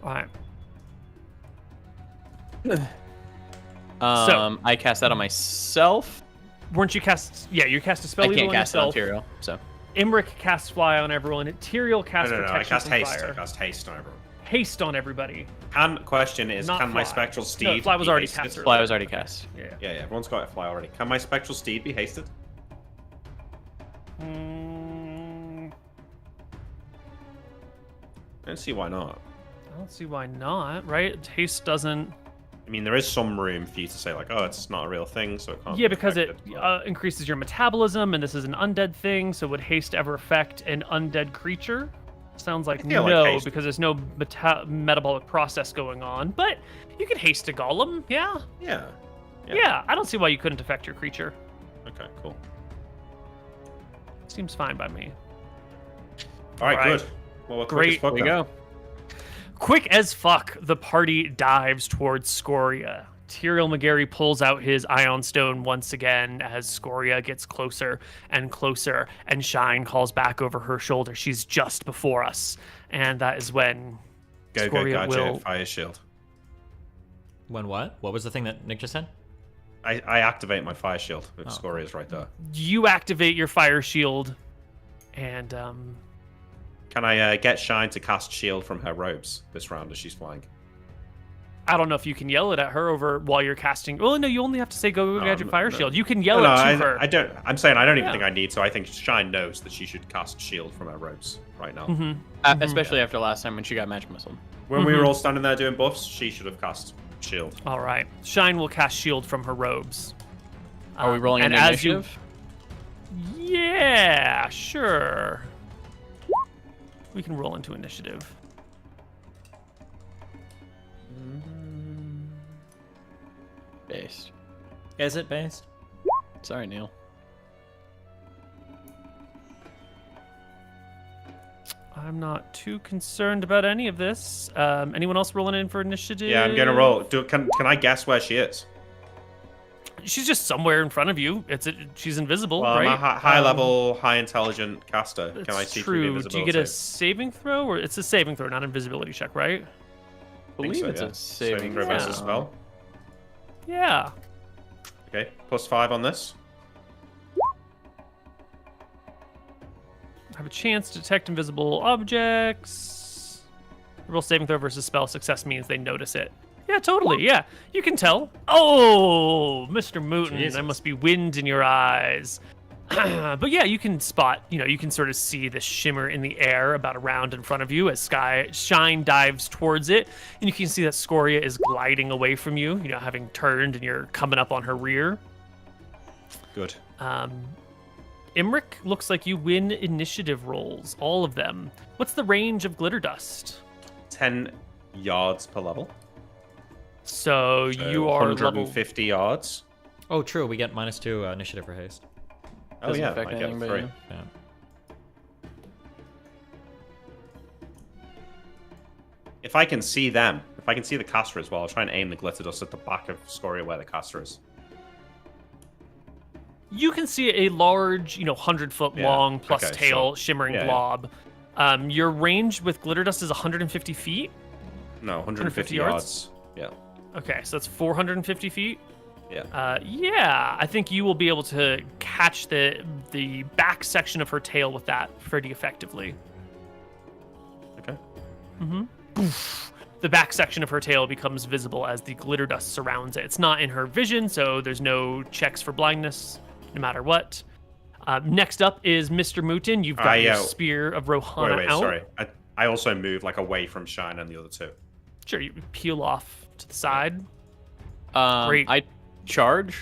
All right. I cast that on myself. Weren't you cast? Yeah, you cast a spell I evil can't on cast it on yourself. Tyrael, so Imric casts fly on everyone. Tyrael casts No, I protection cast from haste. fire. I cast haste on everyone. Haste on everybody. Question is, Not can my fly. spectral No, steed? fly was be already hasted? cast earlier. Fly was already cast. Yeah. Yeah, everyone's got a fly already. Can my spectral steed be hasted? Mm, I don't see why not. I don't see why not. Right? Haste doesn't. I mean, there is some room for you to say like, oh, it's not a real thing, so it can't. Yeah, be because it affected, but- increases your metabolism, and this is an undead thing. So would haste ever affect an undead creature? Sounds like feel like no, haste- because there's no metabolic process going on. But you could haste a golem. Yeah. Yeah. Yeah. I don't see why you couldn't affect your creature. Okay, cool. Seems fine by me. All right, Right. good. Well, we're Great. quick as fuck There you then. go. Quick as fuck, the party dives towards Scoria. Tyrael McGarry pulls out his Ion Stone once again as Scoria gets closer and closer, and Shine calls back over her shoulder. She's just before us. And that is when Go, Scoria gotcha. will... Fire shield. When what? What was the thing that Nick just said? I activate my fire shield. Oh. Scoria's right there. You activate your fire shield, and Can I get Shine to cast shield from her robes this round as she's flying? I don't know if you can yell it at her over while you're casting. Well, no, you only have to say go gadget fire shield. You can yell it to her. I don't. I'm saying I don't even think I need to. I think Shine knows that she should cast shield from her robes right now. Especially after last time when she got magic missile. When we were all standing there doing buffs, she should have cast shield. All right. Shine will cast shield from her robes. Are we rolling and into as initiative? Yeah, sure. We can roll into initiative. Based. Is it based? Sorry, Neal. I'm not too concerned about any of this. Anyone else rolling in for initiative? Yeah, I'm gonna roll. Can I guess where she is? She's just somewhere in front of you. She's invisible, Well, right? I'm a high level, high intelligent caster. Can I see through the true. invisibility? Do you get a saving throw, or it's a saving throw, not invisibility check, right? I believe it's a saving throw versus spell. Yeah. Okay, +5 on this. Have a chance to detect invisible objects. Roll saving throw versus spell success means they notice it. Yeah, totally. Yeah, you can tell. Oh, MrMouton, Jesus. there must be wind in your eyes. But yeah, you can spot. You can sort of see the shimmer in the air about a round in front of you as Shine dives towards it, and you can see that Scoria is gliding away from you. Having turned, and you're coming up on her rear. Good. Imric, looks like you win initiative rolls, all of them. What's the range of glitter dust? 10 yards per level. So you are level 150 yards. Oh, true. We get -2 initiative for haste. Oh Doesn't yeah, affect I get anything, but 3. yeah. Yeah. If I can see them, if I can see the caster as well, I'll try and aim the glitter dust at the back of Scoria where the caster is. You can see a large, 100-foot long plus okay, tail so- shimmering yeah, blob. Your range with glitter dust is 150 feet. No, 150 yards? yards. Yeah. Okay, so that's 450 feet. Yeah. Yeah, I think you will be able to catch the back section of her tail with that pretty effectively. Okay. The back section of her tail becomes visible as the glitter dust surrounds it. It's not in her vision, so there's no checks for blindness, no matter what. Next up is MrMouton. You've got your Spear of Rohana Wait, out. sorry. I also move like away from Shine and the other two. Sure, you peel off to the side. Great. I charge.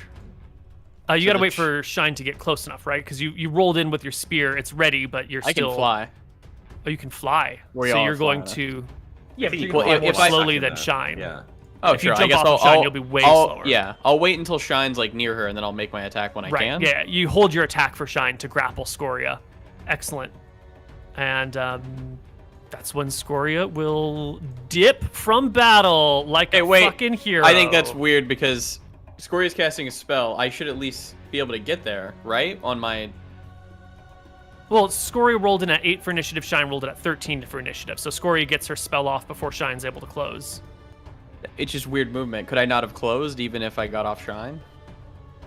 You gotta wait for Shine to get close enough, right? Because you rolled in with your spear. It's ready, but you're I still... can fly. Oh, you can fly. Where so y'all you're are going flying. to... Yeah, but you you're can going fly more more slowly second than there. Shine. Yeah. Oh, If sure. you jump I guess off of Shine, you'll be way slower. Yeah, I'll wait until Shine's like near her, and then I'll make my attack when I Right, can. yeah. You hold your attack for Shine to grapple Scoria. Excellent. And that's when Scoria will dip from battle like a fucking hero. I think that's weird because Scoria's casting a spell. I should at least be able to get there, right? On my... Well, Scoria rolled in at 8 for initiative. Shine rolled in at 13 for initiative. So Scoria gets her spell off before Shine's able to close. It's just weird movement. Could I not have closed even if I got off Shine?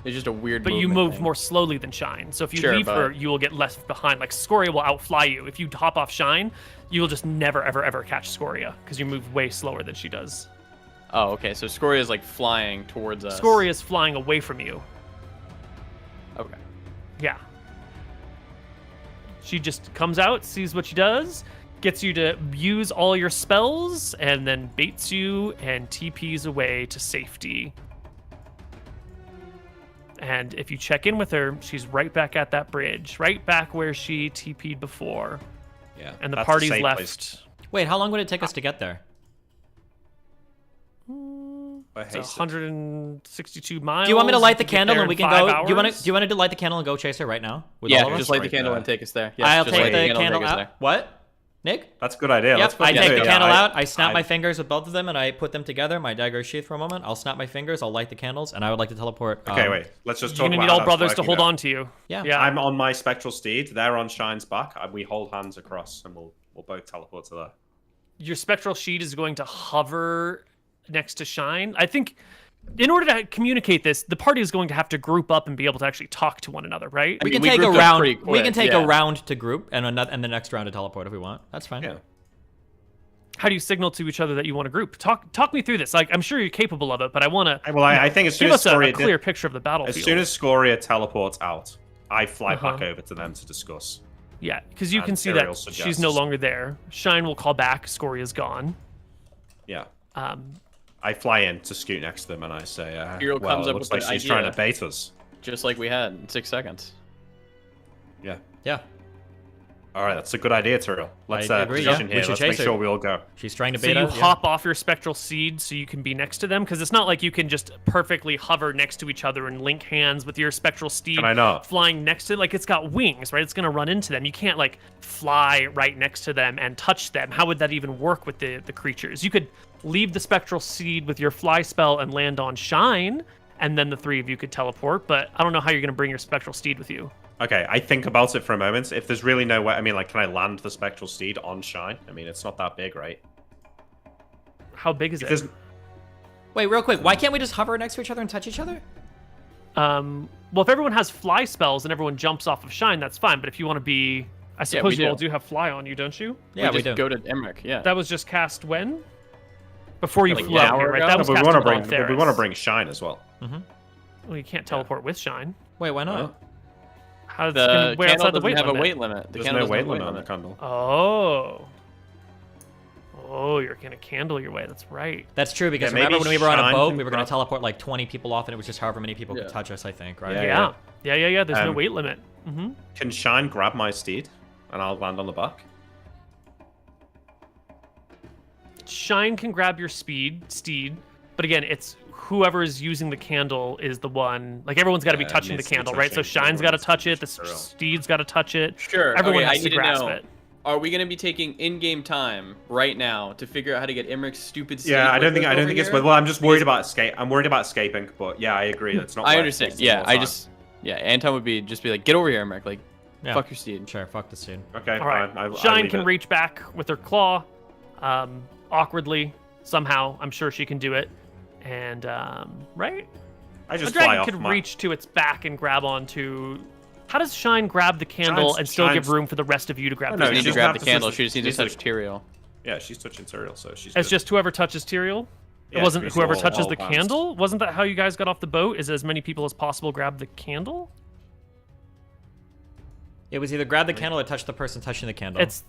It's just a weird But you movement move thing. more slowly than Shine. So if you Sure, leave her, but- you will get left behind. Like, Scoria will outfly you. If you hop off Shine, you will just never, ever, ever catch Scoria because you move way slower than she does. Oh, okay. So Scoria's like flying towards us. Scoria is flying away from you. Okay. Yeah. She just comes out, sees what she does, gets you to use all your spells, and then baits you and TPs away to safety. And if you check in with her, she's right back at that bridge, right back where she TP'd before. Yeah. And the that's party's safe left. place. Wait, how long would it take us to get there? Where It's haste is. 162 miles. Do you want me to light the could get candle there and we in can 5 go? hours. Do you want to light the candle and go chase her right now? With Yeah, all of us? just light the Right candle there. and take us there. Yes, I'll just take light the and candle take us out. there. What? Nick? That's a good idea. Yep, Let's I both take do the it. candle out. I snap I- my fingers with both of them and I put them together. My dagger is sheathed for a moment. I'll snap my fingers. I'll light the candles and I would like to teleport. Okay, wait. Let's just You're talk going to about need how all that's brothers to working hold now. on to you. Yeah. Yeah. I'm on my spectral steed. They're on Shine's back. We hold hands across, and we'll both teleport to there. Your spectral sheet is going to hover next to Shine. I think in order to communicate this, the party is going to have to group up and be able to actually talk to one another, right? We I can mean, we take a grouped up round. pretty We can quick, take yeah. a round to group and the next round to teleport if we want. That's fine. Yeah. How do you signal to each other that you want to group? Talk me through this. Like, I'm sure you're capable of it, but I want to. Well, I think as soon give as us Scoria a clear picture of the battlefield. as soon as Scoria teleports out, I fly back over to them to discuss. Yeah, because you And can see Ariel that she's suggests- no longer there. Shine will call back. Scoria's gone. Yeah. I fly in to scoot next to them and I say, Ariel well, comes it up looks with like an she's trying idea. to bait us. Just like we had in 6 seconds. Yeah. Yeah. All right, that's a good idea, Tyrael. Let's I agree, position yeah. We here. should Let's make chase her. sure we all go. She's trying to So bait you us. yeah. hop off your spectral seed so you can be next to them, because it's not like you can just perfectly hover next to each other and link hands with your spectral steed Can I not? flying next to. Like, it's got wings, right? It's gonna run into them. You can't like fly right next to them and touch them. How would that even work with the creatures? You could leave the spectral seed with your fly spell and land on Shine, and then the three of you could teleport. But I don't know how you're gonna bring your spectral steed with you. Okay, I think about it for a moment. If there's really no way, I mean, like, can I land the spectral steed on Shine? I mean, it's not that big, right? How big is If it? there's- Wait, real quick. Why can't we just hover next to each other and touch each other? Well, if everyone has fly spells and everyone jumps off of Shine, that's fine. But if you want to be, I suppose we you all do. do have fly on you, don't you? Yeah, we just do. go to Emmerich, yeah. That was just cast when? Before you Like flew an out hour here, right? ago? That No, was but cast we on want to Theris. bring Shine as well. Well, you can't teleport with Shine. Wait, why not? Huh? How's The gonna way candle outside the doesn't weight have a limit? weight limit. The There's candle no doesn't weight have a limit on the candle. Oh, you're gonna candle your way. That's right. That's true, because Yeah, maybe remember when we were on a Shine boat, can we were going grab- to teleport like 20 people off, and it was just however many people Yeah. could touch us, I think, right? Yeah. Yeah. There's no Um, weight limit. Can Shine grab my steed, and I'll land on the back? Shine can grab your steed, but again, it's whoever is using the candle is the one. Like, everyone's got to be Yeah, it touching the needs to be candle, right? So touching. Shine's got to Everyone's touch it. The touching. steed's got to touch it. Sure. Everyone okay, I has to need to grasp know. it. Are we gonna be taking in-game time right now to figure out how to get Emmerich's stupid? Yeah, I don't think it's. Over Well, I'm just worried about escape. I'm worried about escaping, but yeah, I agree. That's not. I worth understand. wasting Yeah, more I time. yeah, Anton would just be like, get over here, Emmerich. Like, Yeah. fuck your steed. Sure, fuck this dude. Okay, All right. fine. I Shine leave can it. reach back with her claw, awkwardly, somehow. I'm sure she can do it. And right, I a just fly dragon off. could reach to its back and grab onto. How does Shine grab the candle and still give Shine's- room for the rest of you to grab? Oh, the no, She needs she to doesn't grab have the to candle. touch- She just needs to needs to- touch Tyrael. Yeah, she's touching Tyrael, so she's. It's good. just whoever touches Tyrael. Yeah, It wasn't it's whoever all- touches all the balanced. candle. Wasn't that how you guys got off the boat? Is as many people as possible grab the candle? It was either grab the candle or touch the person touching the candle. It's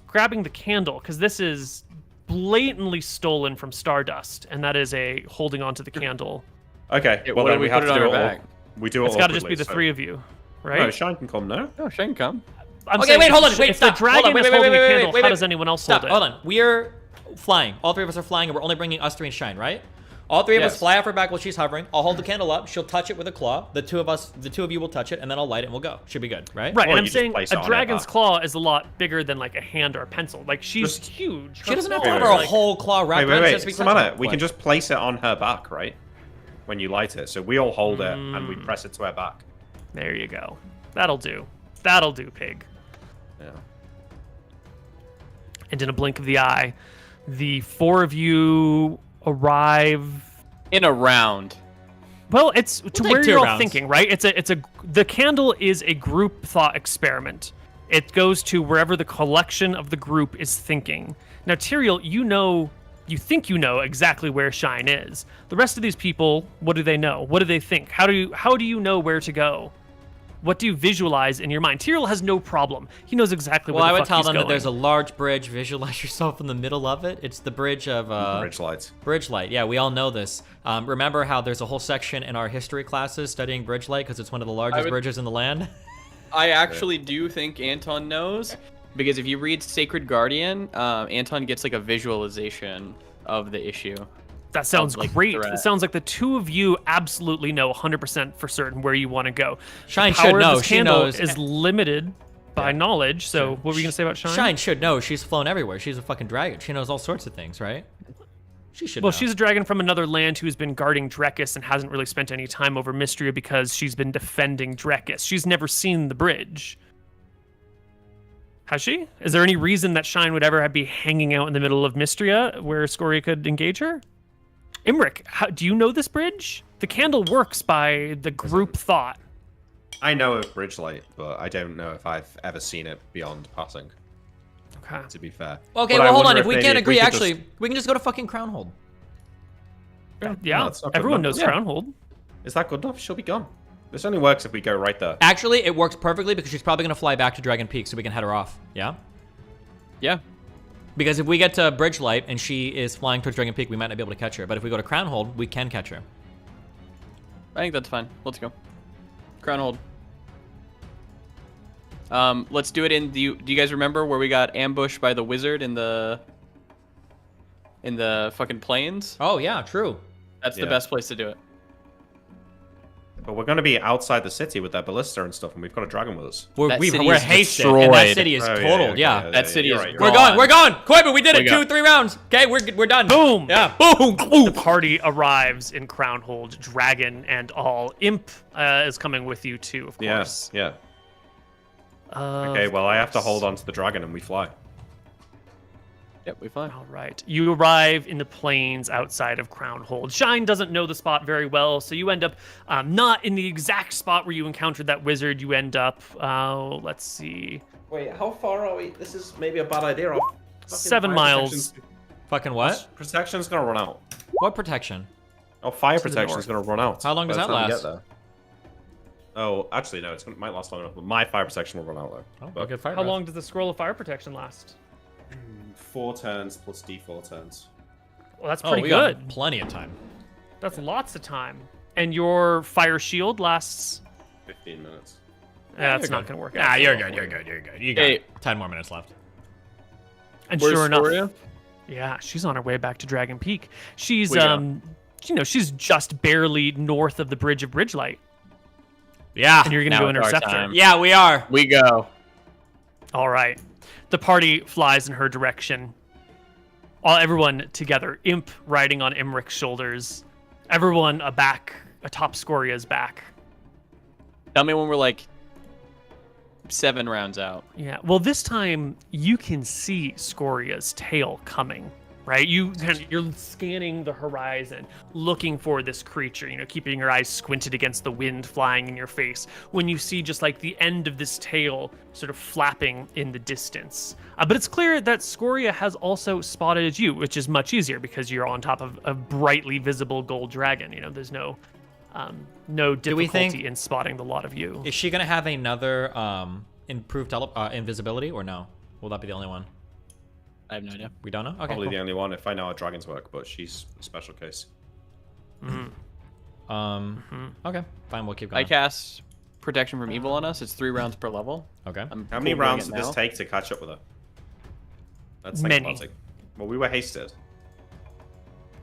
grabbing the candle, because this is blatantly stolen from Stardust, and that is a holding onto the candle. Okay, Yeah, well what then if we we have put to it do on it our all. back? We do it. It's got to just be awkwardly, the so- three of you, No, right? Shine can come now. Oh, Shane, come. I'm Okay, saying wait, if hold on, the- wait, if stop. the dragon Hold on, is wait, holding wait, the wait, candle, wait, how wait. does anyone else Stop, hold it? hold on. We're flying. All three of us are flying, and we're only bringing us three and Shine, right? All three of us Yes. fly off her back while she's hovering. I'll hold the candle up. She'll touch it with a claw. The two of you will touch it, and then I'll light it, and we'll go. Should be good, right? Right, Or and you I'm just saying place it a on her dragon's back. claw is a lot bigger than like a hand or a pencil. Like, she's Just- huge. She doesn't have to claw have is her like- whole claw wrapped around. She has to be Doesn't touching matter. it. We can What? just place it on her back, right? When you light it, so we all hold it and we press it to her back. There you go. That'll do. That'll do, pig. Yeah. And in a blink of the eye, the four of you arrive. In a round. Well, it's to take where 2 you're all rounds. thinking, right? The candle is a group thought experiment. It goes to wherever the collection of the group is thinking. Now, Tyrael, you think you know exactly where Shine is. The rest of these people, what do they know? What do they think? How do you know where to go? What do you visualize in your mind? Tyrael has no problem. He knows exactly Well, where I the would fuck tell he's them going. that there's a large bridge. Visualize yourself in the middle of it. It's the bridge of Bridge lights. Bridge light. Yeah, we all know this. Remember how there's a whole section in our history classes studying bridge light because it's one of the largest would- bridges in the land? I actually do think Anton knows, because if you read Sacred Guardian, Anton gets like a visualization of the issue. That sounds like, great. threat. It sounds like the two of you absolutely know 100% for certain where you want to go. Shine The should power of know. this She candle knows. is limited by knowledge. So, what were you gonna say about Shine? Shine should know. She's flown everywhere. She's a fucking dragon. She knows all sorts of things, right? She should Well, know. she's a dragon from another land who's been guarding Drekis and hasn't really spent any time over Mystria because she's been defending Drekis. She's never seen the bridge. Has she? Is there any reason that Shine would ever be hanging out in the middle of Mystria where Scoria could engage her? Imric, do you know this bridge? The candle works by the group thought. I know of bridge light, but I don't know if I've ever seen it beyond passing. Okay. To be fair. Okay, But I well, hold on. wonder If we maybe can't agree, could just- actually, we can just go to fucking Crownhold. Yeah, that's not good everyone enough. knows Yeah. Crownhold. Is that good enough? She'll be gone. This only works if we go right there. Actually, it works perfectly because she's probably gonna fly back to Dragon Peak, so we can head her off. Yeah. Yeah. Because if we get to Bridgelight and she is flying towards Dragon Peak, we might not be able to catch her. But if we go to Crownhold, we can catch her. I think that's fine. Let's go. Crown hold. Let's do it in. Do you guys remember where we got ambushed by the wizard in the fucking plains? Oh yeah, true. That's the Yeah. best place to do it. But we're going to be outside the city with that ballista and stuff, and we've got a dragon with us. We're, That we're city is hasted, and that destroyed. city is Oh, totaled. okay, Yeah. That city you're is right, you're We're right. going. We're going. Koibu, we did it. We got- 2-3 rounds. Okay, we're done. Boom. Yeah. Boom. The party arrives in Crownhold, dragon and all. Imp is coming with you too, of course. Yeah. Okay, well, I have to hold on to the dragon and we fly. Yep, we fly. All right. You arrive in the plains outside of Crownhold. Shine doesn't know the spot very well, so you end up not in the exact spot where you encountered that wizard. You end up, let's see, Wait, how far are we? This is maybe a bad idea. 7 miles. Fucking what? Protection's going to run out. What protection? Oh, fire To the protection's north. going to run out. How long does by the that time we last? get there. Oh, actually, no. It might last long enough. But my fire protection will run out, though. Oh, But good fire How breath. long does the scroll of fire protection last? 4 turns plus D4 turns. Well, that's Oh, pretty we got good. plenty of time. That's lots of time. And your fire shield lasts. 15 minutes. That's you're not good. going to work Nah, out. you're good. You're good. You're good. You got Hey. 10 more minutes left. And Where's sure enough, Scoria? yeah, she's on her way back to Dragon Peak. She's We go. she's just barely north of the bridge of Bridgelight, Yeah. and you're gonna Now go it's our intercept her. time. Yeah, we are. We go. All right. The party flies in her direction. Everyone together. Imp riding on Imric's shoulders. Everyone atop Scoria's back. Tell me when we're like 7 rounds out. Yeah. Well, this time you can see Scoria's tail coming, right? You're scanning the horizon, looking for this creature, keeping your eyes squinted against the wind flying in your face. When you see just like the end of this tail sort of flapping in the distance. But it's clear that Scoria has also spotted you, which is much easier because you're on top of a brightly visible gold dragon. There's no we difficulty think- in spotting the lot of you. Is she gonna have another improved invisibility or no? Will that be the only one? I have no idea. We don't know. Okay. Probably Cool. the only one if I know how dragons work, but she's a special case. Okay. Fine. We'll keep I going. cast protection from evil on us. It's 3 rounds per level. Okay. I'm How many cool doing rounds it did this now. take to catch up with her? That's Many. psychopathic. Well, we were hasted.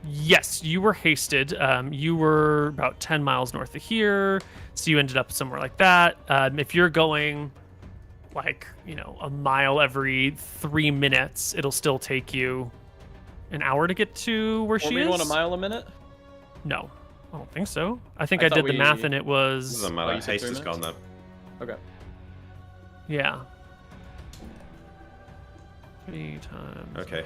Yes, you were hasted. You were about 10 miles north of here, so you ended up somewhere like that. If you're going a mile every 3 minutes, it'll still take you an hour to get to where she we is. want a mile a minute? No, I don't think so. I think I I, thought did the we- math and it was Doesn't Oh, matter. you said Haste 3 is gone minutes? though. Okay. yeah. 3 times. Okay.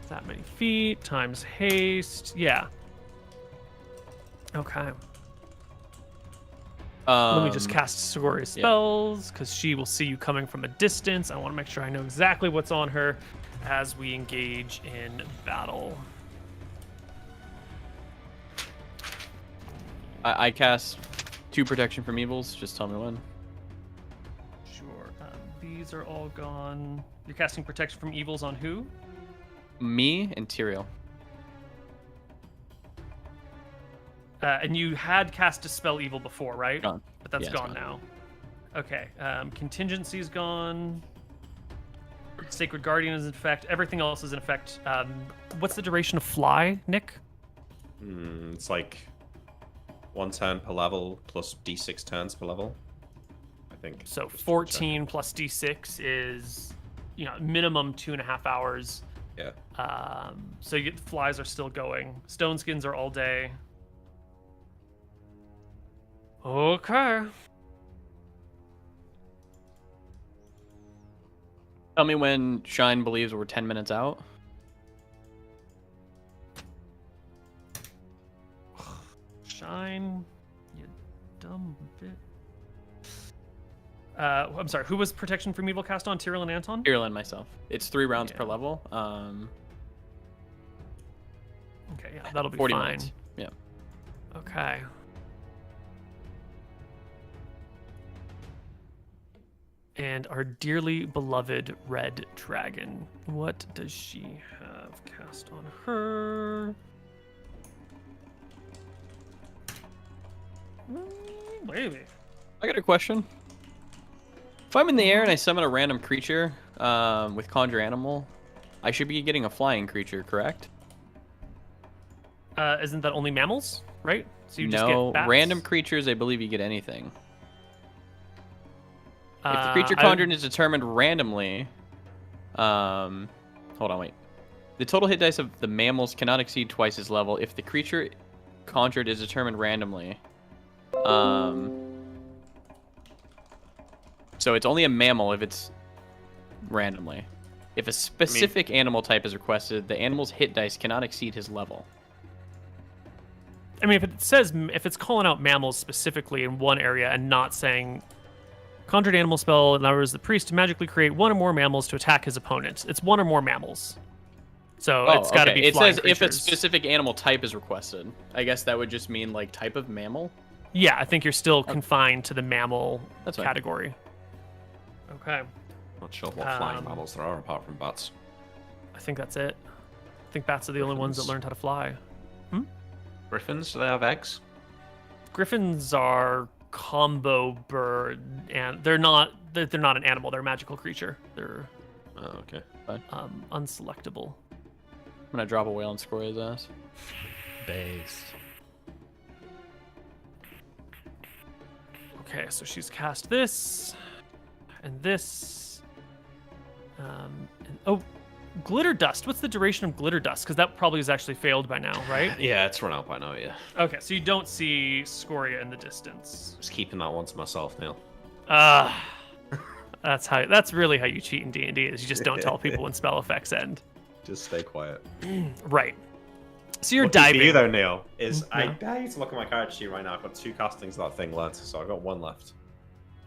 That many feet times haste. Yeah. Okay. Let me just cast Scoria's spells because she will see you coming from a distance. I want to make sure I know exactly what's on her as we engage in battle. I cast 2 protection from evils. Just tell me when. Sure. These are all gone. You're casting protection from evils on who? Me and Tyrael. And you had cast Dispel Evil before, right? Gone. But that's Yeah, it's gone now. Okay. Contingency's gone. Sacred Guardian is in effect. Everything else is in effect. What's the duration of Fly, Nick? It's like 1 turn per level plus d6 turns per level. I think. So Just double check. 14 plus D6 is, minimum 2.5 hours. Yeah. So you get flies are still going. Stone skins are all day. Okay. Tell me when Shine believes we're 10 minutes out. Shine. I'm sorry. Who was protection from evil cast on? Tyrell and Anton. Tyrell and myself. It's 3 rounds Yeah. per level. Okay, yeah, that'll be 40 fine. minutes. Yeah. Okay. And our dearly beloved red dragon. What does she have cast on her? Baby. I got a question. If I'm in the air and I summon a random creature with Conjure Animal, I should be getting a flying creature, correct? Isn't that only mammals, right? So you just No, get bats? random creatures, I believe you get anything. If the creature I- conjured is determined randomly, hold on, wait. The total hit dice of the mammals cannot exceed twice its level if the creature conjured is determined randomly. So it's only a mammal if it's randomly. If a specific animal type is requested, the animal's hit dice cannot exceed his level. I mean, if it's calling out mammals specifically in one area and not saying conjured animal spell allows the priest to magically create one or more mammals to attack his opponent. It's one or more mammals. So it's got to be It flying says if a creatures. specific animal type is requested. I guess that would just mean like type of mammal. Yeah, I think you're still confined to the mammal That's fine. category. Okay, Not sure what flying mammals there are apart from bats. I think that's it. I think bats are the only ones that Griffins. learned how to fly. Griffins, do they have eggs? Griffins are combo bird, and they're not an animal. They're a magical creature. They're Oh, okay. unselectable. I'm gonna drop a whale on Scoria's ass. Based. Okay, so she's cast this, and this, and, glitter dust. What's the duration of glitter dust? Because that probably has actually failed by now, right? Yeah, it's run out by now, yeah. Okay, so you don't see Scoria in the distance. Just keeping that one to myself, Neal. That's really how you cheat in D&D. Is you just don't tell people when spell effects end. Just stay quiet. Right. So you're Lucky for diving. you though, Neal, is Yeah. I need to look at my character sheet right now. I've got 2 castings of that thing left, so I've got 1 left.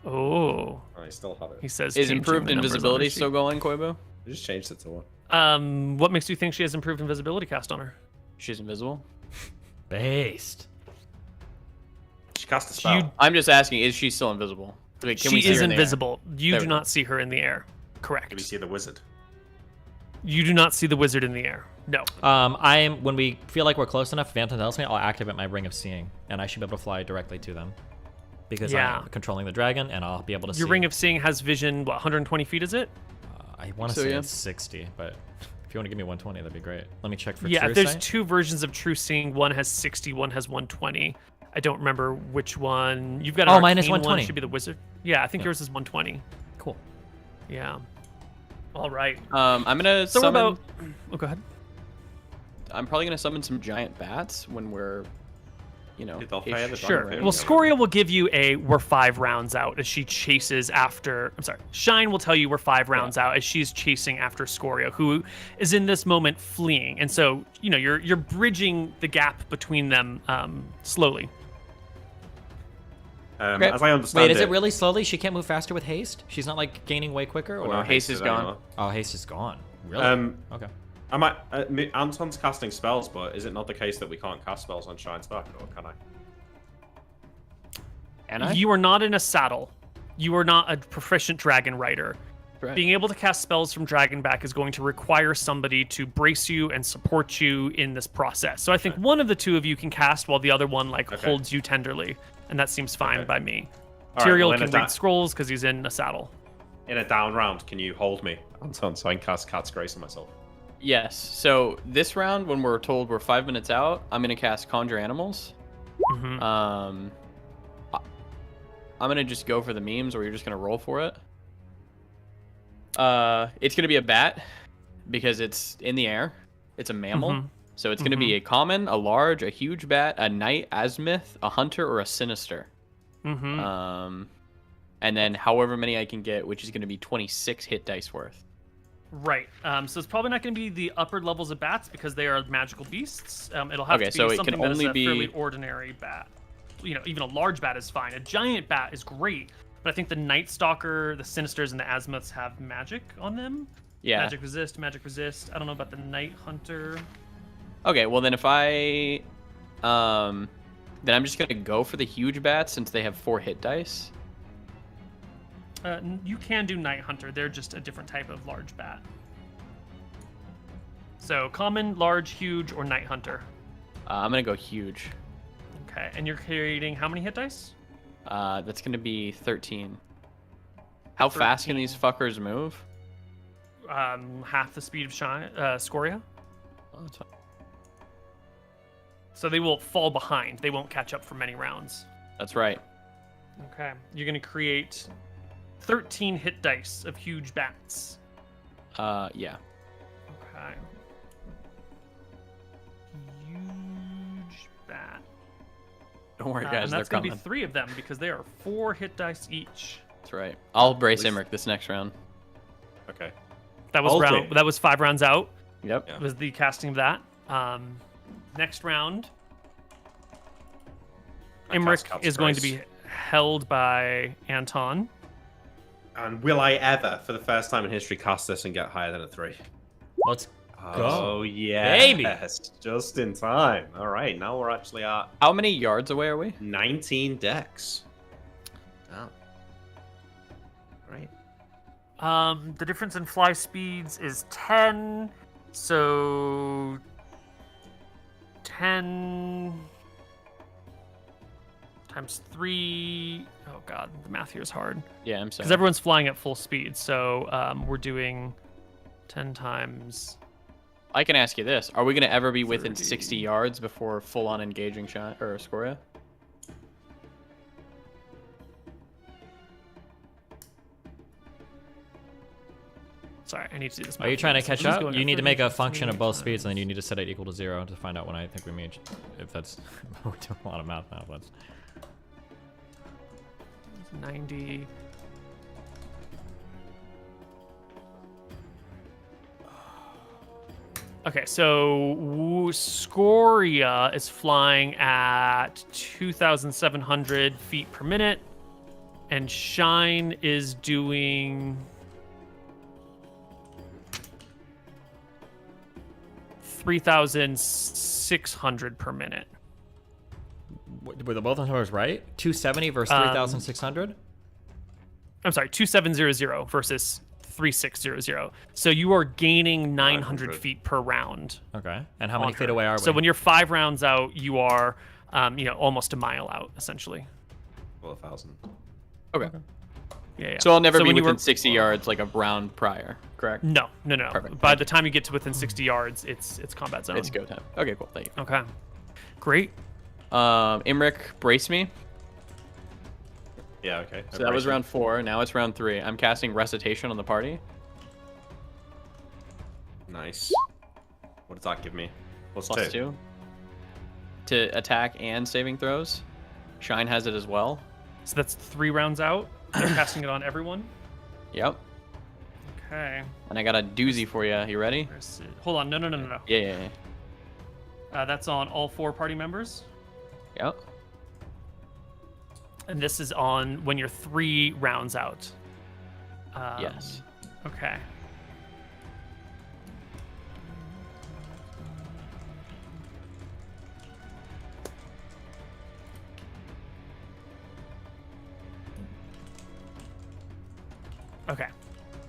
Oh, And I still have he it. says. Is changing improved the numbers on her invisibility sheet. still going, Koibu? I just changed it to 1. What makes you think she has improved invisibility cast on her? She's invisible. Based. She cast a spell. I'm just asking, is she still invisible? Like, can we She see is her in the air? invisible. You There do we go. not see her in the air. Do we Correct. see the wizard? You do not see the wizard in the air. No. When we feel like we're close enough, if Anton tells me, I'll activate my ring of seeing, and I should be able to fly directly to them. Because Yeah. I'm controlling the dragon, and I'll be able to see. Your ring of seeing has vision. What, 120 feet? Is it? I want to So, say yeah. it's 60, but if you want to give me 120, that'd be great. Let me check for Yeah. true There's sight. 2 versions of true seeing. One has 60. One has 120. I don't remember which one. You've got an Mine is arcane one, 120. should be the wizard. Yeah, I think yours is 120. Cool. Yeah. All right. I'm gonna So summon. we're about. Oh, go ahead. I'm probably gonna summon some giant bats when we're, They'll fire the Sure. dragon. Well, Scoria will give you we're 5 rounds out as she chases after. I'm sorry. Shine will tell you we're 5 rounds out as she's chasing after Scoria, who is in this moment fleeing. And so, you're bridging the gap between them slowly. Okay. As I understand Wait, is it really slowly? She can't move faster with haste? She's not like gaining way quicker? Or no, haste is gone. anymore. Oh, haste is gone. Really? Okay. Anton's casting spells, but is it not the case that we can't cast spells on Shine's back, or can I? And I? You are not in a saddle. You are not a proficient dragon rider. Right. Being able to cast spells from Dragonback is going to require somebody to brace you and support you in this process. So I think one of the 2 of you can cast while the other one holds you tenderly, and that seems fine Okay. by me. All right, Tyrael well, in can a read scrolls because he's in a saddle. In a down round, can you hold me, Anton, so I can cast Cat's Grace on myself? Yes. So this round, when we're told we're 5 minutes out, I'm gonna cast Conjure Animals. Mhm. I'm gonna just go for the memes, or you're just gonna roll for it. It's gonna be a bat because it's in the air. It's a mammal, Mhm. so it's gonna be a common, a large, a huge bat, a knight, azimuth, a hunter, or a sinister. Mm-hmm. And then however many I can get, which is gonna be 26 hit dice worth. Right. So it's probably not going to be the upper levels of bats because they are magical beasts. It'll have to be so it something can that is only a be- fairly ordinary bat. Even a large bat is fine. A giant bat is great, But I think the Night Stalker, the Sinisters, and the Azimuths have magic on them. Yeah. Magic resist, magic resist. I don't know about the Night Hunter. Okay, well then if I, then I'm just gonna go for the huge bats since they have 4 hit dice. You can do Night Hunter. They're just a different type of large bat. So common, large, huge, or Night Hunter. I'm gonna go huge. Okay, and you're creating how many hit dice? That's gonna be 13. How fast can these fuckers move? Half the speed of Scoria. Oh, that's fine. So they will fall behind. They won't catch up for many rounds. That's right. Okay, you're gonna create 13 hit dice of huge bats. Yeah. Okay. Huge bat. Don't worry, guys. And They're that's gonna coming. be 3 of them because they are 4 hit dice each. That's right. I'll brace Imric this next round. Okay. That was Okay. round. That was 5 rounds out. Yep. Yeah. Was the casting of that. Next round, I cast Imric Cat's is going to Grace. be held by Anton. And will I ever, for the first time in history, cast this and get higher than a 3? Let's Oh, yeah. Baby. Yes, just in time. All right, now we're actually at How many yards away are we? 19 decks. Oh. Great. The difference in fly speeds is 10. So 10 times 3. Oh god, the math here is hard. Yeah, I'm Because sorry. everyone's flying at full speed. So we're doing 10 times. I can ask you this: are we gonna ever be within 30. 60 yards before full-on engaging shot or Scoria? Sorry, I need to do this. Are you math trying to fast. catch This is up? going You at need to make a 30, function of both 28 speeds, and then you times. need to set it equal to 0 to find out when I think we meet. If that's we're doing a lot of math now. But 90. Okay, so Scoria is flying at 2,700 feet per minute, and Shine is doing 3,600 per minute. were the both numbers right? 270 versus 3,600. I'm sorry, 2,700 versus 3,600. So you are gaining 900 900. feet per round. Okay. And how many on feet her. away are we? So when you're 5 rounds out, you are, almost a mile out, essentially. Well, 1,000. Okay. Yeah. So I'll never be when you within were- 60 yards like a round prior, correct? No. Perfect. By the time you get to within 60 yards, it's combat zone. It's go time. Okay, cool. Thank you. Okay. Great. Imric, brace me. Yeah, okay. So that was round 4. Now it's round 3. I'm casting Recitation on the party. Nice. What does that give me? Plus Plus 2. To attack and saving throws. Shine has it as well. So that's 3 rounds out. They're casting it on everyone. Yep. Okay. And I got a doozy for you. You ready? Where's it? Hold on. No. Yeah. That's on all 4 party members. Yep. And this is on when you're 3 rounds out. Yes. Okay. Okay.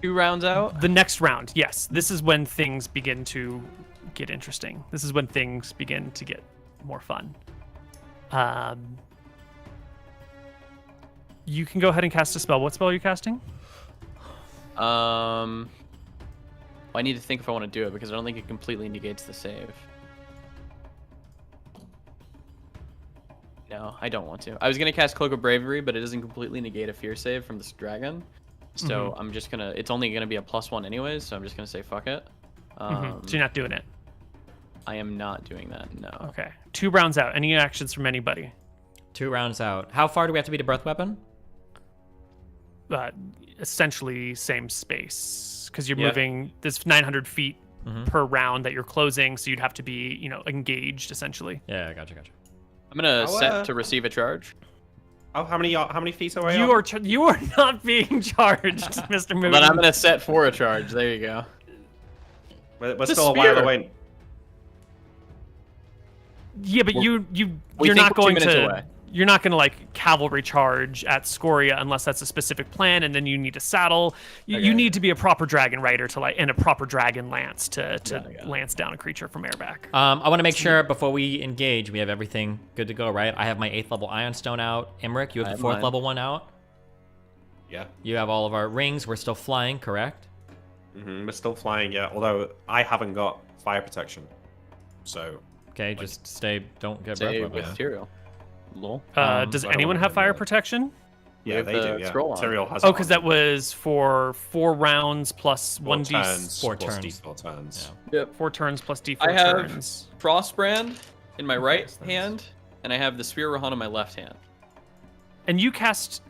2 rounds out. The next round, yes. This is when things begin to get interesting. This is when things begin to get more fun. You can go ahead and cast a spell. What spell are you casting? I need to think if I want to do it because I don't think it completely negates the save. No, I don't want to. I was gonna cast Cloak of Bravery, but it doesn't completely negate a fear save from this dragon. So I'm just gonna. It's only gonna be a +1 anyways, so I'm just gonna say fuck it. So you're not doing it. I am not doing that. No. Okay. 2 rounds out. Any actions from anybody? 2 rounds out. How far do we have to be to breath weapon? Essentially same space because you're Yeah. moving this 900 feet per round that you're closing, so you'd have to be, engaged essentially. Yeah, gotcha. I'm gonna How, set to receive a charge. Oh, how many feet away? You are not being charged, Mr. Moon. Then I'm gonna set for a charge. There you go. We're still a while away. Yeah, but you're not going to. You're not going to like cavalry charge at Scoria unless that's a specific plan, and then you need a saddle. You need to be a proper dragon rider and a proper dragon lance to lance down a creature from airback. I want to make sure before we engage, we have everything good to go, right? I have my 8th level Ion Stone out. Emmerich, you have the 4th level one out. Yeah. You have all of our rings. We're still flying, correct? We're still flying, yeah. Although I haven't got fire protection, so. Okay, just stay. Don't get Stay breath with weapon. Tyrael. Lol. Does anyone have fire protection? Yeah, they do. Yeah. Tyrael has. Oh, because that was for 4 rounds plus 1d. 4 turns. D4 turns. Yeah. Yep. 4 turns plus d4 I have turns. Frostbrand in my right hand, and I have the Spear Rahan in my left hand. And you cast.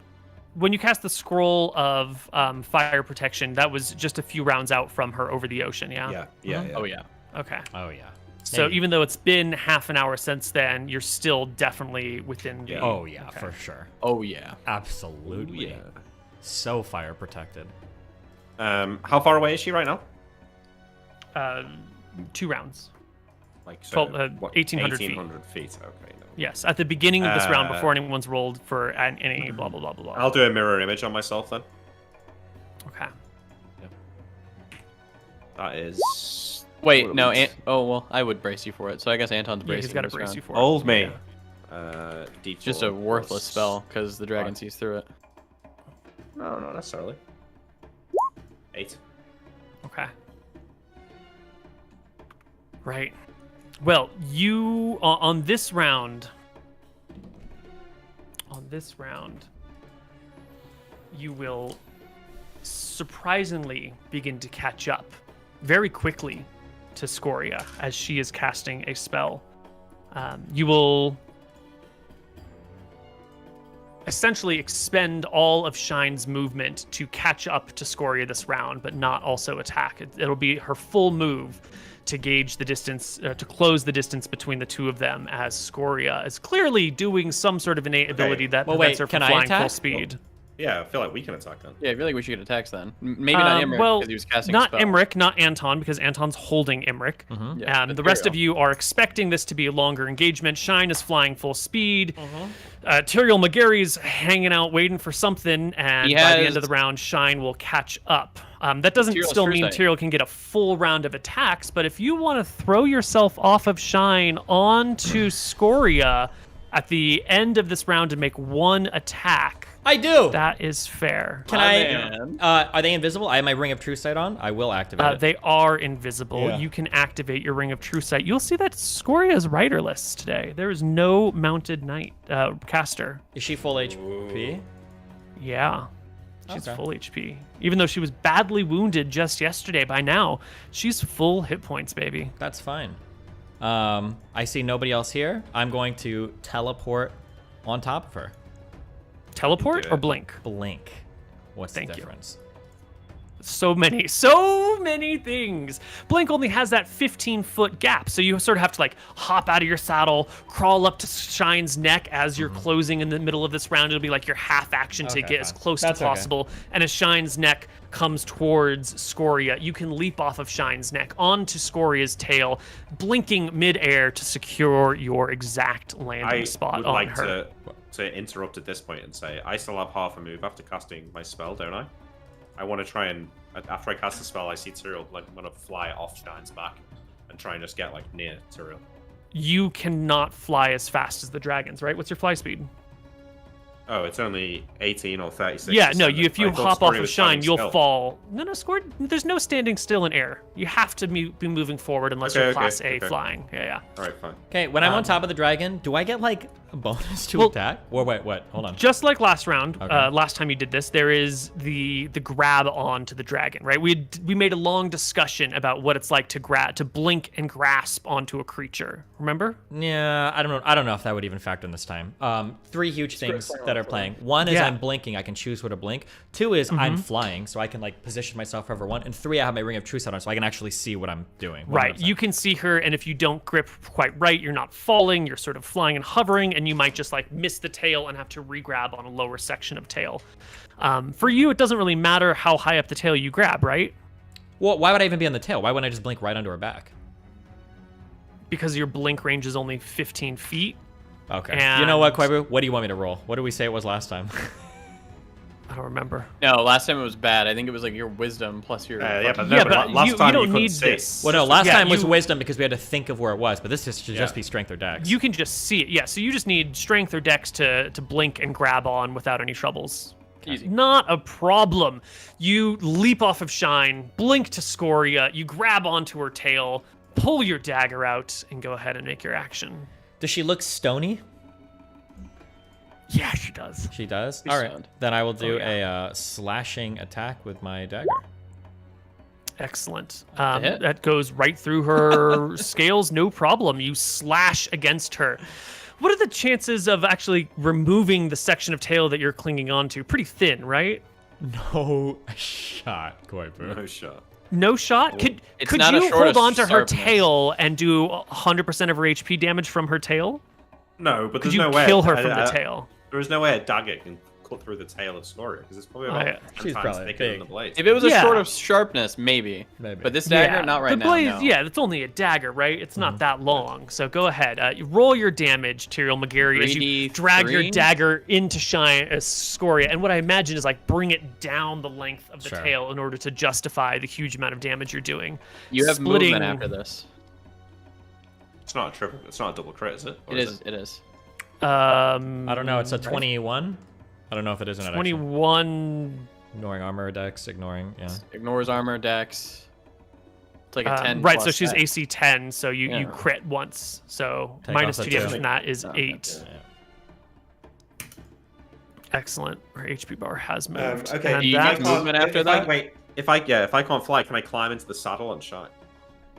When you cast the scroll of fire protection, that was just a few rounds out from her over the ocean, yeah? Yeah. Oh yeah. Okay. Oh yeah. So Maybe. even though it's been half an hour since then, you're still definitely within the... Oh yeah, for sure. Oh yeah. Absolutely. Yeah. So fire protected. How far away is she right now? 2 rounds. Like so, 1,800 feet. 1,800 feet. Okay. No. Yes, at the beginning of this round, before anyone's rolled for any blah, blah, blah, blah, blah. I'll do a mirror image on myself then. Okay. That is... Wait, no. Oh well, I would brace you for it. So I guess Anton's Yeah, bracing. he's got to this brace round. you for it. Old me. Yeah. D4 Just a worthless plus- spell because the dragon sees through it. No, not necessarily. 8. Okay. Right. Well, you on this round, you will surprisingly begin to catch up very quickly to Scoria as she is casting a spell. You will essentially expend all of Shine's movement to catch up to Scoria this round, but not also attack. It'll be her full move to gauge the distance, to close the distance between the two of them, as Scoria is clearly doing some sort of innate ability that prevents her from flying full speed. Yeah, I feel like we can attack then. Yeah, I feel like we should get attacks then. Maybe not Emmerich because he was casting a not spell. Emmerich, not Anton, because Anton's holding Emmerich. Yeah, The rest of you are expecting this to be a longer engagement. Shine is flying full speed. Tyrael McGarry's hanging out waiting for something, and by the end of the round, Shine will catch up. That doesn't still mean Tyrael can get a full round of attacks, but if you want to throw yourself off of Shine onto Scoria at the end of this round and make one attack, I do. that is fair. Can I? Are they invisible? I have my Ring of True Sight on. I will activate it. They are invisible. Yeah. You can activate your Ring of True Sight. You'll see that Scoria is riderless today. There is no mounted knight caster. Is she full HP? Yeah. She's Okay. full HP. Even though she was badly wounded just yesterday, by now, she's full hit points, baby. That's fine. I see nobody else here. I'm going to teleport on top of her. Teleport or blink? Blink. What's Thank the you. difference? So many things. Blink only has that 15-foot gap, so you sort of have to like hop out of your saddle, crawl up to Shine's neck as you're closing in the middle of this round. It'll be like your half action to get as close as possible. And as Shine's neck comes towards Scoria, you can leap off of Shine's neck onto Scoria's tail, blinking midair to secure your exact landing spot on her. To interrupt at this point and say, I still have half a move after casting my spell, don't I? I want to try and, after I cast the spell, I see Tyrael, like, I'm going to fly off Shine's back and try and just get, like, near Tyrael. You cannot fly as fast as the dragons, right? What's your fly speed? Oh, it's only 18 or 36. Yeah, no, if you hop off of Shine, you'll still. fall. No, Scoria, there's no standing still in air. You have to be moving forward unless you're Class A flying. Yeah. All right, fine. Okay, when I'm on top of the dragon, do I get like a bonus to attack? Or wait, what? Hold on. Just like last round, last time you did this, there is the grab on to the dragon, right? We made a long discussion about what it's like to blink and grasp onto a creature. Remember? Yeah, I don't know if that would even factor in this time. 3 huge things that are playing. One is I'm blinking, I can choose where to blink. 2 is I'm flying, so I can like position myself wherever I want. And 3, I have my Ring of True Sight on, so I can actually see what I'm doing. Right, you can see her, and if you don't grip quite right, you're not falling, you're sort of flying and hovering, and you might just like miss the tail and have to re-grab on a lower section of tail. For you, it doesn't really matter how high up the tail you grab, right? Well, why would I even be on the tail? Why wouldn't I just blink right onto her back? Because your blink range is only 15 feet. Okay. And You know what, Koibu? What do you want me to roll? What did we say it was last time? I don't remember. No, last time it was bad. I think it was like your wisdom plus your. Yeah, but, Yeah, no, but last you time don't couldn't need see. this. Well, no, last Yeah, time was you- wisdom because we had to think of where it was, but this should just be strength or dex. You can just see it. Yeah, so you just need strength or dex to blink and grab on without any troubles. Easy. Not a problem. You leap off of Shine, blink to Scoria, you grab onto her tail, pull your dagger out, and go ahead and make your action. Does she look stony? Yeah, she does. She does? She's All right. stoned. Then I will do yeah. a slashing attack with my dagger. Excellent. hit? That goes right through her scales, no problem. You slash against her. What are the chances of actually removing the section of tail that you're clinging onto? Pretty thin, right? No shot, Koibu. No shot. No shot? Could It's not a you short hold of on to her sharpness. tail and do 100% of her HP damage from her tail? No, but Could there's you no way. kill her from the tail? There is no way a dagger can cut through the tail of Scoria because it's probably about yeah. 10 She's times probably thicker than big. the blade. If it was a Yeah. short of sharpness, maybe. Maybe. But this dagger, not right the blade, now. No. Yeah, it's only a dagger, right? It's not that long. So go ahead. You roll your damage, Tyrael McGarry, as you 3d3? drag your dagger into Scoria. And what I imagine is like bring it down the length of the Sure. tail in order to justify the huge amount of damage you're doing. You have Splitting- movement after this. It's not a triple. It's not a double crit, is it? Or It is. It is. I don't know. It's a 21. I don't know if it is an 21. Ignoring armor, dex, ignoring, yeah. Ignores armor, dex. It's like a 10. Right, so plus she's dex. AC 10, so you Yeah. crit once. So Take minus off 2 the damage two. from that is Oh, 8. Yeah. Excellent. Her HP bar has moved. okay. And Do you that- get movement after if I, that? wait, if I can't fly, can I climb into the saddle and shine?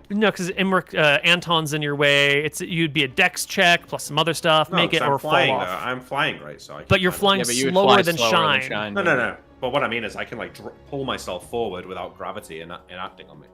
No, because Anton's in your way. You'd be a dex check plus some other stuff. No, Make it 'cause or I'm fall flying. off. I'm flying, right? So I can But you're climb flying Yeah, but you would slower fly than slower Shine. No, no, no. But what I mean is I can like pull myself forward without gravity enacting on me.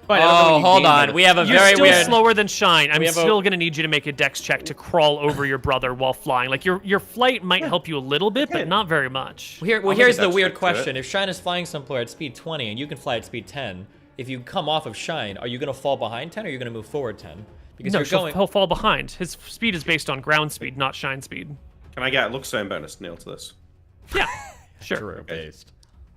Fine, I don't know what Oh, you hold gain by on. the- We have a You're very still weird. slower than Shine. I'm We have a- still gonna need you to make a dex check to crawl over your brother while flying. Like your flight might help you a little bit, but not very much. Well, I'll make here's a the dex weird check to it. question. If Shine is flying somewhere at speed 20 and you can fly at speed 10, if you come off of Shine, are you going to fall behind 10 or are you going to move forward 10? Because No, you're going. he'll fall behind. His speed is based on ground speed, not Shine speed. Can I get a luck stone bonus, Neal, to this? Yeah, sure. True, based.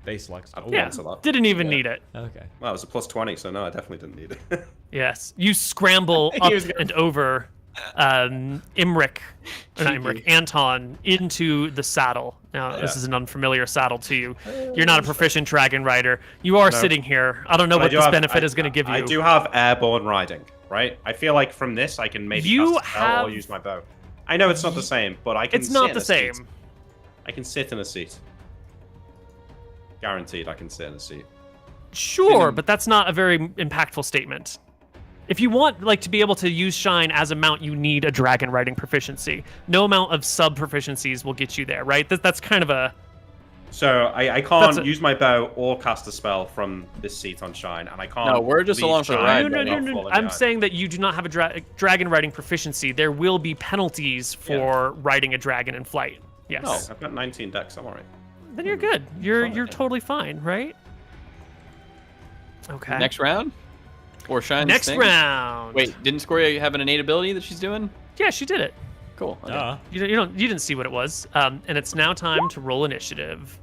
Base Lux. I'll Oh, Yeah, answer that. didn't even need it. okay. Well, it was a plus 20, so no, I definitely didn't need it. Yes, you scramble He up was gonna- and over Anton into the saddle. Now, this Yeah. is an unfamiliar saddle to you. You're not a proficient dragon rider. You are sitting here. I don't know But I what do this have- benefit is going to give you. I do have airborne riding, right? I feel like from this I can maybe You cast a spell or have- use my bow. I know it's not the same, but I can. It's sit not in the a seat. same. I can sit in a seat. Guaranteed, I can sit in a seat. Sure, but that's not a very impactful statement. If you want like to be able to use Shine as a mount, you need a dragon riding proficiency. No amount of sub proficiencies will get you there, right? That's kind of a So I That's can't a- use my bow or cast a spell from this seat on Shine, and I can't. No, we're just leave along for the Shine ride, no, no, without no, no. falling I'm behind. saying that you do not have a dragon riding proficiency. There will be penalties for riding a dragon in flight. Yes. No, I've got 19 decks. I'm alright. Then you're good. You're Fine. totally fine, right? Okay. Next round? Or Shine's Next thing? round. Wait, didn't Scoria have an innate ability that she's doing? Yeah, she did it. Cool. Okay. You didn't see what it was. And it's now time to roll initiative.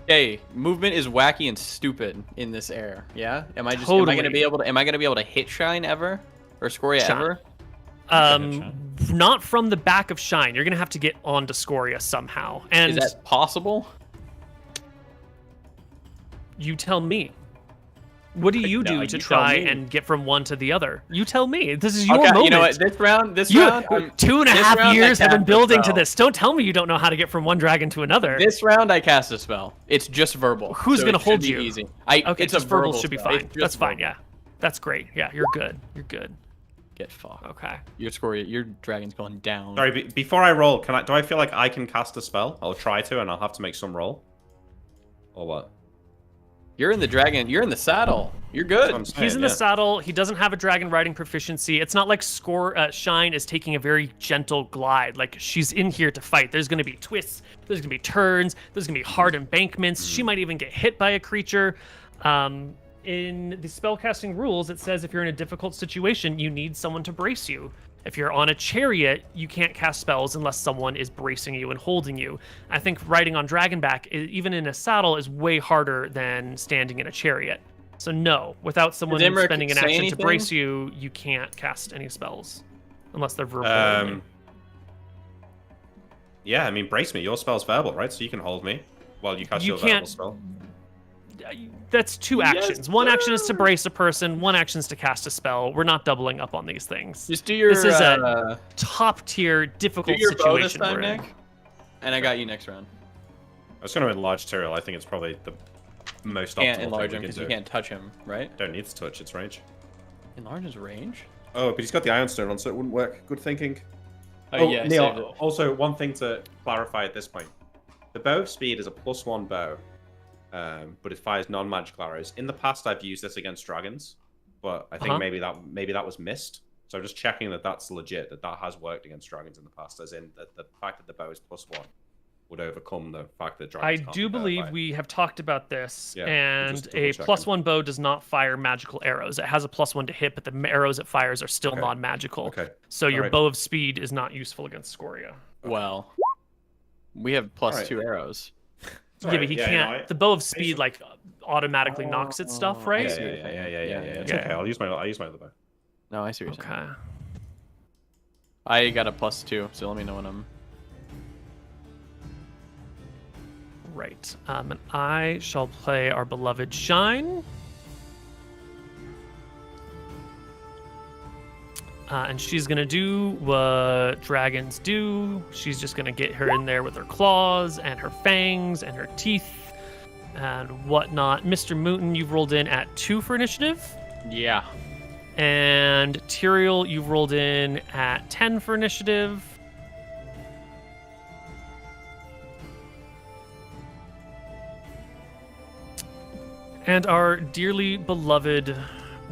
Okay, movement is wacky and stupid in this air. Yeah? Am I Totally. gonna be able to hit Shine ever? Or Scoria Shine. ever? Not from the back of Shine. You're gonna have to get onto Scoria somehow. And Is that possible? you tell me. What do you do No, to you tell try me. and get from one to the other? You tell me. This is your Okay, moment. you know what? This round, You, I'm- 2.5 this round I years have been cast a building to spell. this. Don't tell me you don't know how to get from one dragon to another. This round I cast a spell. It's just verbal. Who's so gonna it should hold be you? Easy. Okay, it's a just verbal verbal should be spell. It's fine. just That's fine, verbal. yeah. That's great. Yeah, you're good. You're good. Get fucked. Okay. Your Scoria, your dragon's going down. Sorry, before I roll, do I feel like I can cast a spell? I'll try to, and I'll have to make some roll. Or what? You're in the dragon. You're in the saddle. You're good. He's in the saddle. He doesn't have a dragon riding proficiency. It's not like Shine is taking a very gentle glide. Like, she's in here to fight. There's going to be twists. There's going to be turns. There's going to be hard embankments. She might even get hit by a creature. In the spellcasting rules, it says if you're in a difficult situation, you need someone to brace you. If you're on a chariot, you can't cast spells unless someone is bracing you and holding you. I think riding on Dragonback, even in a saddle, is way harder than standing in a chariot. So no, without someone spending an action to brace you, you can't cast any spells. Unless they're verbal only. Yeah, I mean, brace me. Your spell's verbal, right? So you can hold me while you cast your verbal spell. That's two actions. One action is to brace a person. One action is to cast a spell. We're not doubling up on these things. Just do your. This is a top tier, difficult situation. Bow this time, Nick. And I got you next round. I was going to enlarge Tyrael. I think it's probably the most optimal. Can't enlarge him because you can't touch him, right? Don't need to touch. It's range. Enlarge his range. Oh, but he's got the Iron Stone on, so it wouldn't work. Good thinking. Oh yeah. Neal. Also, one thing to clarify at this point: the bow of speed is a +1 bow. But it fires non-magical arrows. In the past, I've used this against dragons, but I think maybe that was missed. So I'm just checking that that's legit, that has worked against dragons in the past, as in the fact that the bow is +1 would overcome the fact that dragons can't do believe we have talked about this, Yeah, and a +1 bow does not fire magical arrows. It has a +1 to hit, but the arrows it fires are still non-magical. Okay. So your bow of speed is not useful against Scoria. Well, we have +2 arrows. Yeah, but he can't. The bow of speed like automatically knocks at stuff, right? Yeah. Okay, I'll use my other bow. No, I see what you're saying. Okay. I got a +2, so let me know when I'm. Right. And I shall play our beloved Shine. And she's going to do what dragons do. She's just going to get her in there with her claws and her fangs and her teeth and whatnot. MrMouton, you've rolled in at 2 for initiative. Yeah. And Tyrael, you've rolled in at 10 for initiative. And our dearly beloved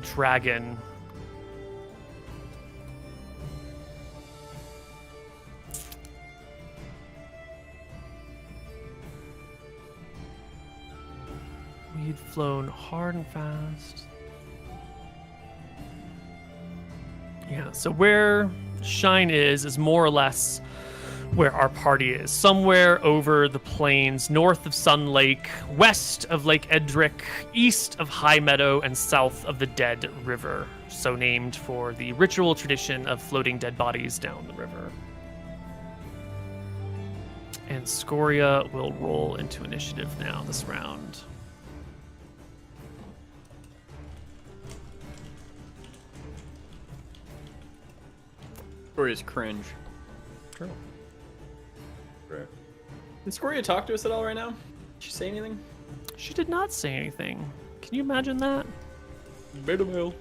dragon. We'd flown hard and fast. Yeah, so where Shine is more or less where our party is. Somewhere over the plains, north of Sun Lake, west of Lake Edric, east of High Meadow, and south of the Dead River. So named for the ritual tradition of floating dead bodies down the river. And Scoria will roll into initiative now this round. Scoria's cringe. True. Great. Did Scoria talk to us at all right now? Did she say anything? She did not say anything. Can you imagine that? Beta male.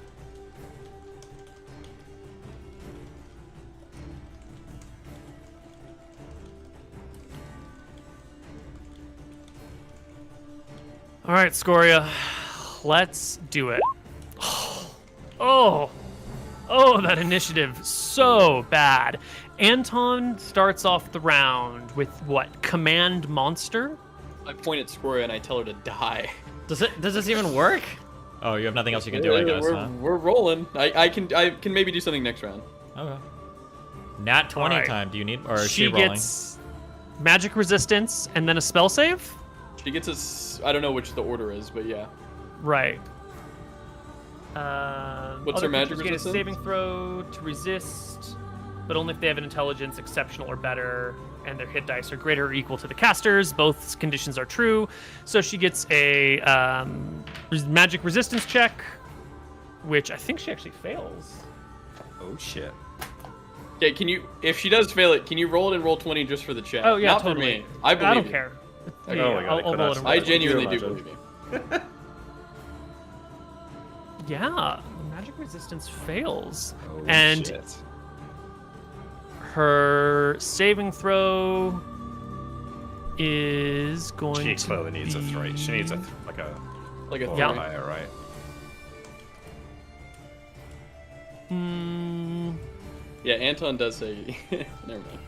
All right, Scoria, let's do it. Oh, that initiative, so bad. Anton starts off the round with what? Command monster? I point at Scoria and I tell her to die. Does this even work? Oh, you have nothing else you can do, I guess, huh? We're rolling. I can maybe do something next round. Okay. Nat 20 right. time. Do you need, or is she She rolling? gets magic resistance and then a spell save? She gets us. I don't know which the order is, but yeah. Right. What's her magic creatures get a resistance? saving throw to resist, but only if they have an intelligence exceptional or better, and their hit dice are greater or equal to the caster's. Both conditions are true. So she gets a magic resistance check, which I think she actually fails. Oh shit. Okay, can you? If she does fail it, can you roll it and roll 20 just for the check? Oh yeah, Not totally. for me. I believe don't you. care. Okay. Yeah, Oh my God, I'll roll it and roll I it. genuinely do imagine? believe you. Yeah, magic resistance fails. Holy And shit. her saving throw is going She to clearly needs a be... 3. She needs a Like a 3. Yeah. Higher, right? Yeah, Anton does say. Never mind.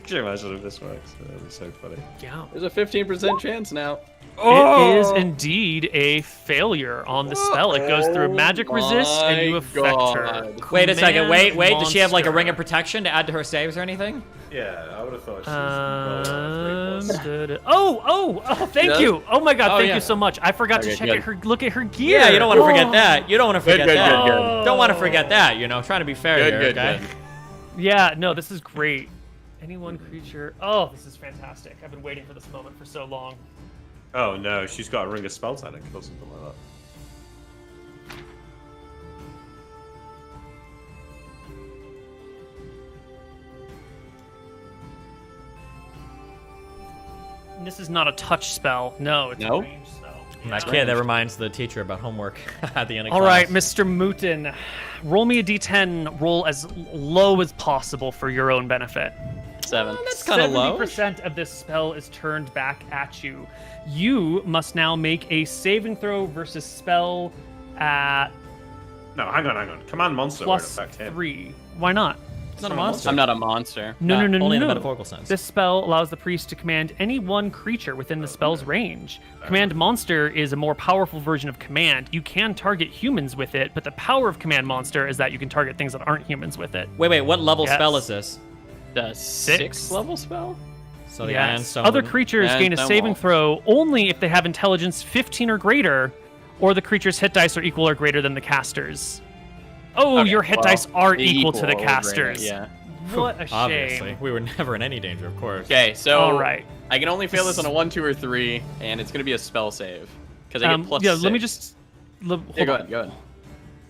Can you imagine if this works? That'd be so funny. Yeah. There's a 15% chance now. It is indeed a failure on the spell. It goes through magic resist, and you my affect her. God. Wait a second. Command Wait. Does she have like a ring of monster. protection to add to her saves or anything? Yeah, I would have thought she was. Oh, thank does? you. Oh my God, Oh, thank yeah. you so much. I forgot to Okay, check good. at her, look at her gear. Yeah, you don't want to forget that. You don't want to forget good, that. good. Don't want to forget that. Trying to be fair Good, here. good, Okay. good. Yeah, no, this is great. Any one creature. Oh, this is fantastic. I've been waiting for this moment for so long. Oh no, she's got a ring of spell tag or something like that. And this is not a touch spell. No, it's No? a range spell. That kid that reminds the teacher about homework at the end of All class. right, MrMouton, roll me a d10. Roll as low as possible for your own benefit. 7. That's kind of low. 70% of this spell is turned back at you. You must now make a saving throw versus spell at No, hang on. Command monster plus won't affect him. 3. Why not? It's not a monster. I'm not a monster. No. Only in the metaphorical sense. This spell allows the priest to command any one creature within the spell's range. Command monster is a more powerful version of command. You can target humans with it, but the power of command monster is that you can target things that aren't humans with it. Wait. What level Yes. spell is this? The 6th level spell? So the Yes. Iron Stone. Other creatures Iron gain a Stone saving wall. throw only if they have intelligence 15 or greater, or the creature's hit dice are equal or greater than the caster's. Oh, Okay, your hit well, dice are equal to the or greater, caster's. Yeah. What a shame. Obviously, we were never in any danger, of course. Okay, so All right. I can only fail this on a 1, 2, or 3, and it's gonna be a spell save because I get plus. Yeah, 6. let me just. Hold Yeah, go on. ahead. Go ahead.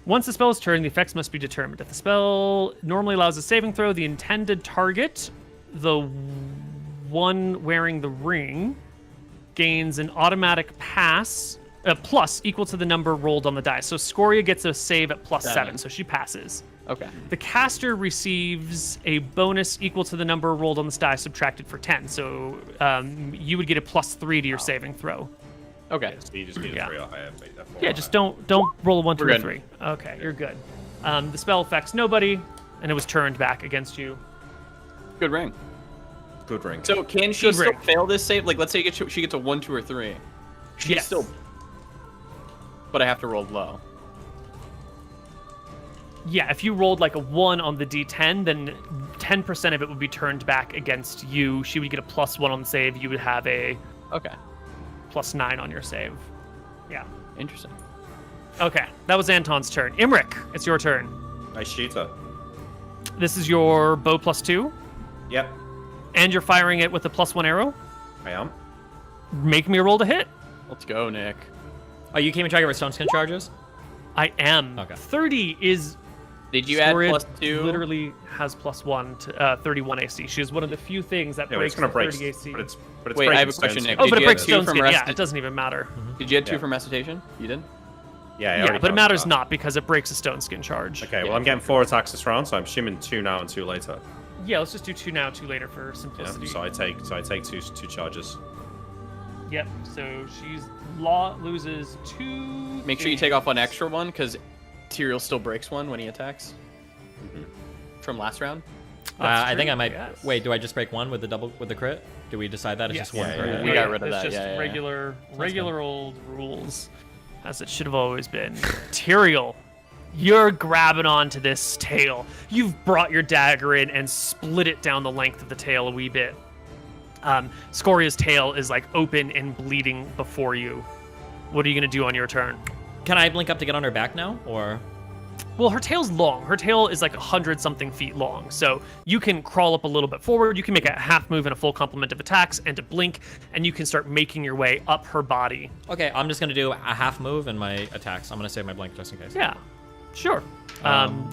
Once the spell is turned, the effects must be determined. If the spell normally allows a saving throw, the intended target, the one wearing the ring, gains an automatic pass, plus equal to the number rolled on the die. So Scoria gets a save at plus 7, so she passes. Okay. The caster receives a bonus equal to the number rolled on this die, subtracted for 10. So you would get a plus 3 to your saving throw. Okay. So you just need a Yeah. 3 or higher. Make that 4 Yeah, or just higher. don't roll a 1, 2, We're or good. 3. Okay, you're good. The spell affects nobody, and it was turned back against you. Good ring. Good ring. So can she Good still ring. fail this save? Like, let's say she gets a 1, 2, or 3. She Yes. still. But I have to roll low. Yeah, if you rolled like a 1 on the d10, then 10% of it would be turned back against you. She would get a plus 1 on the save. You would have a Okay. plus 9 on your save. Yeah. Interesting. Okay, that was Anton's turn. Imric, it's your turn. I shoot her. This is your bow plus 2, Yep, and you're firing it with a plus 1 arrow. I am. Make me a roll to hit. Let's go, Nick. Oh, you keeping track of her stone skin charges? I am. Okay. 30 is. Did you add Scoria plus 2? Literally has plus 1 to 31 AC. She is one of the few things that Yeah, but it's breaks gonna the break. 30 AC. But it's Wait, breaking I have a stone question, skin. Nick. Oh, Did but it you breaks add 2 stone from skin. Yeah, resti- it doesn't even matter. Did you add 2 Yeah. from recitation? You did? Yeah, I Yeah, already but it counted matters that. not because it breaks a stone skin charge. Okay, well I'm getting 4 attacks this round, so I'm shimming 2 now and 2 later. Yeah, let's just do 2 now, 2 later for Yeah, simplicity. so I take two charges. Yep. So she's loses 2. Make sure you take off 1 extra one, because Tyrael still breaks 1 when he attacks. From last round. That's I think true, I might. yes. Wait, do I just break 1 with the crit? Do we decide that it's Yes. just 1 Yeah, per yeah, hit? We got rid of it's that, just yeah, yeah. regular old rules, as it should have always been. Tyrael, you're grabbing onto this tail. You've brought your dagger in and split it down the length of the tail a wee bit. Scoria's tail is like open and bleeding before you. What are you gonna do on your turn? Can I blink up to get on her back now, or? Well, her tail's long. Her tail is like 100-something feet long. So you can crawl up a little bit forward. You can make a half move and a full complement of attacks and a blink, and you can start making your way up her body. Okay, I'm just gonna do a half move in my attacks. I'm gonna save my blink just in case. Yeah, sure.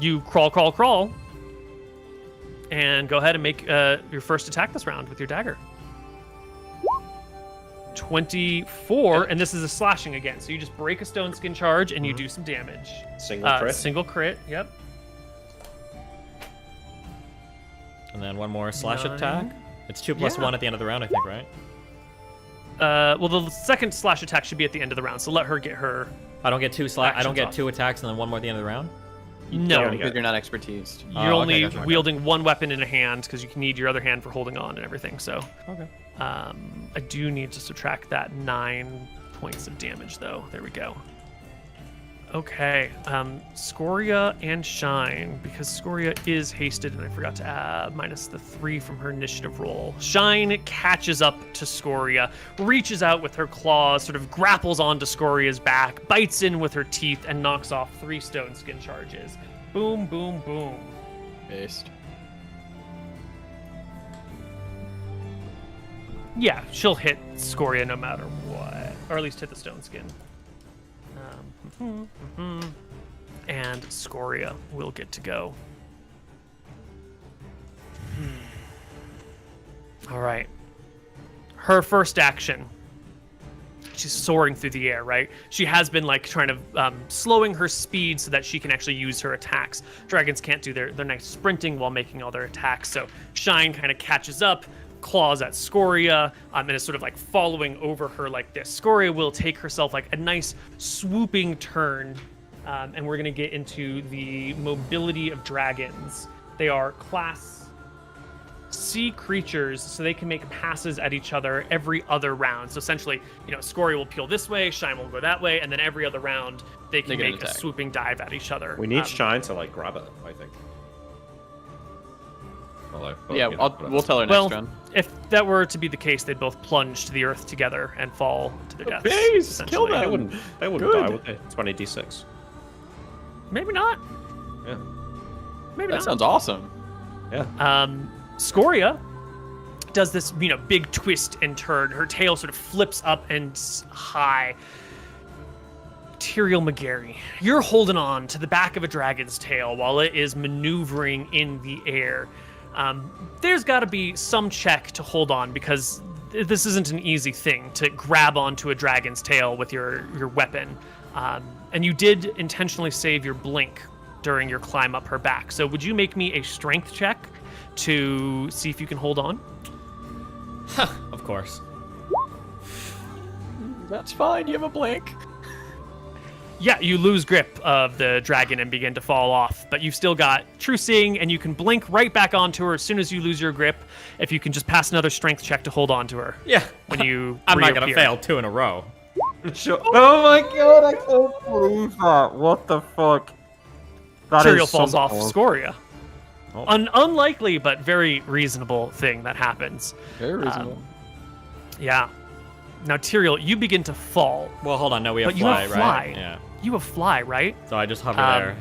You crawl, and go ahead and make your first attack this round with your dagger. 24, and this is a slashing again. So you just break a stone skin charge and you do some damage. Single crit. Single crit, yep. And then 1 more slash 9. attack. It's 2 + Yeah. 1 at the end of the round, I think, right? Well, the second slash attack should be at the end of the round, so let her get her. I don't get two I don't Actions get off. 2 attacks and then 1 more at the end of the round? No, Because you're not expertised. you're okay, only gotcha, okay. wielding one weapon in a hand because you can need your other hand for holding on and everything. So, Okay. I do need to subtract that 9 points of damage, though. There we go. Okay, Scoria and Shine, because Scoria is hasted, and I forgot to add minus the 3 from her initiative roll. Shine catches up to Scoria, reaches out with her claws, sort of grapples onto Scoria's back, bites in with her teeth, and knocks off 3 stone skin charges. Boom, boom, boom. Based. Yeah, she'll hit Scoria no matter what, or at least hit the stone skin. And Scoria will get to go. All right. Her first action. She's soaring through the air, right? She has been like trying to slowing her speed so that she can actually use her attacks. Dragons can't do their nice sprinting while making all their attacks. So Shine kind of catches up, claws at Scoria, and is sort of like following over her like this. Scoria will take herself like a nice swooping turn, and we're going to get into the mobility of dragons. They are class C creatures, so they can make passes at each other every other round. So essentially, Scoria will peel this way, Shine will go that way, and then every other round they can make a swooping dive at each other. We need Shine to like grab it, I think. Yeah, we'll tell her next round. If that were to be the case, they'd both plunge to the earth together and fall to their deaths. Please, kill essentially. them. They wouldn't die, would they? 20d6. Maybe not. Yeah. Maybe That not. sounds awesome. Yeah. Scoria does this, big twist and turn. Her tail sort of flips up and high. Tyrael McGarry, you're holding on to the back of a dragon's tail while it is maneuvering in the air. There's got to be some check to hold on because this isn't an easy thing to grab onto a dragon's tail with your weapon. And you did intentionally save your blink during your climb up her back. So would you make me a strength check to see if you can hold on? Of course. That's fine. You have a blink. Yeah, you lose grip of the dragon and begin to fall off, but you've still got True Seeing, and you can blink right back onto her as soon as you lose your grip, if you can just pass another strength check to hold on to her. Yeah. When you I'm not going to reappear. fail 2 in a row. Sure. Oh my god, I can't believe that. What the fuck? That Tyrael is falls some off horror. Scoria. Oh. An unlikely but very reasonable thing that happens. Very reasonable. Yeah. Now, Tyrael, you begin to fall. Well, hold on. No, we have But you fly, have right? fly. Yeah. You have fly, right? So I just hover there,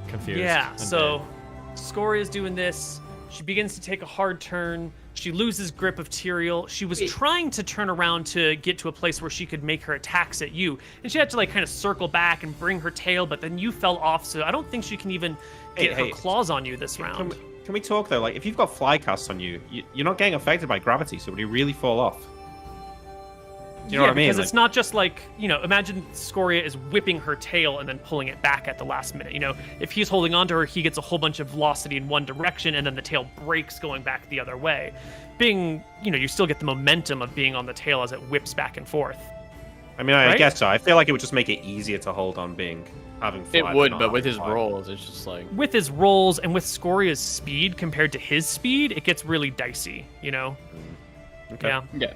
confused. Yeah, and so Scoria's doing this. She begins to take a hard turn. She loses grip of Tyrael. She was trying to turn around to get to a place where she could make her attacks at you. And she had to kind of circle back and bring her tail, but then you fell off, so I don't think she can even get her claws on you this round. Can we talk though? Like, if you've got fly cast on you, you're not getting affected by gravity, so would you really fall off? Do you know what I mean? Because it's not just imagine Scoria is whipping her tail and then pulling it back at the last minute. If he's holding on to her, he gets a whole bunch of velocity in one direction, and then the tail breaks going back the other way. You still get the momentum of being on the tail as it whips back and forth. I mean, I right? guess so. I feel like it would just make it easier to hold on having fly. It than would, not but with having his fly. rolls, it's just like... With his rolls and with Scoria's speed compared to his speed, it gets really dicey, Okay. Yeah. Yeah.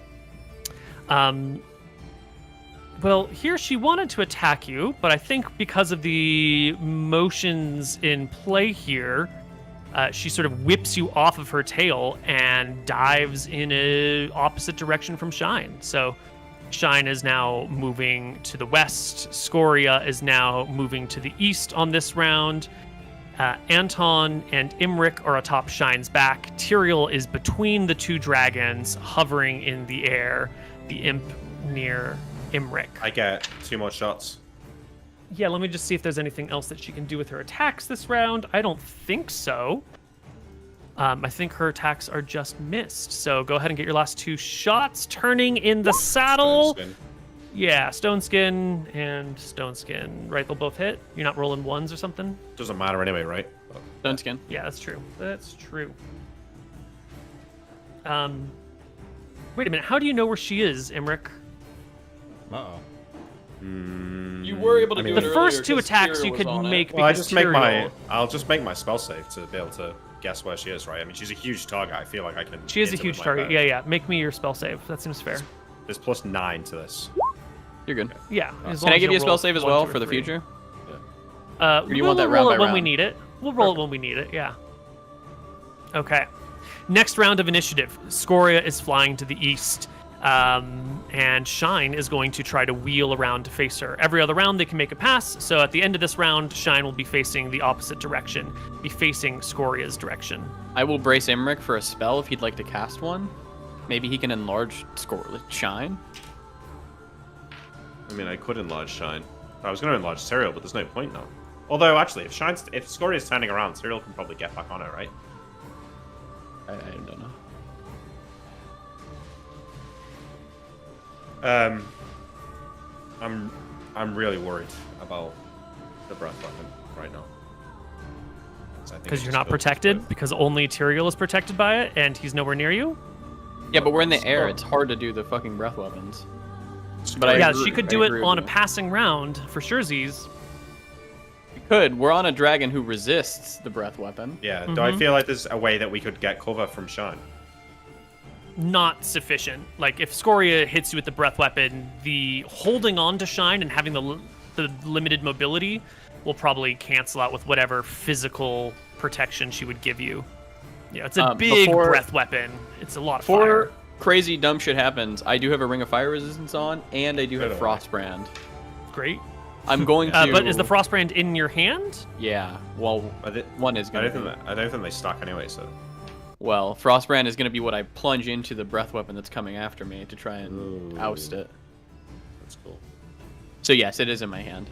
Well, here she wanted to attack you, but I think because of the motions in play here, she sort of whips you off of her tail and dives in a opposite direction from Shine. So Shine is now moving to the west. Scoria is now moving to the east on this round. Anton and Imric are atop Shine's back. Tyrael is between the 2 dragons, hovering in the air. The imp near Imric. I get 2 more shots. Yeah, let me just see if there's anything else that she can do with her attacks this round. I don't think so. I think her attacks are just missed. So go ahead and get your last 2 shots. Turning in the saddle. Stone skin. Yeah, Stone Skin and Stone Skin. Right, they'll both hit. You're not rolling 1s or something? Doesn't matter anyway, right? Stone skin. Yeah, that's true. That's true. Wait a minute. How do you know where she is, Imric? Uh-oh. You were able to do it The earlier first two 'cause attacks Tyrael you was could on it. make Well, because I'll just make my spell save to be able to guess where she is, right? I mean, she's a huge target. I feel like I can. She is a hit her huge with my target. bow. Yeah. Make me your spell save. That seems fair. There's +9 to this. You're good. Yeah. as Can long I as give you a you'll spell roll save as 1, well 2, or for the 3. future? Or do you want that we'll round roll by it when we round? need it. We'll roll it when we need it. Yeah. Okay. Next round of initiative. Scoria is flying to the east, and Shine is going to try to wheel around to face her. Every other round they can make a pass, so at the end of this round, Shine will be facing the opposite direction, be facing Scoria's direction. I will brace Imric for a spell if he'd like to cast one. Maybe he can enlarge Shine. I mean, I could enlarge Shine. I was going to enlarge Serial, but there's no point now. Although, actually, if Scoria's turning around, Serial can probably get back on her, right? I don't know. I'm really worried about the breath weapon right now. Because you're not protected, because only Tyrael is protected by it, and he's nowhere near you? Yeah, but we're in the air. It's hard to do the fucking breath weapons. But I Yeah, agree- she could I do it agree with on a you. passing round for surezies. We could. We're on a dragon who resists the breath weapon. Yeah, do I feel like there's a way that we could get cover from Shine? Not sufficient. Like, if Scoria hits you with the breath weapon, the holding on to Shine and having the limited mobility will probably cancel out with whatever physical protection she would give you. Yeah, it's a big breath weapon. It's a lot of fire. Before crazy dumb shit happens, I do have a Ring of Fire resistance on, and I do have Good. Frostbrand. Great. I'm going to. But is the Frostbrand in your hand? Yeah. Well, one is I going don't to. think I don't think they stack anyway. So Well, Frostbrand is going to be what I plunge into the breath weapon that's coming after me to try and oust it. that's cool. So yes, it is in my hand.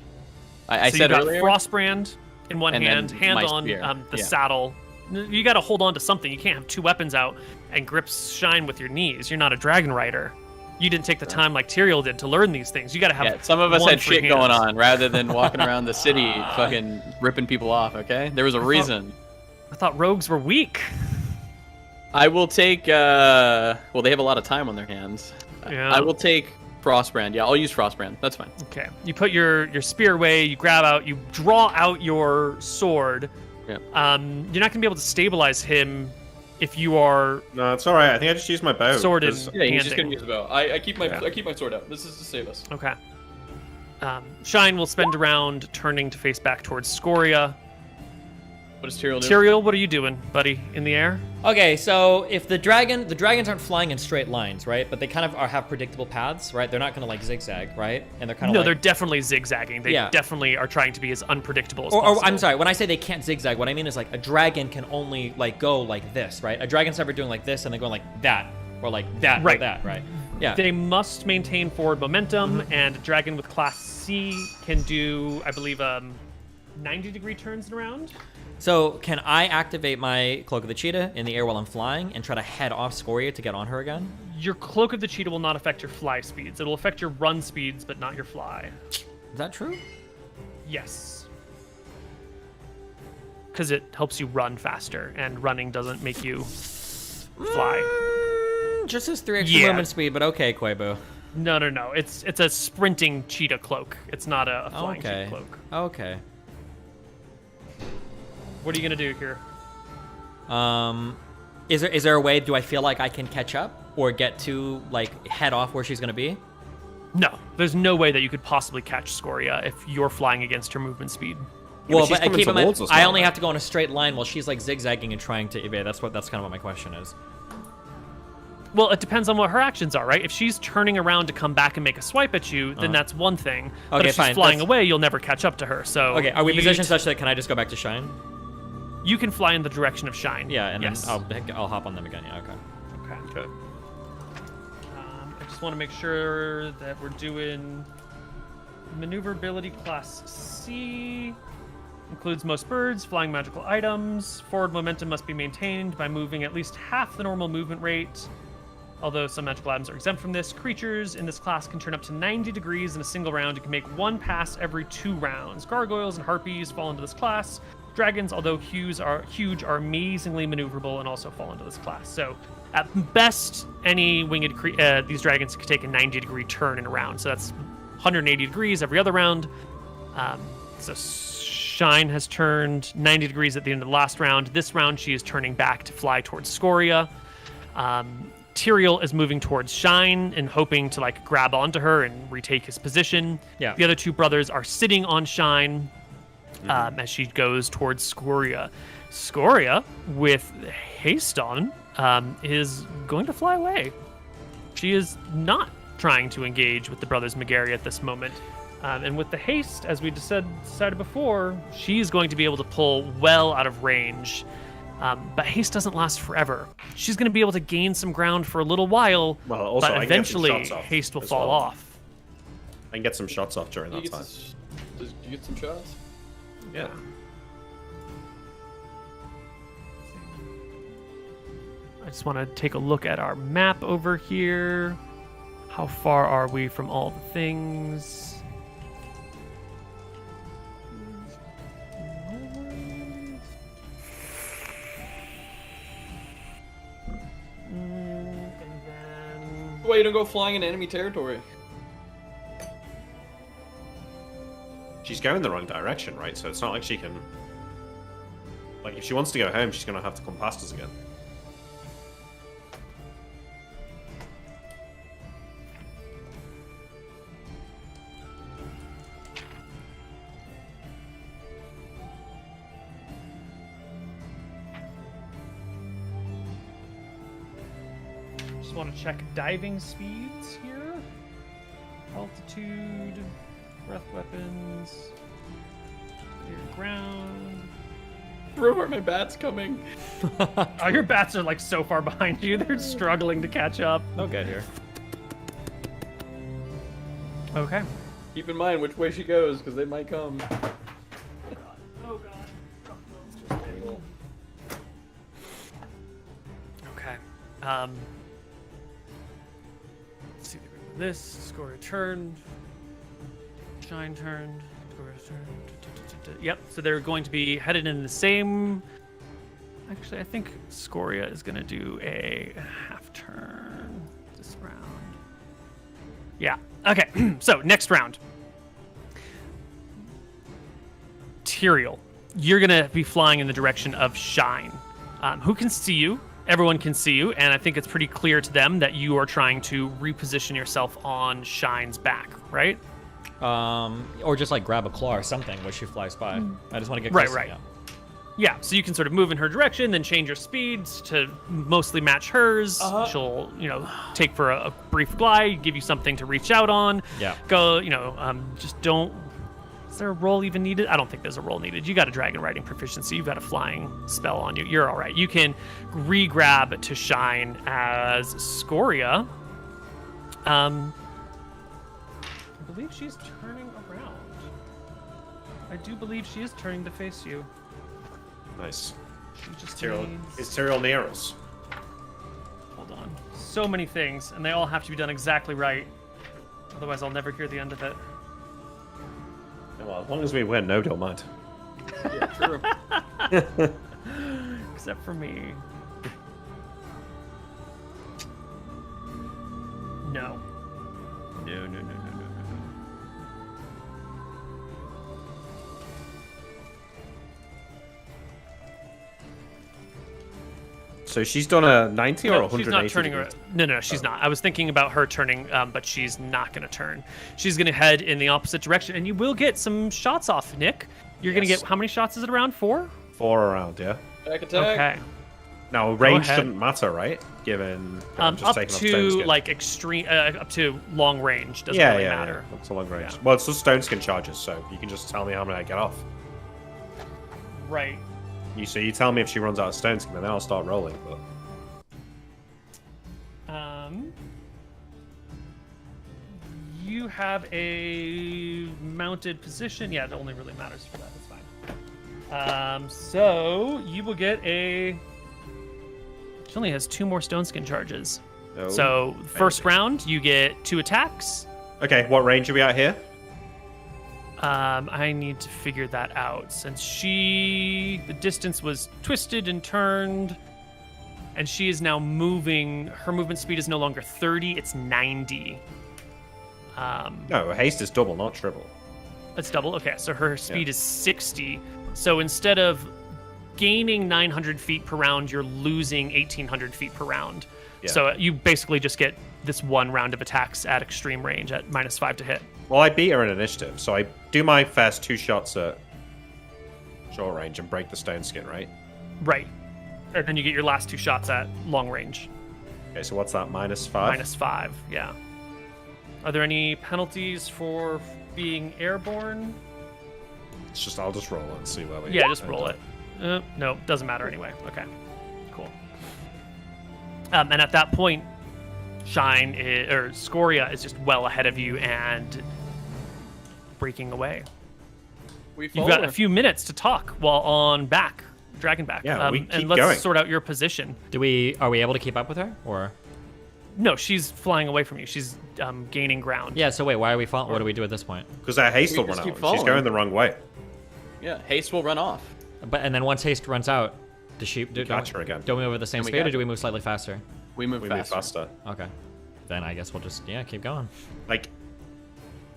I So said you got earlier. Frostbrand in one And hand, then hand my on spear. the Yeah. saddle. You got to hold on to something. You can't have two weapons out and grip Shine with your knees. You're not a dragon rider. You didn't take the time like Tyrael did to learn these things. You got to have. Yeah, some of us one had free shit hand. going on rather than walking around the city fucking ripping people off, okay? There was a reason. I thought rogues were weak. I will take, well, they have a lot of time on their hands. Yeah. I will take Frostbrand. Yeah, I'll use Frostbrand. That's fine. Okay. You put your spear away. You grab out. You draw out your sword. Yeah. You're not gonna be able to stabilize him if you are. No, it's all right. I think I just used my bow. Sword in- 'cause- Yeah, he's just Handing. gonna use the bow. I keep my Yeah. I keep my sword out. This is to save us. Okay. Shine will spend a round turning to face back towards Scoria. What does Tyrael do? Tyrael, what are you doing, buddy? In the air? Okay, so if the dragons aren't flying in straight lines, right? But they kind of have predictable paths, right? They're not gonna like zigzag, right? And they're kind of No, like, they're definitely zigzagging. They Yeah. definitely are trying to be as unpredictable as or possible. I'm sorry, when I say they can't zigzag, what I mean is like a dragon can only like go like this, right? A dragon's never doing like this and then going like that, or like that, Right. or that, right? Yeah. They must maintain forward momentum, and a dragon with class C can do, I believe, 90-degree turns in a round. So can I activate my Cloak of the Cheetah in the air while I'm flying and try to head off Scoria to get on her again? Your Cloak of the Cheetah will not affect your fly speeds. It'll affect your run speeds, but not your fly. Is that true? Yes. Because it helps you run faster, and running doesn't make you fly. Just as 3 extra Yeah. movement speed, but okay, Koibu. No. It's a sprinting cheetah cloak. It's not a flying Okay. cheetah cloak. Okay. What are you gonna do here? Is there a way? Do I feel like I can catch up or get to like head off where she's gonna be? No, there's no way that you could possibly catch Scoria if you're flying against her movement speed. Well, she's but coming keep in mind, towards us I now, only right? have to go in a straight line while she's like zigzagging and trying to evade. That's kind of what my question is. Well, it depends on what her actions are, right? If she's turning around to come back and make a swipe at you, then that's one thing. But Okay, if she's fine, flying that's- away, you'll never catch up to her. So Okay, are we you positioned such that can I just go back to Shine? You can fly in the direction of Shine. Yeah, and yes. then I'll hop on them again. Yeah, okay. Okay. Okay. I just want to make sure that we're doing maneuverability class C. Includes most birds, flying magical items. Forward momentum must be maintained by moving at least half the normal movement rate. Although some magical items are exempt from this, creatures in this class can turn up to 90 degrees in a single round and can make one pass every 2 rounds. Gargoyles and harpies fall into this class. dragons, although huge, are amazingly maneuverable and also fall into this class. So at best, any winged these dragons could take a 90-degree turn in a round. So that's 180 degrees every other round. So Shine has turned 90 degrees at the end of the last round. This round, she is turning back to fly towards Scoria. Tyrael is moving towards Shine and hoping to like grab onto her and retake his position. Yeah. The other two brothers are sitting on Shine as she goes towards Scoria. Scoria, with haste on, is going to fly away. She is not trying to engage with the brothers McGarry at this moment. And with the haste, as we decided before, she's going to be able to pull well out of range. But haste doesn't last forever. She's going to be able to gain some ground for a little while, Well, also, but I can get some eventually shots off haste will as fall well. off. I can get some shots off during You that get time. Did you get some shots? Yeah. I just want to take a look at our map over here. How far are we from all the things? And then... Why you don't go flying in enemy territory? She's going the wrong direction, right? So it's not like she can... Like, if she wants to go home, she's going to have to come past us again. Just want to check diving speeds here. Altitude, breath weapons, clear ground. Where are my bats coming? Oh, your bats are like so far behind you, they're struggling to catch up. They'll get here. Okay. Keep in mind which way she goes, because they might come. Oh god. Okay. Let's see this. Scoria turned. Shine turned. Scoria turned. Yep. So they're going to be headed in the same. Actually, I think Scoria is going to do a half turn this round. Yeah. Okay. So next round. Tyrael, you're going to be flying in the direction of Shine. Who can see you? Everyone can see you, and I think it's pretty clear to them that you are trying to reposition yourself on Shine's back, right? Or just like grab a claw or something when she flies by. I just want to get Right, closer, right. yeah. Yeah, so you can sort of move in her direction, then change your speeds to mostly match hers. Uh-huh. She'll, take for a brief glide, give you something to reach out on. Yeah. Go, just don't. Is there a roll even needed? I don't think there's a roll needed. You got a dragon riding proficiency. You've got a flying spell on you. You're all right. You can re-grab to Shine as Scoria. I believe she's turning around. I do believe she is turning to face you. Nice. She just Tyrael, needs... is Tyrael near us? Hold on. So many things, and they all have to be done exactly right. Otherwise, I'll never hear the end of it. Well, as long as we win, nobody will mind. Yeah, true. Except for me. No. No. So she's done a 90 or No, 180? she's not turning degrees? around. No, she's not. I was thinking about her turning, but she's not going to turn. She's going to head in the opposite direction, and you will get some shots off, Nick. You're going to Yes. get, how many shots is it around? 4? 4 around, yeah. Back attack. Okay. Now, range ahead. shouldn't matter, right? Given I'm just Up taking off stone to skin. like extreme, up to long range doesn't yeah, really yeah, matter. yeah. That's a long range. Yeah. Well, it's just stone skin charges, so you can just tell me how many I get off. Right. So you tell me if she runs out of stone skin, and then I'll start rolling. But You have a mounted position. Yeah, it only really matters for that. That's fine. So you will get a. She only has 2 more stone skin charges. Oh, So first amazing. round, you get 2 attacks. Okay, what range are we at here? I need to figure that out since the distance was twisted and turned, and she is now moving. Her movement speed is no longer 30; it's 90. No, haste is double, not triple. It's double. Okay, so her speed is 60. So instead of gaining 900 feet per round, you're losing 1,800 feet per round. Yeah. So you basically just get this one round of attacks at extreme range at -5 to hit. Well, I beat her in initiative, so I do my first 2 shots at short range and break the stone skin, right? Right. And then you get your last 2 shots at long range. Okay, so what's that, -5? -5, yeah. Are there any penalties for being airborne? It's just, I'll just roll it and see where we Yeah, just roll it. No, doesn't matter anyway. Okay, cool. And at that point, Scoria is just well ahead of you and breaking away. We You've got a few minutes to talk while on Dragonback. Yeah, we keep and let's going. sort out your position. Are we able to keep up with her, or? No, she's flying away from you. She's gaining ground. Yeah. So wait, why are we following? What do we do at this point? Because our haste We will run just out. keep She's following. going the wrong way. Yeah, haste will run off. And then once haste runs out, does she catch her again. Don't we move at the same Then we speed, or catch do we move slightly faster? We move We faster. move faster. Okay. Then I guess we'll just keep going. Like,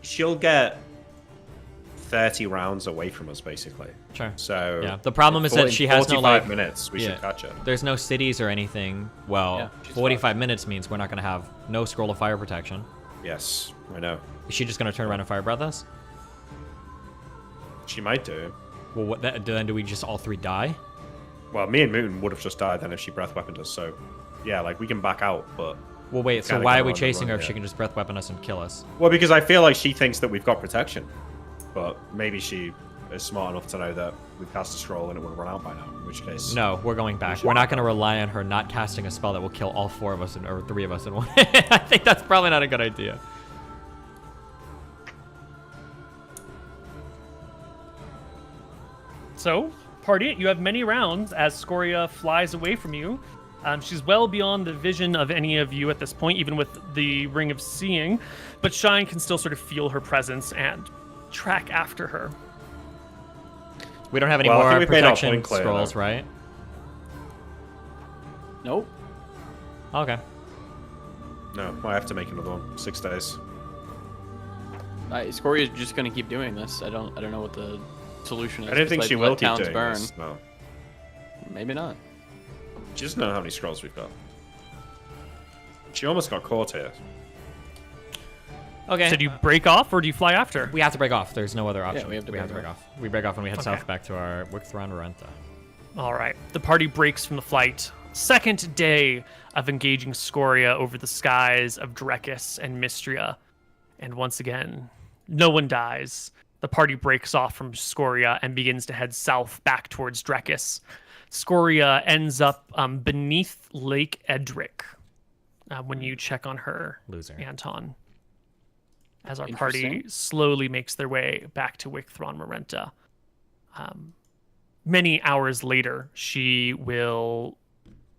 she'll get 30 rounds away from us, basically. Sure. So Yeah. The problem is that she has no 45 like. minutes. We Yeah. should catch her. There's no cities or anything. Well, Yeah, she's 45 minutes means we're not gonna have no scroll of fire protection. Yes, I know. Is she just gonna turn around and fire breath us? She might do. Well, then do we just all 3 die? Well, me and Moon would have just died then if she breath weaponed us. So, yeah, like we can back out, but Well, wait. So Kinda why go are we on the chasing her run, if she yeah. can just breath weapon us and kill us? well, because I feel like she thinks that we've got protection, but maybe she is smart enough to know that we've cast a scroll and it will run out by now. In which case, No, we're going back. We're not gonna rely on her not casting a spell that will kill all 4 of us or 3 of us in one. I think that's probably not a good idea. So, party, you have many rounds as Scoria flies away from you. She's well beyond the vision of any of you at this point, even with the Ring of Seeing, but Shine can still sort of feel her presence and track after her. We don't have any Well, I more think we've made our protection point clear, scrolls, though. right? Nope. Okay. no, I have to make another one. 6 days. Scoria's just gonna keep doing this. I don't know what the solution is. I don't think besides she let will keep towns doing burn. this. No. Maybe not. She doesn't know how many scrolls we've got. She almost got caught here. Okay. So do you break off or do you fly after? We have to break off. There's no other option. we have to break off. We break off when we head Okay. south back to our Wixthron Renta. All right. The party breaks from the flight. Second day of engaging Scoria over the skies of Drekis and Mystria. And once again, no one dies. The party breaks off from Scoria and begins to head south back towards Drekis. Scoria ends up beneath Lake Edric when you check on her, Loser. Anton. As our party Interesting. slowly makes their way back to Wicthron Marenta. Many hours later, she will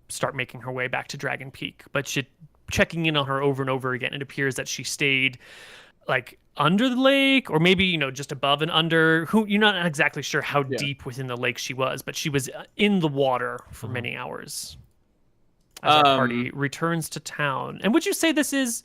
start making her way back to Dragon Peak, but checking in on her over and over again. It appears that she stayed like under the lake, or maybe just above and under. You're not exactly sure how deep within the lake she was, but she was in the water for many hours. As our party returns to town, and would you say this is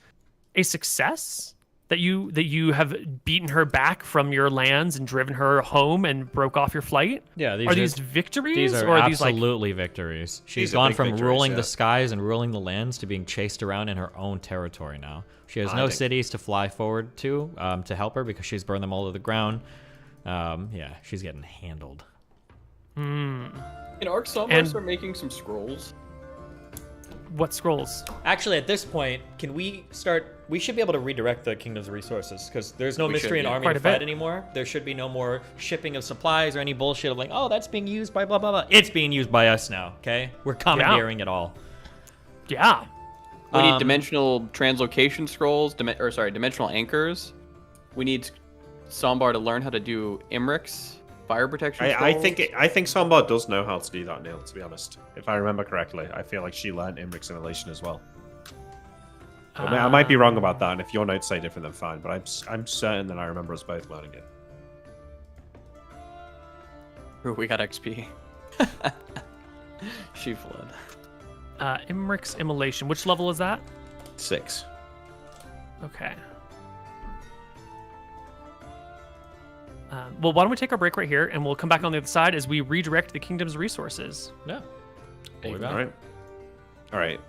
a success? That you have beaten her back from your lands and driven her home and broke off your flight? Yeah, Are these victories? These are or are these like absolutely victories. She's These are gone big from victories, ruling yeah. the skies and ruling the lands to being chased around in her own territory now. She has no think- cities to fly forward to help her because she's burned them all to the ground. Yeah, she's getting handled. Can Arc Sunburst And- start making some scrolls? what scrolls? Actually, at this point, can we start? We should be able to redirect the kingdom's resources because there's no We mystery should, and yeah. army Quite to a bit. fight anymore. There should be no more shipping of supplies or any bullshit of like, oh, that's being used by blah blah blah. It's being used by us now. Okay, we're commandeering it all. Yeah. We need Um, dimensional translocation scrolls, dimensional anchors. We need Sambar to learn how to do Imric's fire protection I scrolls. think Sambar does know how to do that, Neal, to be honest. If I remember correctly. I feel like she learned Imric's Simulation as well. I might be wrong about that, and if your notes say different, then fine. But I'm certain that I remember us both learning it. Ooh, we got XP. She fled. Imric's Immolation. Which level is that? 6. Okay. Well, why don't we take our break right here, and we'll come back on the other side as we redirect the kingdom's resources. Yeah. All right. All right.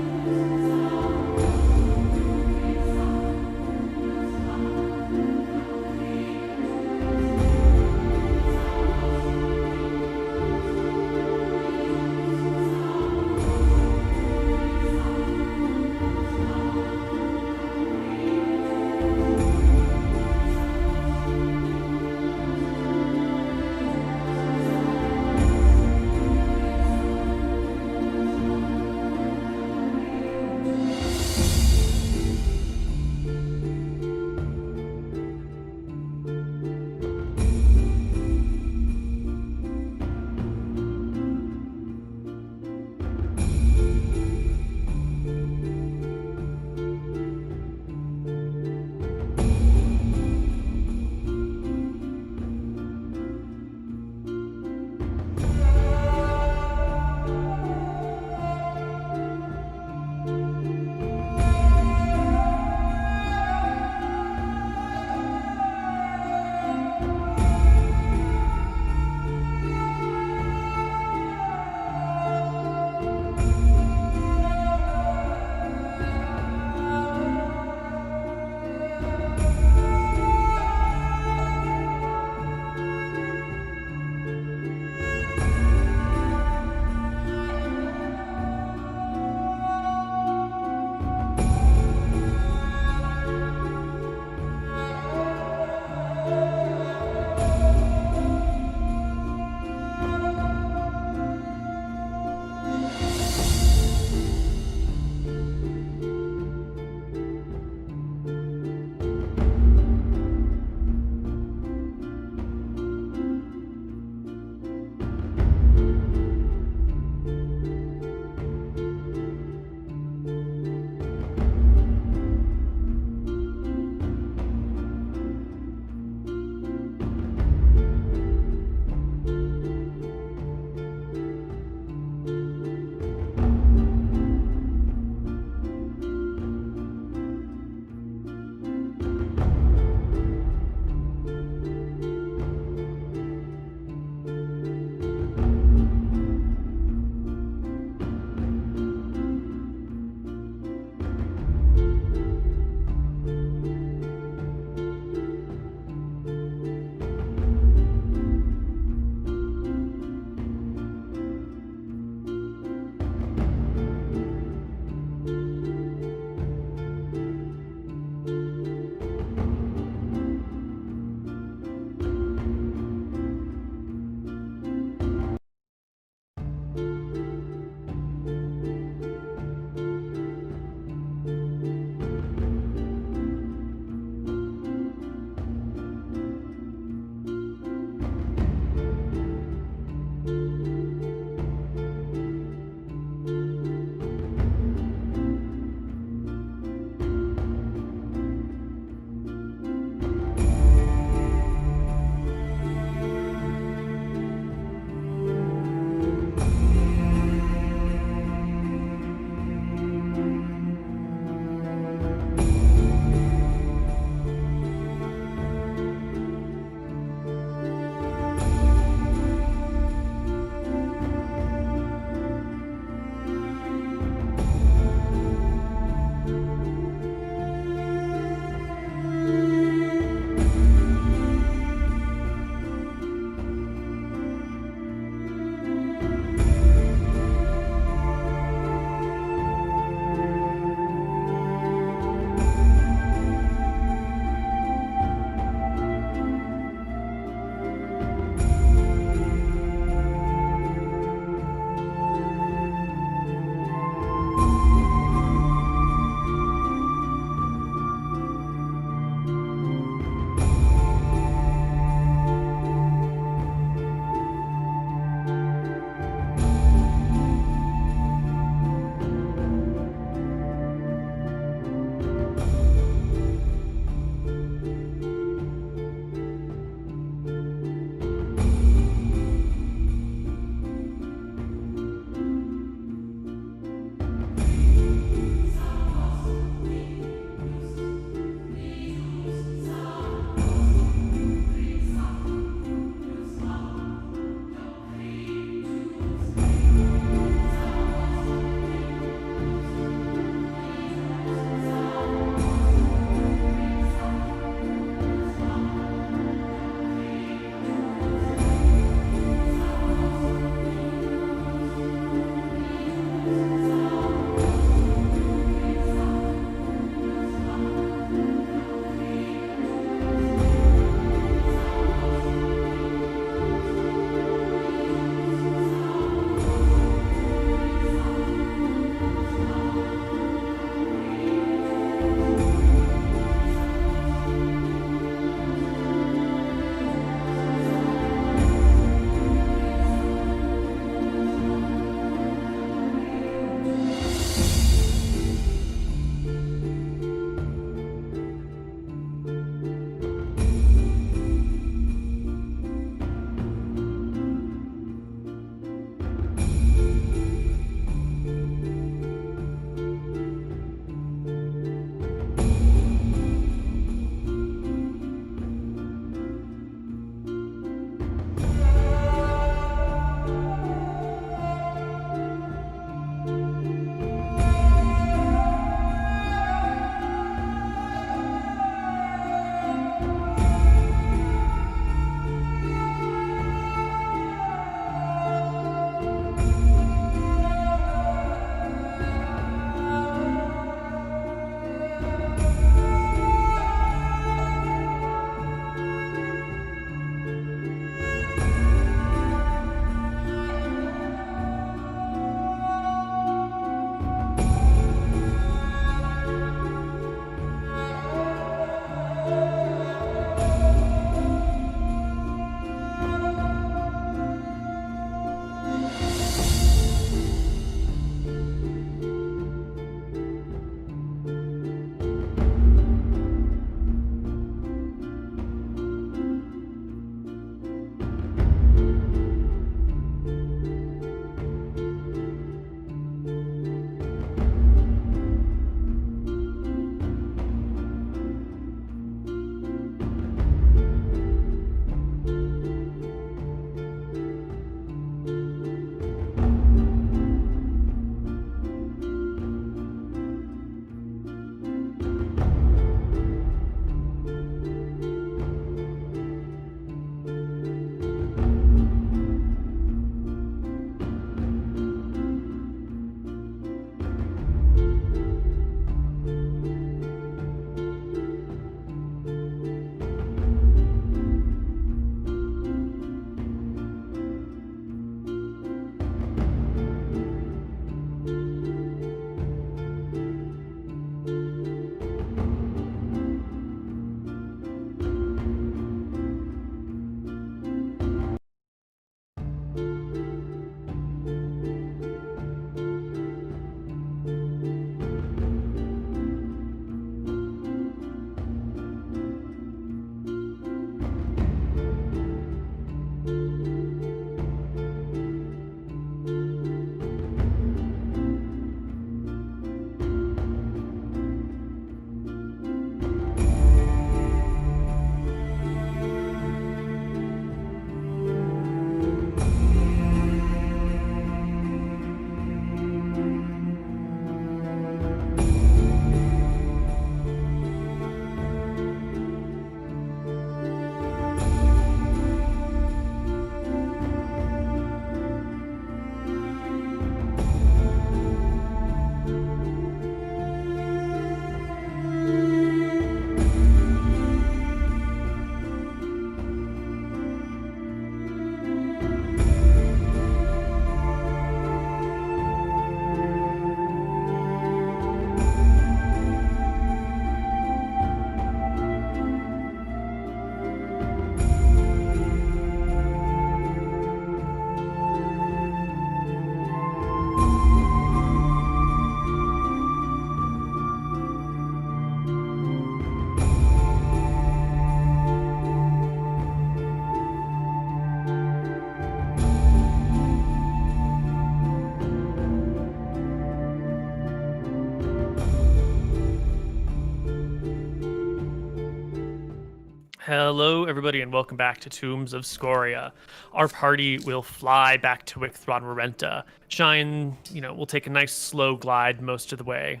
Hello, everybody, and welcome back to Tombs of Scoria. Our party will fly back to Wicthron Renta. Shine, we'll take a nice slow glide most of the way.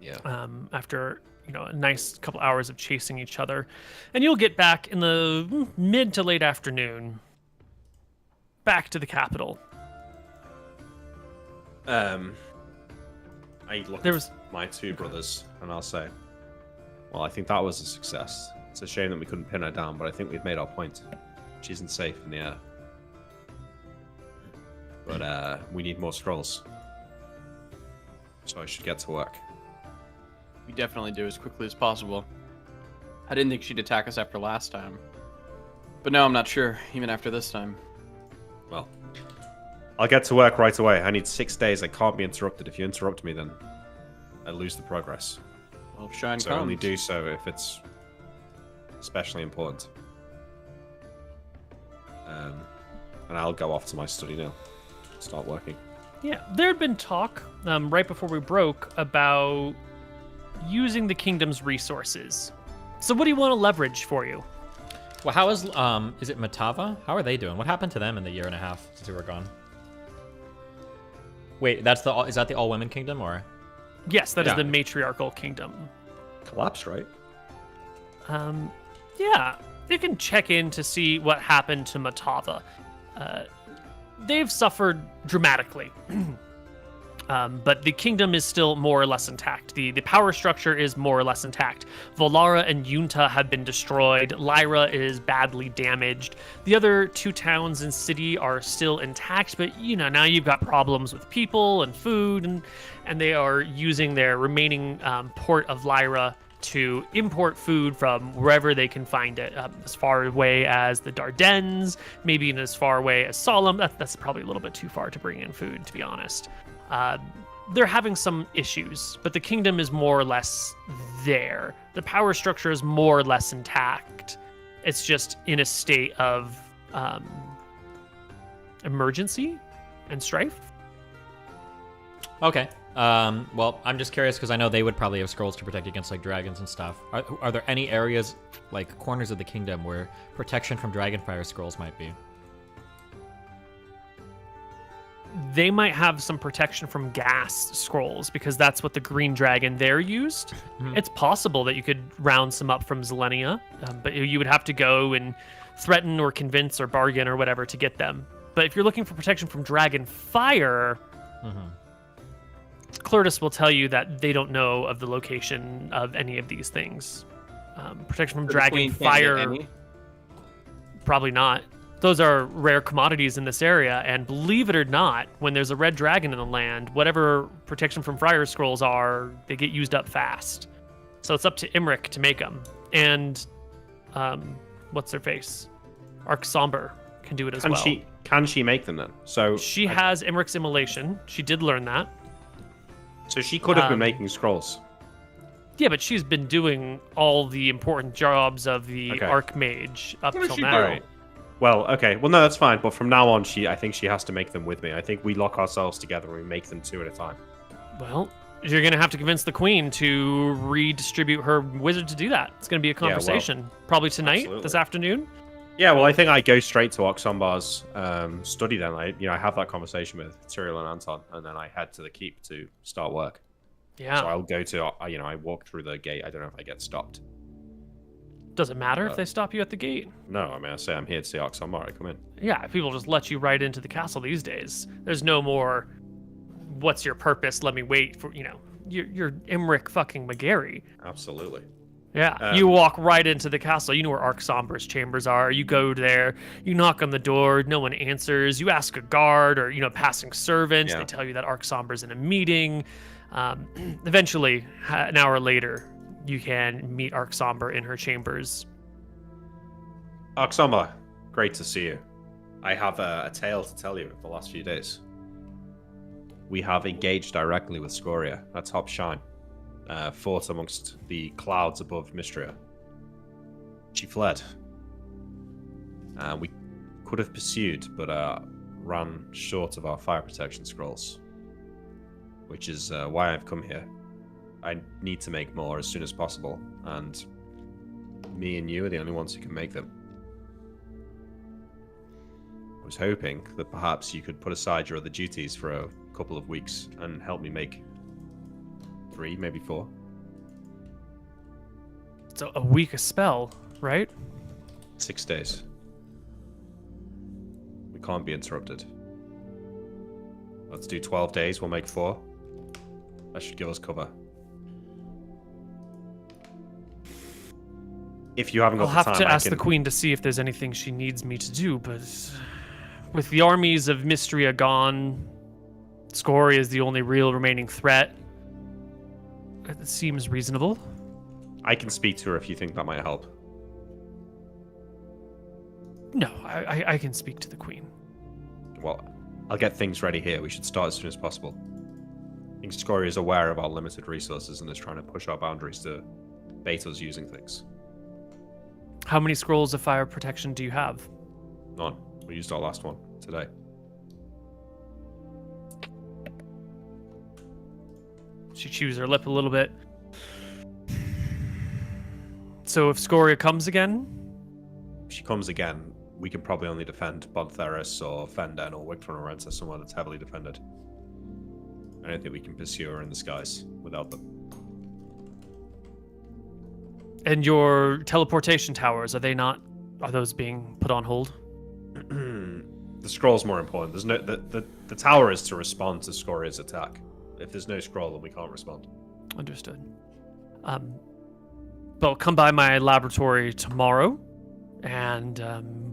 Yeah. After, a nice couple hours of chasing each other. And you'll get back in the mid to late afternoon. Back to the capital. I look at my two brothers, and I'll say, well, I think that was a success. It's a shame that we couldn't pin her down, but I think we've made our point. She isn't safe in the air. But we need more scrolls. So I should get to work. We definitely do as quickly as possible. I didn't think she'd attack us after last time. But now I'm not sure, even after this time. Well, I'll get to work right away. I need 6 days. I can't be interrupted. If you interrupt me, then I lose the progress. Well, shine so comes. only do so if it's especially important. And I'll go off to my study now. Start working. Yeah, there had been talk right before we broke about using the kingdom's resources. So what do you want to leverage for you? Well, how is it Matava? How are they doing? What happened to them in the year and a half since we were gone? Wait, is that the all-women kingdom, or? Yes, that is the matriarchal kingdom. Collapsed, right? Yeah, you can check in to see what happened to Matava. They've suffered dramatically. But the kingdom is still more or less intact. The power structure is more or less intact. Volara and Yunta have been destroyed. Lyra is badly damaged. The other two towns and city are still intact, but now you've got problems with people and food, and they are using their remaining port of Lyra to import food from wherever they can find it, as far away as the Dardennes, maybe even as far away as Solemn. That's probably a little bit too far to bring in food, to be honest. They're having some issues, but the kingdom is more or less there. The power structure is more or less intact. It's just in a state of emergency and strife. Okay. Well, I'm just curious because I know they would probably have scrolls to protect against like dragons and stuff. Are there any areas, like corners of the kingdom, where protection from dragonfire scrolls might be? They might have some protection from gas scrolls because that's what the green dragon there used. Mm-hmm. It's possible that you could round some up from Zelenia, but you would have to go and threaten or convince or bargain or whatever to get them. But if you're looking for protection from dragon fire, Clortis will tell you that they don't know of the location of any of these things. Protection from dragon fire, probably not. Those are rare commodities in this area, and believe it or not, when there's a red dragon in the land, whatever protection from fire scrolls are, they get used up fast. So it's up to Imric to make them. And, what's her face? Arc Somber can do it as well. Can she make them then? So she has Imric's immolation. She did learn that. So she could have been making scrolls. Yeah, but she's been doing all the important jobs of the Archmage up till now. Right. Well, okay. Well, no, that's fine. But from now on, I think she has to make them with me. I think we lock ourselves together and we make them two at a time. Well, you're going to have to convince the queen to redistribute her wizard to do that. It's going to be a conversation. Probably tonight, this afternoon. Yeah, well, I think I go straight to Oxombar's study then. I have that conversation with Tyrael and Anton, and then I head to the keep to start work. Yeah. So I'll go to, I walk through the gate. I don't know if I get stopped. Does it matter if they stop you at the gate? No, I mean, I say I'm here to see Oxombar. I come in. Yeah, people just let you right into the castle these days. There's no more, what's your purpose? Let me wait for, you're Imric fucking McGarry. Absolutely. Yeah, you walk right into the castle. You know where Arc Somber's chambers are. You go there, you knock on the door, no one answers. You ask a guard or, passing servant. They tell you that Arc Somber's in a meeting. Eventually, an hour later, you can meet Arc Somber in her chambers. Arc Somber, great to see you. I have a tale to tell you of the last few days. We have engaged directly with Scoria. That's Hop Shine. Fought amongst the clouds above Mystria. She fled. We could have pursued, but ran short of our fire protection scrolls. Which is why I've come here. I need to make more as soon as possible, and me and you are the only ones who can make them. I was hoping that perhaps you could put aside your other duties for a couple of weeks and help me make 3, maybe 4. So a week a spell, right? 6 days. We can't be interrupted. Let's do 12 days, we'll make 4. That should give us cover. If you haven't got I'll the have time, to ask the queen to see if there's anything she needs me to do, but with the armies of Mystria gone, Scoria is the only real remaining threat. It seems reasonable. I can speak to her if you think that might help. No, I can speak to the queen. Well, I'll get things ready here. We should start as soon as possible. I think Scoria is aware of our limited resources and is trying to push our boundaries to bait us using things. How many scrolls of fire protection do you have? None. We used our last one today. She chews her lip a little bit. So if Scoria comes again? If she comes again, we can probably only defend Bontheris or Fenden or Wickford or Rensa, somewhere that's heavily defended. I don't think we can pursue her in the skies without them. And your teleportation towers, are those being put on hold? The scroll's more important. There's no the tower is to respond to Scoria's attack. If there's no scroll, then we can't respond. Understood. But come by my laboratory tomorrow and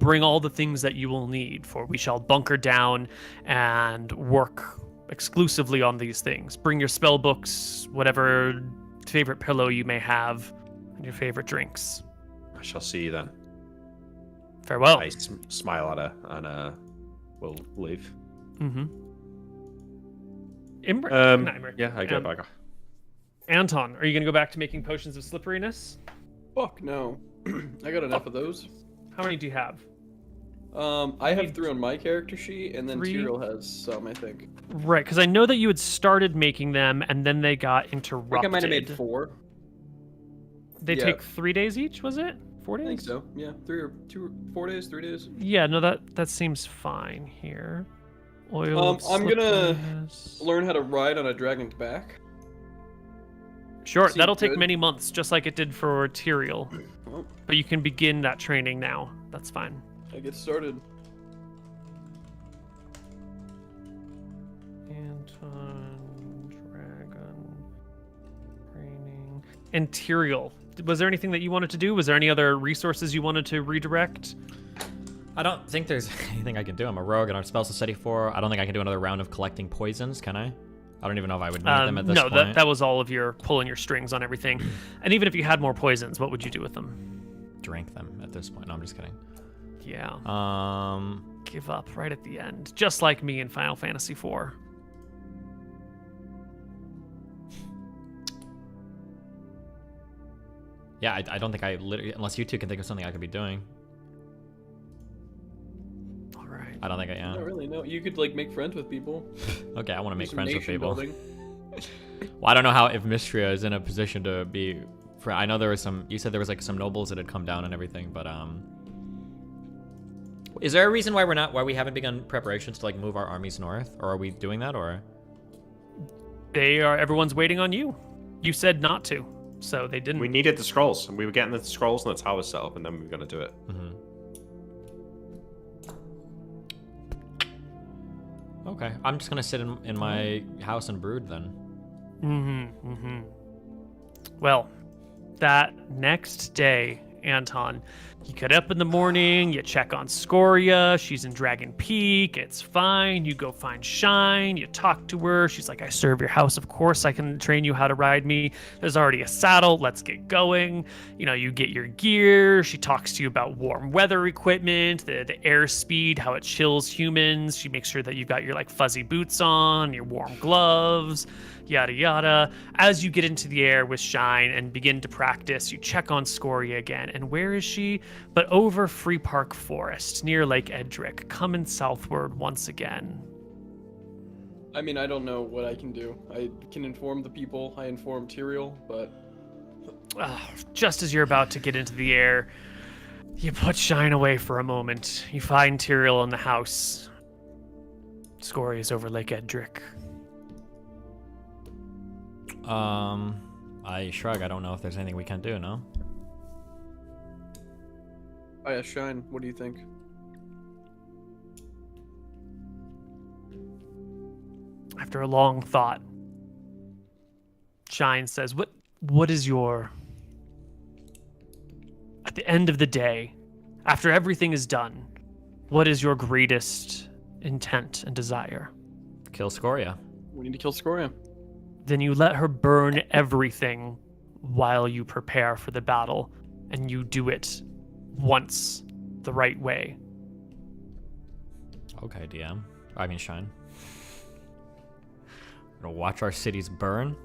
bring all the things that you will need, for we shall bunker down and work exclusively on these things. Bring your spell books, whatever favorite pillow you may have, and your favorite drinks. I shall see you then. Farewell. I smile at her and we'll leave. Mm-hmm. Not Imre. Yeah, I go back. Anton, are you going to go back to making potions of slipperiness? Fuck no. I got enough of those. How many do you have? I have 3 on my character sheet, and then 3? Tyrell has some, I think. Right, because I know that you had started making them, and then they got interrupted. I think I might have made 4. They Yeah. take 3 days each, was it? 4 days? I think so. Yeah, 4 days, 3 days. Yeah, no, that seems fine here. Oil. I'm gonna slipperiness. learn how to ride on a dragon's back. Sure, seems that'll take good. many months, just like it did for Tyrael. Well, But you can begin that training now. That's fine. I get started. Anton, dragon, training. And Tyrael. Was there anything that you wanted to do? Was there any other resources you wanted to redirect? I don't think there's anything I can do. I'm a rogue and our spell society 4. I don't think I can do another round of collecting poisons, can I? I don't even know if I would need them at this point. No, that was all of your pulling your strings on everything. And even if you had more poisons, what would you do with them? Drink them at this point. No, I'm just kidding. Yeah. Give up right at the end. Just like me in Final Fantasy IV. Yeah, I don't think I literally, unless you two can think of something I could be doing. All right. I don't think I I am. don't really know. You could like make friends with people. Okay, I want to make Do some friends with nation people. building. Well, I don't know how if Mystria is in a position to be. I know there was some. You said there was like some nobles that had come down and everything, but is there a reason why we haven't begun preparations to like move our armies north, or are we doing that, or? Everyone's waiting on you. You said not to, so they didn't. We needed the scrolls, and we were getting the scrolls and the tower set up, and then we were going to do it. Mm-hmm. Okay, I'm just gonna sit in my house and brood then. Well, that next day, Anton, you get up in the morning, you check on Scoria, she's in Dragon Peak, it's fine, you go find Shine, you talk to her, she's like, I serve your house, of course I can train you how to ride me, there's already a saddle, let's get going, you get your gear, she talks to you about warm weather equipment, the airspeed, how it chills humans, she makes sure that you've got your like fuzzy boots on, your warm gloves, yada yada. As you get into the air with Shine and begin to practice, you check on Scoria again. And where is she? But over Free Park Forest, near Lake Edric, coming southward once again. I mean, I don't know what I can do. I can inform the people. I inform Tyrael, but Just as you're about to get into the air, you put Shine away for a moment. You find Tyrael in the house. Scoria's over Lake Edric. I shrug. I don't know if there's anything we can do, no? Oh yeah, Shine, what do you think? After a long thought, Shine says, What is your... At the end of the day, after everything is done, what is your greatest intent and desire? Kill Scoria. We need to kill Scoria. Then you let her burn everything while you prepare for the battle, and you do it once the right way. Okay, DM. I mean, Shine. We're gonna watch our cities burn.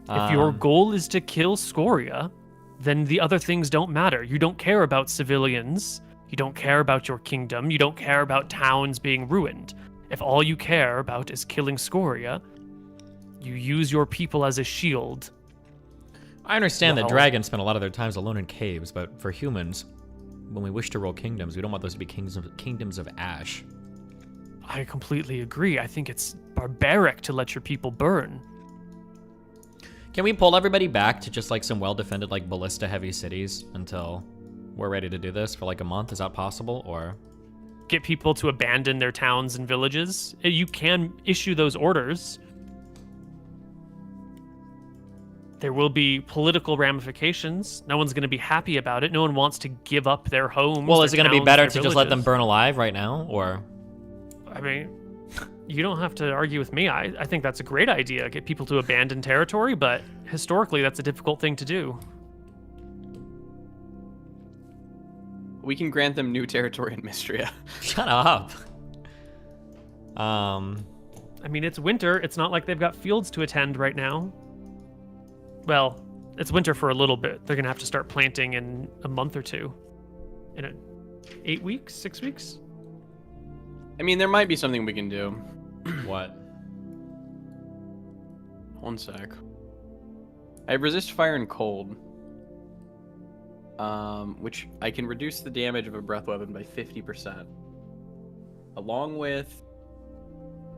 If your goal is to kill Scoria, then the other things don't matter. You don't care about civilians. You don't care about your kingdom. You don't care about towns being ruined. If all you care about is killing Scoria, you use your people as a shield. I understand that Well- dragons spend a lot of their times alone in caves, but for humans, when we wish to rule kingdoms, we don't want those to be kingdoms of ash. I completely agree. I think it's barbaric to let your people burn. Can we pull everybody back to just like some well-defended, like ballista-heavy cities until we're ready to do this for like a month? Is that possible, or? Get people to abandon their towns and villages. You can issue those orders. There will be political ramifications. No one's going to be happy about it. No one wants to give up their homes. Well, is it their going to be towns, better their to just let them villages. burn alive right now, or? I mean, you don't have to argue with me. I think that's a great idea. Get people to abandon territory, but historically, that's a difficult thing to do. We can grant them new territory in Mystria. Shut up. I mean, it's winter. It's not like they've got fields to attend right now. Well, it's winter for a little bit. They're going to have to start planting in a month or two. In 8 weeks? 6 weeks? I mean, there might be something we can do. What? One sec. I have resist fire and cold. Which I can reduce the damage of a breath weapon by 50%. Along with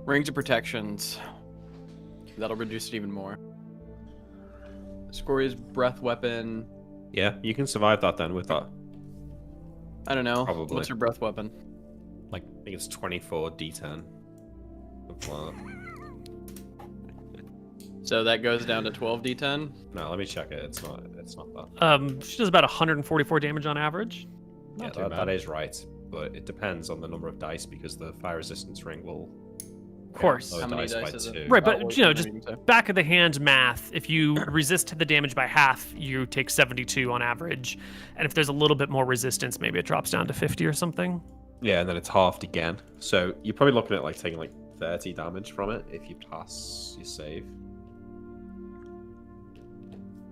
rings of protections. That'll reduce it even more. Scoria's breath weapon. Yeah, you can survive that then with that. I don't know. Probably. What's her breath weapon? I think it's 24 D10. Something like that. So that goes down to 12d10. No, let me check it. It's not that. She does about 144 damage on average. Yeah, Not too that bad. is right. But it depends on the number of dice because the fire resistance ring will Of course. lower How many dice by dice is it? 2. Right, Oh, but, you know, what just did I even say? back of the hand math, if you resist the damage by half, you take 72 on average. And if there's a little bit more resistance, maybe it drops down to 50 or something. Yeah, and then it's halved again. So you're probably looking at like taking like 30 damage from it if you pass your save.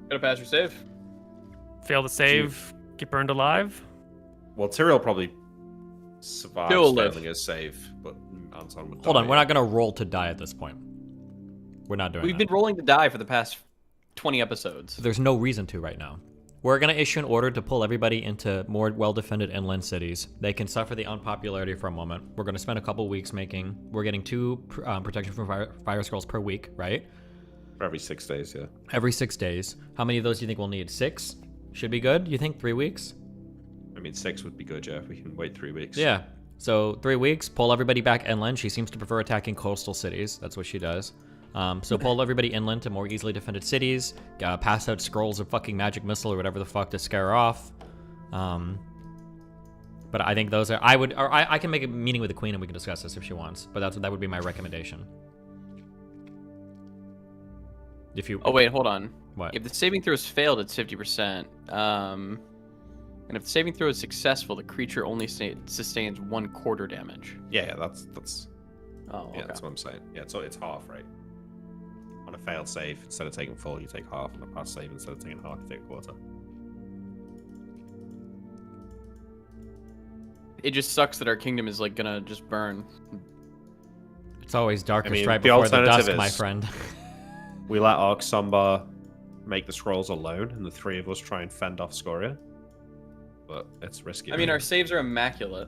Gotta pass your save. Fail to save, get burned alive. Well, Tyrael probably survives He'll live. failing his save, but Anton would Hold die. on, we're not gonna roll to die at this point. We're not doing We've that. been rolling to die for the past 20 episodes. There's no reason to right now. We're gonna issue an order to pull everybody into more well-defended inland cities. They can suffer the unpopularity for a moment. We're gonna spend a couple weeks making. We're getting 2 protection from fire scrolls per week, right? For every 6 days, yeah. Every 6 days. How many of those do you think we'll need? 6? Should be good. You think 3 weeks? I mean, 6 would be good, yeah, if we can wait 3 weeks. Yeah. So 3 weeks. Pull everybody back inland. She seems to prefer attacking coastal cities. That's what she does. So pull everybody inland to more easily defended cities. Pass out scrolls of fucking magic missile or whatever the fuck to scare her off. But I think those are. I can make a meeting with the queen and we can discuss this if she wants. But that would be my recommendation. If you. Oh, wait, hold on. What? If the saving throw is failed, it's 50%. And if the saving throw is successful, the creature only sustains 1/4 damage. Yeah, that's Oh, okay. yeah, that's what I'm saying. Yeah, so it's half, right? On a failed save, instead of taking full, you take half. On a pass save, instead of taking half, you take a quarter. It just sucks that our kingdom is like gonna just burn. It's always darkest I mean, right the before the alternative dusk, my is- friend. We let Arc Samba make the scrolls alone, and the three of us try and fend off Scoria. But it's risky. I mean, our saves are immaculate.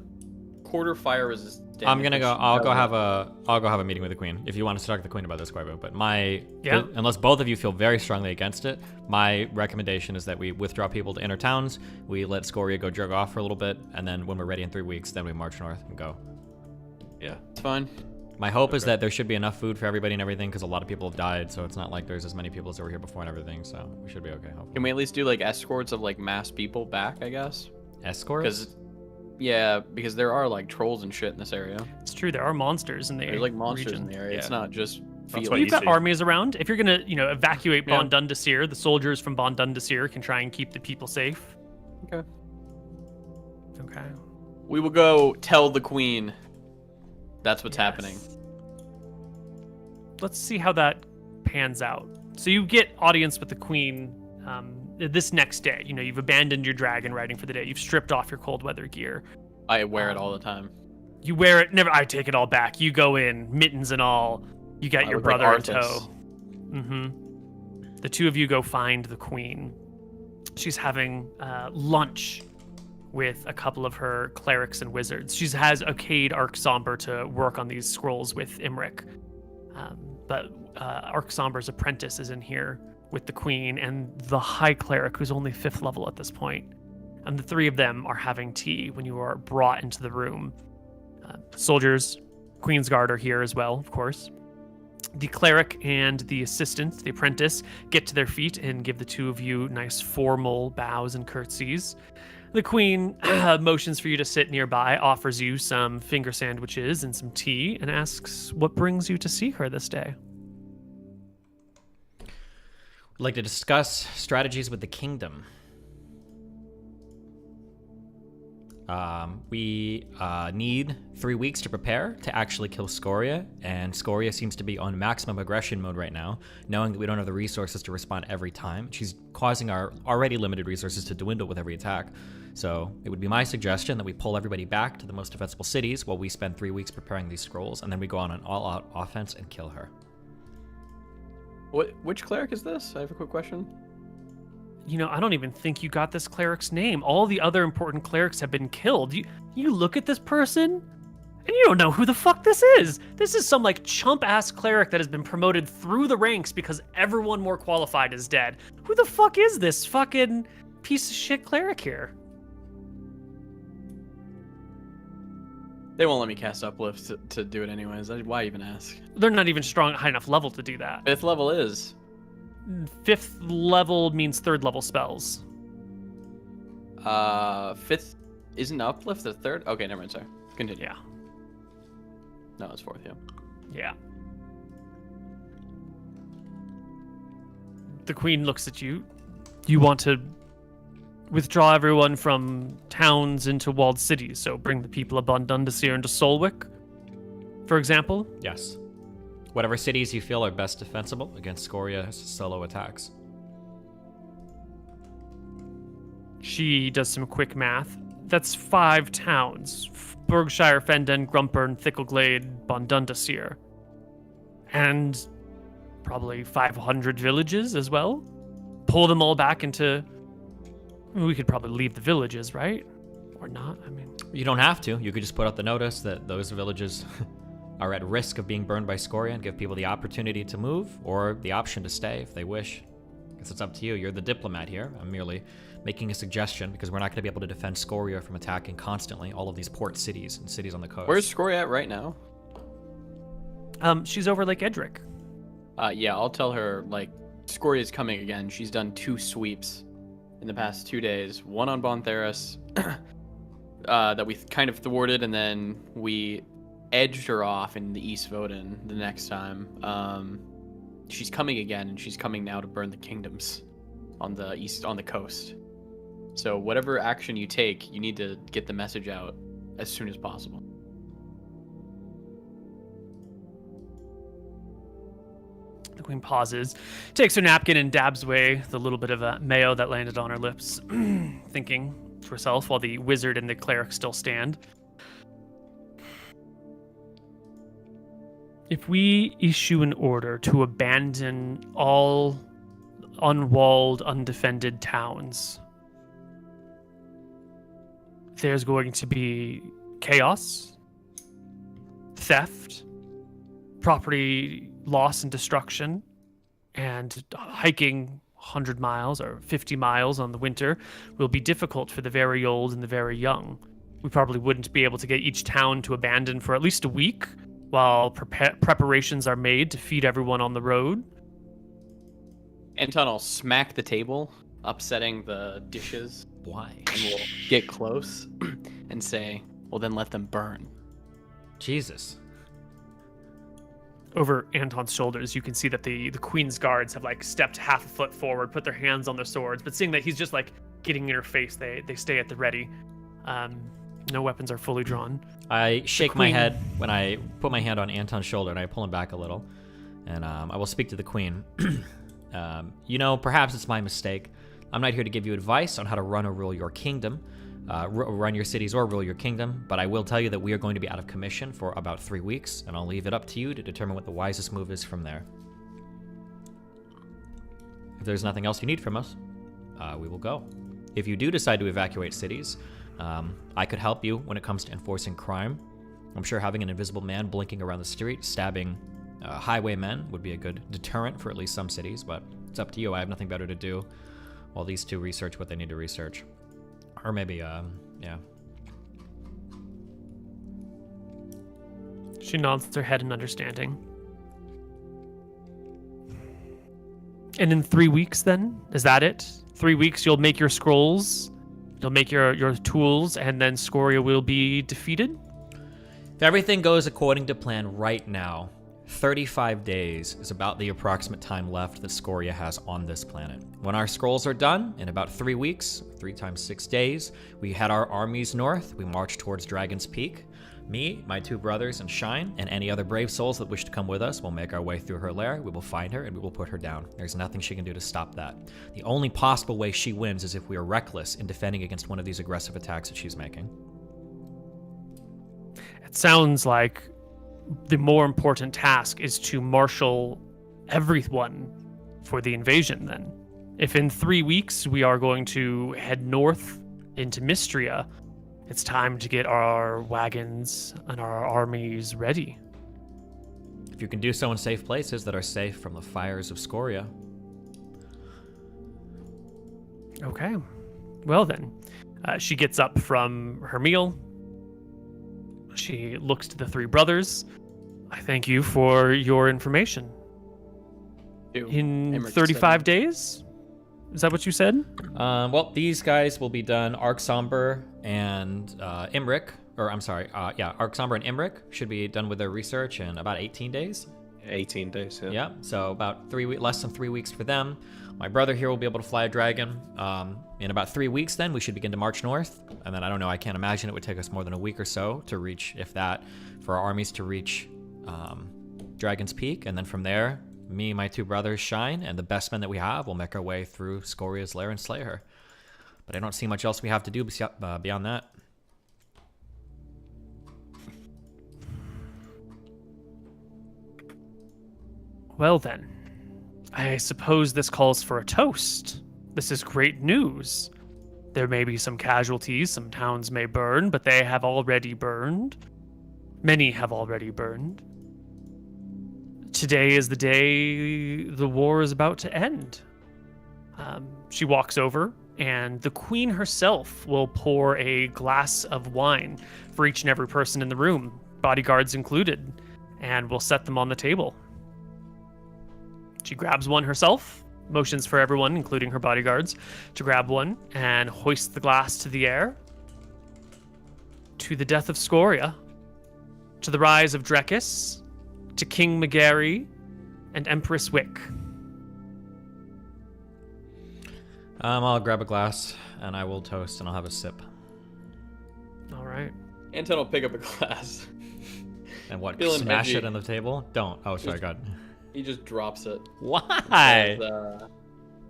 Quarter fire resist damage. I'm gonna go. I'll go have a meeting with the queen. If you want to talk to the queen about this, Koibu. But unless both of you feel very strongly against it, my recommendation is that we withdraw people to inner towns. We let Scoria go jog off for a little bit, and then when we're ready in 3 weeks, then we march north and go. Yeah, It's fine. My hope is that there should be enough food for everybody and everything, because a lot of people have died, so it's not like there's as many people as were here before and everything. So we should be okay. Hopefully. Can we at least do like escorts of like mass people back? I guess. Escorts? Because there are like trolls and shit in this area. It's true. There are monsters in the There's like monsters region. in the area. It's Yeah. not just That's fields. what You've you got see. armies around. If you're gonna, evacuate Yeah. Bon Dundasir, the soldiers from Bon Dundasir can try and keep the people safe. Okay. Okay. We will go tell the queen. That's what's happening. Let's see how that pans out. So you get audience with the queen this next day. You've abandoned your dragon riding for the day. You've stripped off your cold weather gear. I wear it all the time. You wear it. Never. I take it all back. You go in, mittens and all. You got I your look like brother in tow. Arthas. Mm-hmm. The two of you go find the queen. She's having lunch with a couple of her clerics and wizards. She has Arcade Arcsomber to work on these scrolls with Imric. But Arcsomber's apprentice is in here with the queen and the high cleric, who's only 5th level at this point. And the three of them are having tea when you are brought into the room. Soldiers, Queen's Guard are here as well, of course. The cleric and the assistant, the apprentice, get to their feet and give the two of you nice formal bows and curtsies. The queen motions for you to sit nearby, offers you some finger sandwiches and some tea, and asks what brings you to see her this day. We'd like to discuss strategies with the kingdom. We need 3 weeks to prepare to actually kill Scoria, and Scoria seems to be on maximum aggression mode right now, knowing that we don't have the resources to respond every time. She's causing our already limited resources to dwindle with every attack. So it would be my suggestion that we pull everybody back to the most defensible cities while we spend 3 weeks preparing these scrolls, and then we go on an all-out offense and kill her. Which cleric is this? I have a quick question. I don't even think you got this cleric's name. All the other important clerics have been killed. You look at this person, and you don't know who the fuck this is. This is some chump-ass cleric that has been promoted through the ranks because everyone more qualified is dead. Who the fuck is this fucking piece of shit cleric here? They won't let me cast Uplift to do it anyways. Why even ask? They're not even strong high enough level to do that. 5th level is. 5th level means 3rd level spells. 5th isn't Uplift the 3rd? Okay, never mind, sorry. Continue. Yeah. No, it's 4th, yeah. Yeah. The queen looks at you. You want to withdraw everyone from towns into walled cities, so bring the people of Bon Dundasir into Solwick, for example? Yes. Whatever cities you feel are best defensible against Scoria's solo attacks. She does some quick math. That's 5 towns. Bergshire, Fenden, Grumpern, Thickleglade, Bon Dundasir. And probably 500 villages as well. Pull them all back into... We could probably leave the villages, right? Or not, I mean... You don't have to. You could just put out the notice that those villages are at risk of being burned by Scoria and give people the opportunity to move or the option to stay if they wish. I guess it's up to you. You're the diplomat here. I'm merely making a suggestion because we're not going to be able to defend Scoria from attacking constantly all of these port cities and cities on the coast. Where's Scoria at right now? She's over Lake Edric. Yeah, I'll tell her, Scoria's coming again. She's done 2 sweeps in the past 2 days. One on Bontheris that we kind of thwarted, and then we edged her off in the East Voden the next time. She's coming again, and she's coming now to burn the kingdoms on the coast. So whatever action you take, you need to get the message out as soon as possible. The queen pauses, takes her napkin and dabs away the little bit of mayo that landed on her lips, thinking to herself while the wizard and the cleric still stand. If we issue an order to abandon all unwalled, undefended towns. There's going to be chaos, theft, property loss and destruction, and hiking 100 miles or 50 miles on the winter will be difficult for the very old and the very young. We probably wouldn't be able to get each town to abandon for at least a week while preparations are made to feed everyone on the road. Anton will smack the table, upsetting the dishes. Why? And we'll get close and say, well, then let them burn. Jesus. Over Anton's shoulders, you can see that the queen's guards have like stepped half a foot forward, put their hands on their swords, but seeing that he's just like getting in her face, they stay at the ready. No weapons are fully drawn. I shake my head when I put my hand on Anton's shoulder and I pull him back a little, and I will speak to the queen. Perhaps it's my mistake. I'm not here to give you advice on how to run or rule your kingdom, run your cities or rule your kingdom, but I will tell you that we are going to be out of commission for about 3 weeks, and I'll leave it up to you to determine what the wisest move is from there. If there's nothing else you need from us, we will go. If you do decide to evacuate cities, I could help you when it comes to enforcing crime. I'm sure having an invisible man blinking around the street, stabbing highwaymen would be a good deterrent for at least some cities, but it's up to you. I have nothing better to do while these two research what they need to research. Or maybe, yeah. She nods her head in understanding. And in 3 weeks then? Is that it? 3 weeks you'll make your scrolls, you'll make your tools, and then Scoria will be defeated? If everything goes according to plan right now, 35 days is about the approximate time left that Scoria has on this planet. When our scrolls are done, in about 3 weeks, 3 times 6 days, we head our armies north, we march towards Dragon's Peak. Me, my 2 brothers, and Shine, and any other brave souls that wish to come with us will make our way through her lair, we will find her, and we will put her down. There's nothing she can do to stop that. The only possible way she wins is if we are reckless in defending against one of these aggressive attacks that she's making. It sounds like the more important task is to marshal everyone for the invasion then. If in 3 weeks we are going to head north into Mystria, it's time to get our wagons and our armies ready. If you can do so in safe places that are safe from the fires of Scoria. Okay. Well then, she gets up from her meal. She looks to the 3 brothers. I thank you for your information. In 35 days? Is that what you said? Well, these guys will be done. Arc Somber and Imric, Arc Somber and Imric should be done with their research in about 18 days. 18 days, yeah. Yeah, so about less than 3 weeks for them. My brother here will be able to fly a dragon. In about 3 weeks, then we should begin to march north. And then I don't know, I can't imagine it would take us more than a week or so to reach, if that, for our armies to reach Dragon's Peak. And then from there, me, my 2 brothers, Shine, and the best men that we have will make our way through Scoria's lair and slay her. But I don't see much else we have to do beyond that. Well then, I suppose this calls for a toast. This is great news. There may be some casualties, some towns may burn, but they have already burned. Many have already burned. Today is the day the war is about to end. She walks over, and the queen herself will pour a glass of wine for each and every person in the room, bodyguards included, and will set them on the table. She grabs one herself, motions for everyone, including her bodyguards, to grab one, and hoists the glass to the air. To the death of Scoria, to the rise of Drekis, to King Magari, and Empress Wick. I'll grab a glass, and I will toast, and I'll have a sip. All right. Anton will pick up a glass. And what, Feeling smash edgy. it on the table? Don't. Oh, sorry, God. He just drops it. Why? I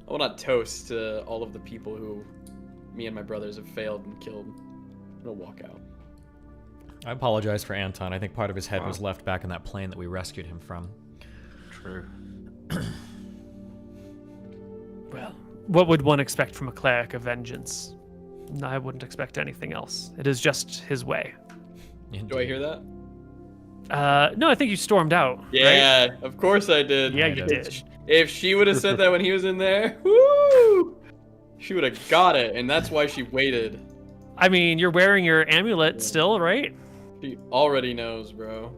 will not toast to all of the people who me and my brothers have failed and killed. He'll walk out. I apologize for Anton. I think part of his head was left back in that plane that we rescued him from. True. Well, what would one expect from a cleric of vengeance? I wouldn't expect anything else. It is just his way. Do I hear that? No, I think you stormed out. Yeah, right? of course I did. Yeah, you did. If she would have said that when he was in there, woo! She would have got it, and that's why she waited. I mean, you're wearing your amulet still, right? She already knows, bro.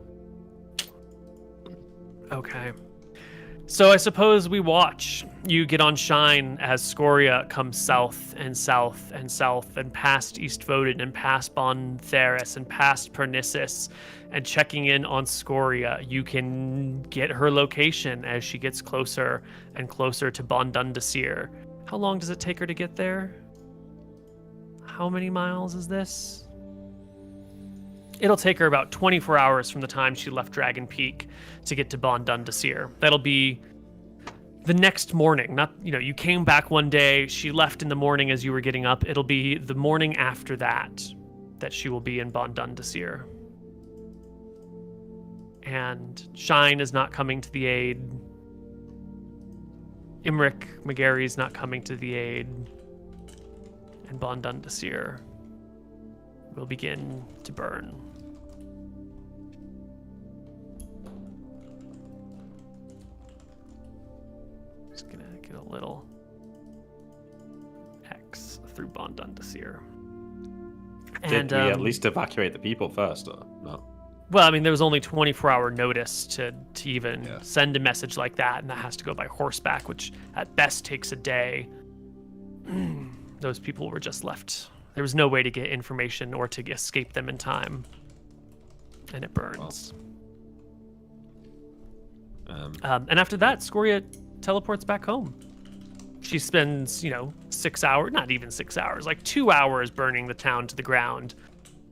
Okay. So I suppose we watch. You get on Shine as Scoria comes south and south and south and past East Voden and past Bon Theris and past Pernissus, and checking in on Scoria. You can get her location as she gets closer and closer to Bon Dundasir. How long does it take her to get there? How many miles is this? It'll take her about 24 hours from the time she left Dragon Peak to get to Bon Dundasir. That'll be the next morning. Not, you came back one day, she left in the morning as you were getting up. It'll be the morning after that she will be in Bon Dundasir. And Shine is not coming to the aid. Imric McGarry's not coming to the aid. And Bon Dundasir will begin to burn. Just gonna get a little X through Bon Dundasir. Did we at least evacuate the people first, or no? Well, I mean, there was only 24-hour notice to even send a message like that, and that has to go by horseback, which at best takes a day. Those people were just left. There was no way to get information or to escape them in time. And it burns. And after that, Scoria teleports back home. She spends, 6 hours, not even 6 hours, like 2 hours burning the town to the ground.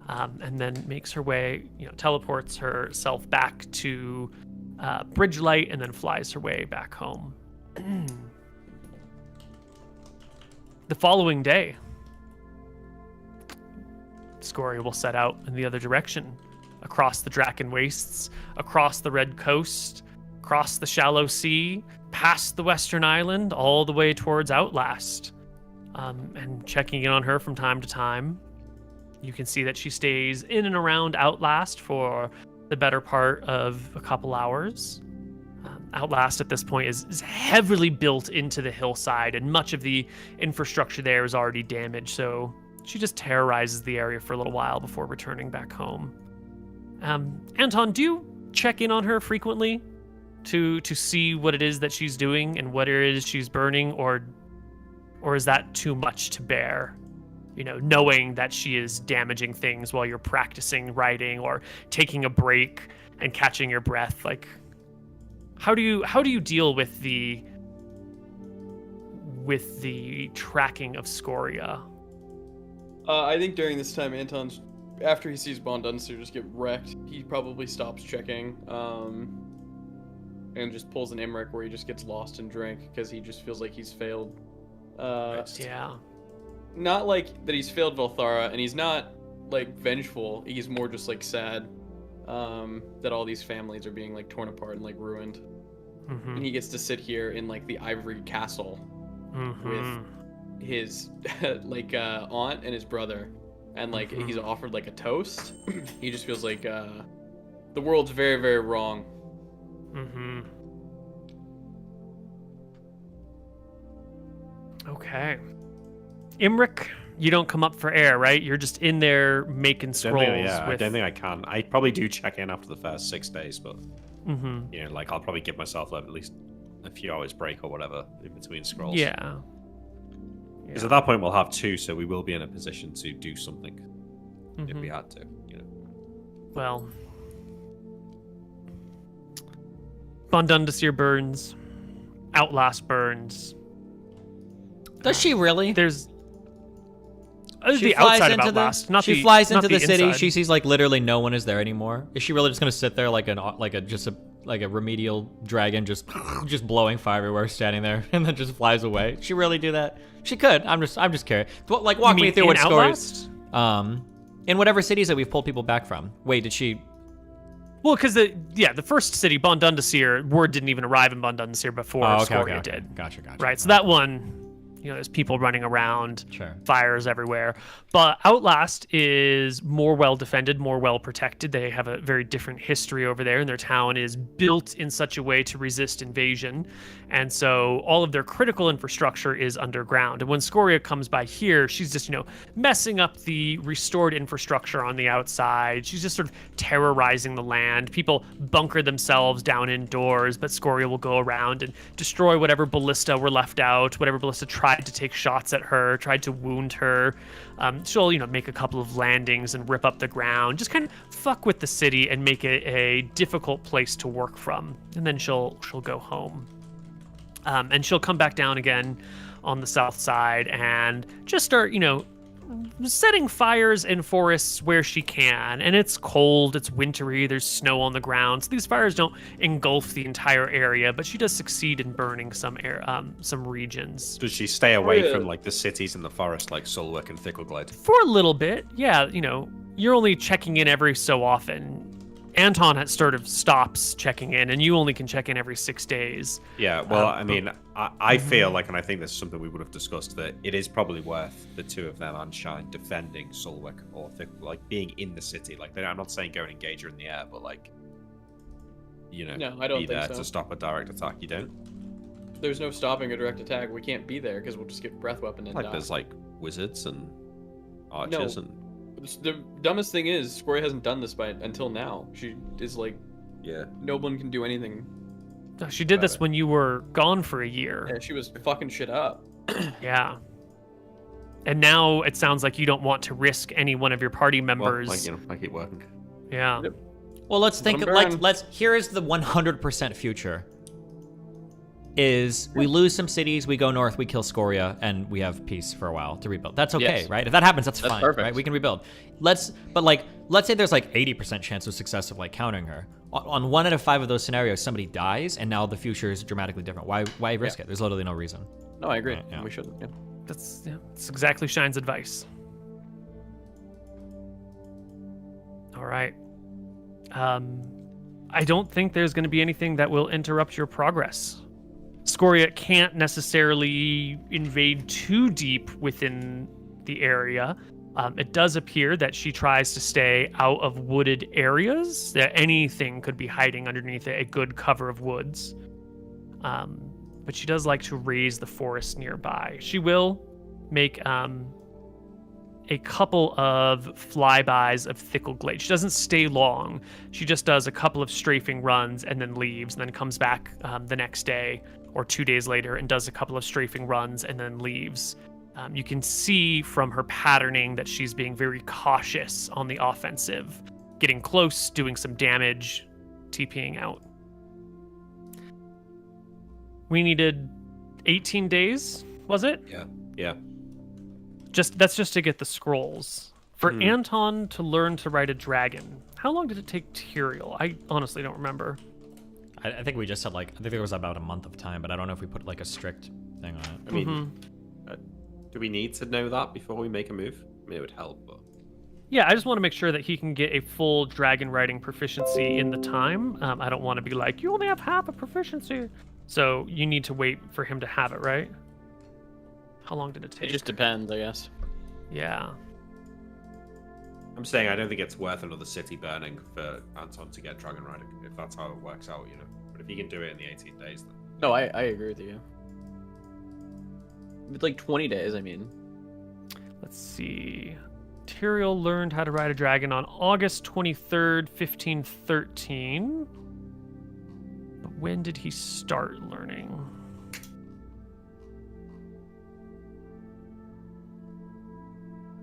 And then makes her way, teleports herself back to Bridgelight and then flies her way back home. The following day, Scoria will set out in the other direction, across the Draken Wastes, across the Red Coast, across the Shallow Sea, past the Western Island, all the way towards Outlast. And checking in on her from time to time. You can see that she stays in and around Outlast for the better part of a couple hours. Outlast at this point is heavily built into the hillside, and much of the infrastructure there is already damaged, so she just terrorizes the area for a little while before returning back home. Anton, do you check in on her frequently to see what it is that she's doing and what it is she's burning, or is that too much to bear? Knowing that she is damaging things while you're practicing writing or taking a break and catching your breath. Like, how do you deal with the tracking of Scoria? I think during this time, Anton's, after he sees Bon Dundasir just get wrecked, he probably stops checking, and just pulls an Imric where he just gets lost in drink because he just feels like he's failed. Yeah. Not like that he's failed Valthara, and he's not like vengeful. He's more just like sad that all these families are being like torn apart and like ruined. Mm-hmm. And he gets to sit here in like the ivory castle with his like aunt and his brother, and like he's offered like a toast. He just feels like the world's very, very wrong. Okay. Imric, you don't come up for air, right? You're just in there making scrolls. I don't think I can. I probably do check in after the first 6 days, but I'll probably give myself at least a few hours break or whatever in between scrolls. Yeah. Because at that point we'll have 2, so we will be in a position to do something if we had to. Well, Bon Dundasir burns. Outlast burns. Does she really? There's she the flies outside of into Outlast, the, not she the flies not into the city. inside. She sees like literally no one is there anymore. Is she really just gonna sit there like a remedial dragon just blowing fire everywhere, standing there, and then just flies away? She really do that? She could. I'm just curious. Like, walk me through what Outlast? Scoria's in whatever cities that we've pulled people back from. Wait, did she? Well, because the first city, Bondundasir, word didn't even arrive in Bondundasir before Scoria did. Gotcha. Right, so that one, there's people running around, Sure. fires everywhere. But Outlast is more well defended, more well protected. They have a very different history over there, and their town is built in such a way to resist invasion. And so all of their critical infrastructure is underground. And when Scoria comes by here, she's just, messing up the restored infrastructure on the outside. She's just sort of terrorizing the land. People bunker themselves down indoors, but Scoria will go around and destroy whatever ballista were left out, whatever ballista tried to take shots at her, tried to wound her. She'll, make a couple of landings and rip up the ground, just kind of fuck with the city and make it a difficult place to work from. And then she'll go home. And she'll come back down again on the south side and just start, setting fires in forests where she can. And it's cold, it's wintry, there's snow on the ground, so these fires don't engulf the entire area, but she does succeed in burning some regions. Does she stay away from like the cities and the forest, like Sulwick and Thickleglade? For a little bit, yeah. You're only checking in every so often. Anton sort of stops checking in, and you only can check in every 6 days. Yeah, well, I feel like, and I think this is something we would have discussed, that it is probably worth the two of them and Shine defending Sulwick or being in the city. Like, I'm not saying go and engage her in the air, but no, I don't be think there so. to stop a direct attack. You don't? There's no stopping a direct attack. We can't be there because we'll just get breath weapon and die. There's wizards and archers and. The dumbest thing is, Scoria hasn't done this until now. She is no one can do anything. She did this when you were gone for a year. Yeah, she was fucking shit up. Yeah. And now it sounds like you don't want to risk any one of your party members. Well, I keep working. Yeah. Yep. Well, let's think. Here is the 100% future. Is we lose some cities, we go north, we kill Scoria, and we have peace for a while to rebuild. That's okay, yes. right? If that happens, that's fine, perfect. right? We can rebuild. Let's say there's 80% chance of success of countering her. On 1 out of 5 of those scenarios, somebody dies, and now the future is dramatically different. Why risk it? There's literally no reason. No, I agree. Yeah. We should. Yeah. That's exactly Shine's advice. All right. I don't think there's going to be anything that will interrupt your progress. Scoria can't necessarily invade too deep within the area. It does appear that she tries to stay out of wooded areas, that anything could be hiding underneath a good cover of woods. But she does like to raise the forest nearby. She will make a couple of flybys of Thickleglade. She doesn't stay long. She just does a couple of strafing runs and then leaves, and then comes back the next day or 2 days later and does a couple of strafing runs and then leaves. You can see from her patterning that she's being very cautious on the offensive, getting close, doing some damage, TPing out. We needed 18 days, was it? Yeah. That's just to get the scrolls. For Anton to learn to ride a dragon, how long did it take Tyrael? I honestly don't remember. I think we just said I think it was about a month of time, but I don't know if we put a strict thing on it. I mean, do we need to know that before we make a move? I mean, it would help, but... Yeah, I just want to make sure that he can get a full dragon riding proficiency in the time. I don't want to be like, you only have half a proficiency. So you need to wait for him to have it, right? How long did it take? It just depends, I guess. Yeah. I'm saying I don't think it's worth another city burning for Anton to get dragon riding, if that's how it works out, But if he can do it in the 18 days, then... No, I agree with you. With 20 days, I mean. Let's see. Tyrael learned how to ride a dragon on August 23rd, 1513. But when did he start learning?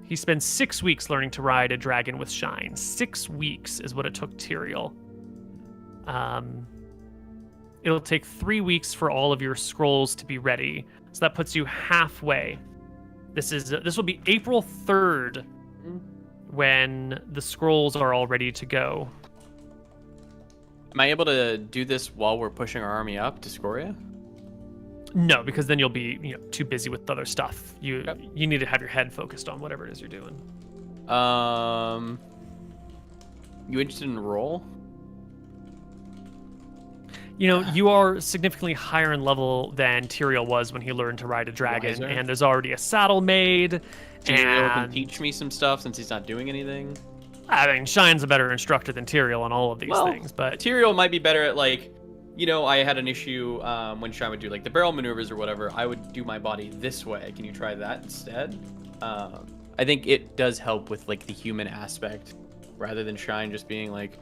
He spends 6 weeks learning to ride a dragon with Shine. 6 weeks is what it took Tyrael. It'll take 3 weeks for all of your scrolls to be ready. So that puts you halfway. This will be April 3rd when the scrolls are all ready to go. Am I able to do this while we're pushing our army up to Scoria? No, because then you'll be too busy with other stuff. You need to have your head focused on whatever it is you're doing. You interested in roll? You know, you are significantly higher in level than Tyrael was when he learned to ride a dragon, Wiser. and there's already a saddle made. Tyrael can and teach me some stuff since he's not doing anything. I mean, Shine's a better instructor than Tyrael on all of these things, but Tyrael might be better at like, you know, I had an issue when Shine would do like the barrel maneuvers or whatever. I would do my body this way. Can you try that instead? I think it does help with like the human aspect, rather than Shine just being like,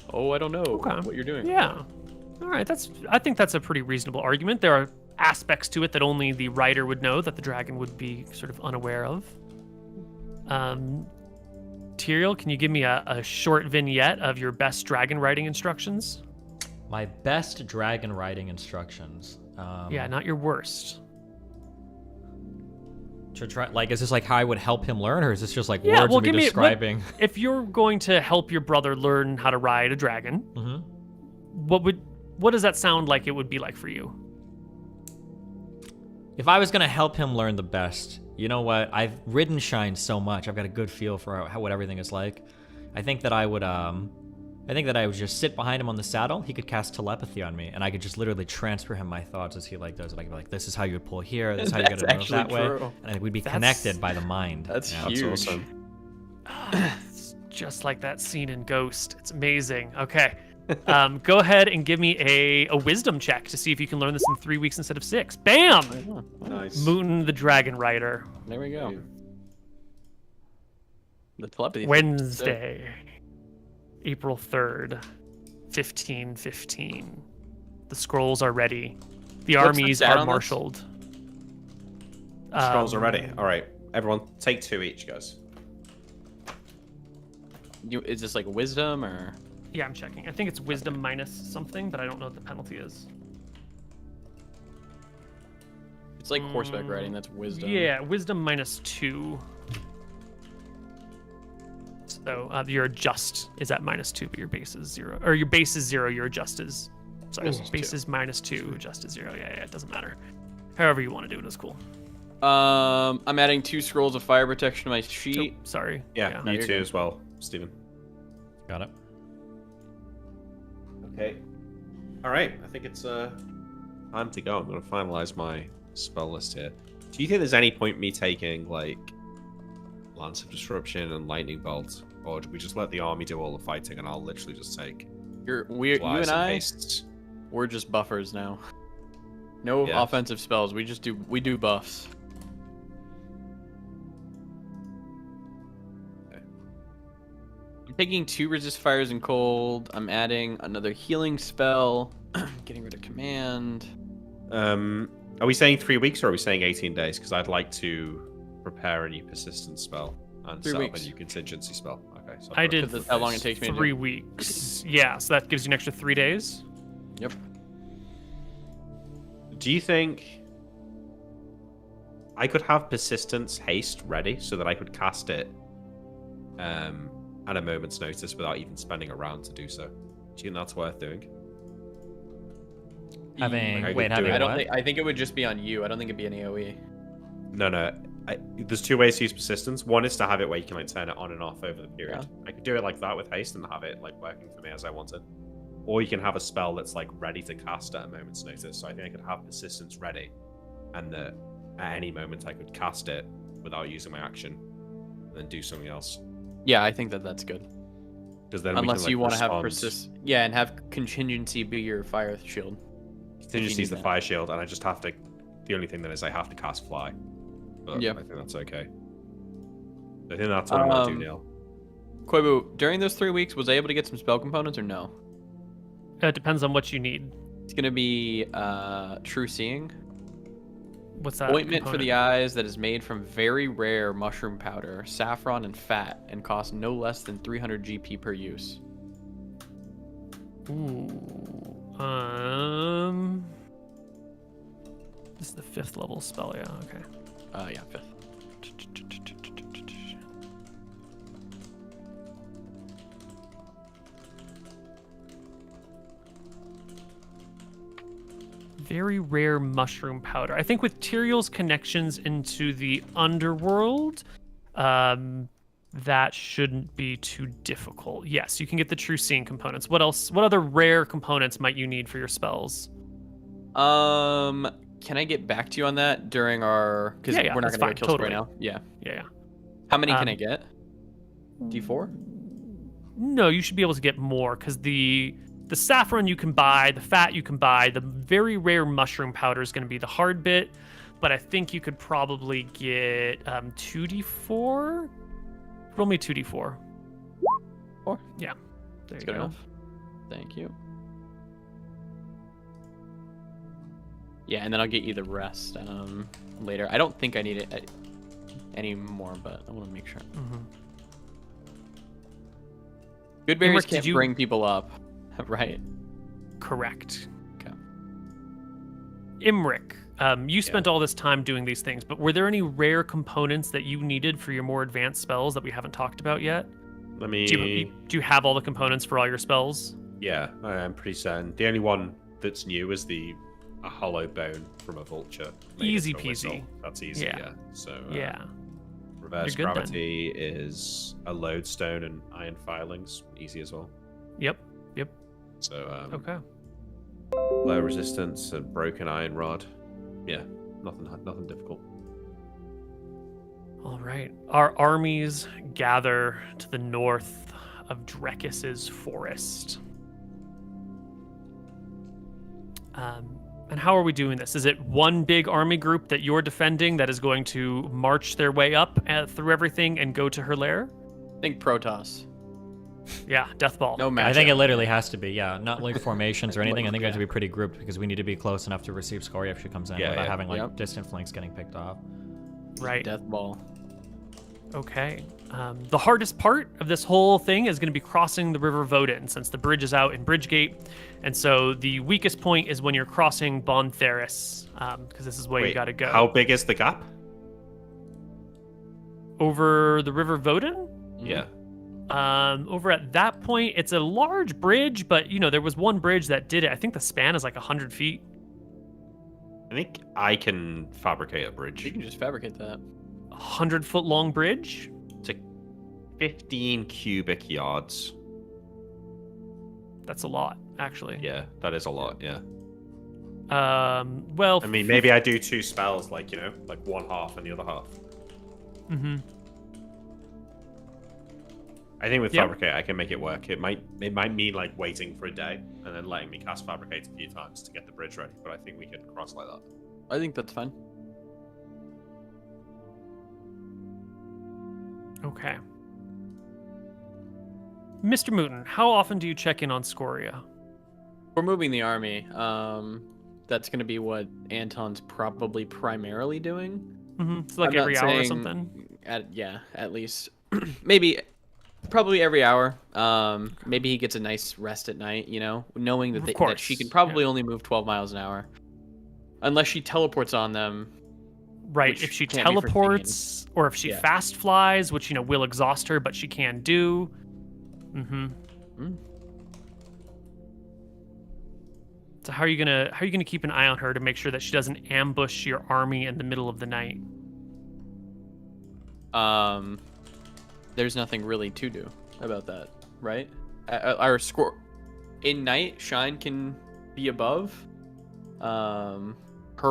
oh, I don't know what you're doing. Yeah. All right, I think that's a pretty reasonable argument. There are aspects to it that only the writer would know that the dragon would be sort of unaware of. Tyrael, can you give me a short vignette of your best dragon riding instructions? My best dragon riding instructions. Yeah, not your worst. To try, like, is this like how I would help him learn, or is this just like words of me describing? If you're going to help your brother learn how to ride a dragon, what does that sound like it would be like for you? If I was gonna help him learn the best, you know what? I've ridden Shine so much. I've got a good feel for what everything is like. I think that I would just sit behind him on the saddle. He could cast telepathy on me, and I could just literally transfer him my thoughts as he like does it. I could be like, "This is how you would pull here. This is how you gotta move that way," and I think we'd be connected by the mind. That's huge. That's awesome. It's just like that scene in Ghost. It's amazing. Okay. Go ahead and give me a wisdom check to see if you can learn this in 3 weeks instead of 6. Bam! Nice. Mooten the Dragon Rider. There we go. The telepathy. Wednesday, April 3rd, 15:15. The scrolls are ready. The armies are marshaled. Scrolls are ready. All right, everyone, take 2 each, guys. Is this like wisdom or? Yeah, I'm checking. I think it's wisdom minus something, but I don't know what the penalty is. It's like horseback riding. That's wisdom. Yeah, wisdom minus 2. So your adjust is at -2, but your base is 0. Or your base is 0, your adjust is... Sorry, base is -2, adjust is 0. Yeah, it doesn't matter. However you want to do it is cool. I'm adding 2 scrolls of fire protection to my sheet. Oh, sorry. Yeah, No, you you're too good. as well, Stephen. Got it. Okay. All right, I think it's time to go. I'm going to finalize my spell list here. Do you think there's any point me taking, like, Lance of Disruption and Lightning Bolt? Or do we just let the army do all the fighting and I'll literally just take You flies and I, hastes? we're just buffers now. No Yeah. offensive spells. We do buffs. I'm taking 2 resist fires and cold. I'm adding another healing spell. Getting rid of command. Are we saying 3 weeks or are we saying 18 days? Because I'd like to prepare a new persistence spell and 3 set up weeks. a new contingency spell. Okay, so I did That's how long it takes me to do. 3 weeks. Yeah, so that gives you an extra 3 days. Yep. Do you think I could have persistence haste ready so that I could cast it at a moment's notice without even spending a round to do so? Do you think that's worth doing? Having I could wait, do having it. what? I think it would just be on you. I don't think it'd be an AoE. No. There's 2 ways to use persistence. One is to have it where you can like turn it on and off over the period. Yeah. I could do it like that with haste and have it like working for me as I wanted. Or you can have a spell that's like ready to cast at a moment's notice. So I think I could have persistence ready, and that at any moment I could cast it without using my action, and then do something else. Yeah, I think that's good. Because then Unless we can, you like, want to have respond. and have contingency be your fire shield. Contingency is the that. fire shield, and I just have to. The only thing then is I have to cast fly. But Yeah. I think that's okay. I think that's what I want to do, Neal. Koibu, during those 3 weeks, was I able to get some spell components or no? It depends on what you need. It's gonna be True Seeing. What's that? Ointment for component? the eyes that is made from very rare mushroom powder, saffron, and fat, and costs no less than 300 GP per use. Ooh. This is the 5th level spell, yeah, okay. Yeah, 5th. Very rare mushroom powder. I think with Tyrael's connections into the underworld, That shouldn't be too difficult. Yes, you can get the true seeing components. What else? What other rare components might you need for your spells? Can I get back to you on that during our? Because Yeah, we're not that's gonna fine, get kills totally. right now. Yeah. Yeah. How many can I get? D4? No, you should be able to get more because the saffron you can buy, the fat you can buy, the very rare mushroom powder is going to be the hard bit. But I think you could probably get 2d4. Roll me 2d4. 4. Yeah, there That's you good go. enough. Thank you. Yeah, and then I'll get you the rest later. I don't think I need it anymore, but I want to make sure. Mm-hmm. Good berries Emmerich, can't bring people up, right? Correct. Okay. Imric, you spent all this time doing these things, but were there any rare components that you needed for your more advanced spells that we haven't talked about yet? Let me. Do you have all the components for all your spells? Yeah, I'm pretty certain. The only one that's new is a hollow bone from a vulture. made Easy into a whistle. peasy. That's easy. Yeah. Yeah. So Yeah. reverse You're good then. gravity is a lodestone and iron filings. Easy as well. Yep. So Okay. low resistance and broken iron rod. Yeah, nothing difficult. All right. Our armies gather to the north of Drekis's forest. And how are we doing this? Is it one big army group that you're defending that is going to march their way up through everything and go to her lair? I think Protoss. Yeah, death ball. No match. I think it literally has to be, yeah. Not like formations or anything. I think it has to Yeah. be pretty grouped because we need to be close enough to receive Scoria if she comes in Yeah, without yeah. having like Yep. distant flanks getting picked off. Right. Death ball. Okay. The hardest part of this whole thing is going to be crossing the River Vodin, since the bridge is out in Bridgegate. And so the weakest point is when you're crossing Bon Theris, because this is where you got to go. How big is the gap? Over the River Vodin? Yeah. Over at that point, it's a large bridge, but, there was one bridge that did it. I think the span is like 100 feet. I think I can fabricate a You bridge. can just fabricate that. 100-foot long bridge? It's like 15 cubic yards. That's a lot, actually. Yeah, that is a lot. Yeah. Well, I mean, maybe I do two spells, like one half and the other half. Mm-hmm. I think with Yep. fabricate, I can make it work. It might mean like waiting for a day and then letting me cast fabricate a few times to get the bridge ready. But I think we can cross like that. I think that's fine. Okay. Mr. Mooton, how often do you check in on Scoria? We're moving the army. That's going to be what Anton's probably primarily doing. Mm-hmm. It's like I'm not every hour or saying something. At least maybe, probably every hour. Maybe he gets a nice rest at night. Knowing that, Of that course, she can probably only move 12 miles an hour, unless she teleports on them. Right. which If she can't be for teleports or if she Yeah. fast flies, which will exhaust her, but she can do. Mm-hmm. Mm. So how are you gonna keep an eye on her to make sure that she doesn't ambush your army in the middle of the night? There's nothing really to do about that, right? Our score in night, Shine can be above. Her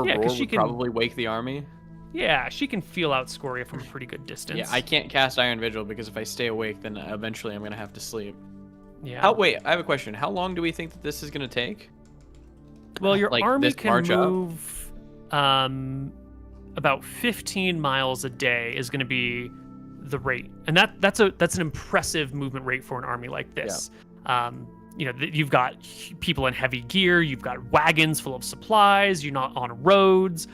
Yeah, 'cause roar she would can- probably wake the army. Yeah, she can feel out Scoria from a pretty good distance. Yeah, I can't cast Iron Vigil because if I stay awake, then eventually I'm gonna have to sleep. Yeah. Wait, I have a question. How long do we think that this is gonna take? Well, your like, army this can march up? move about 15 miles a day is going to be the rate, and that's an impressive movement rate for an army like this. You've got people in heavy gear, you've got wagons full of supplies, you're not on roads.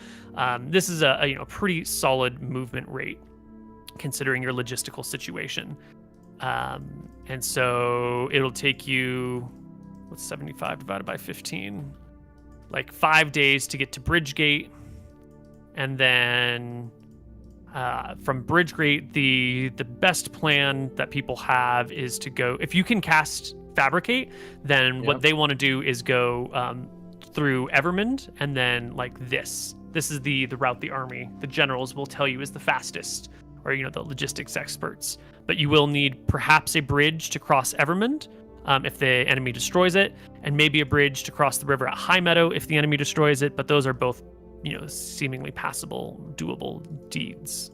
This is a pretty solid movement rate considering your logistical situation. And so it'll take you, what's 75 divided by 15? Like 5 days to get to Bridgegate. And then from Bridgegate, the best plan that people have is to go, if you can cast Fabricate, then what they want to do is go through Evermond and then like this. This is the route the army, the generals will tell you is the fastest or the logistics experts. But you will need perhaps a bridge to cross Evermond if the enemy destroys it, and maybe a bridge to cross the river at High Meadow if the enemy destroys it. But those are both, seemingly passable, doable deeds.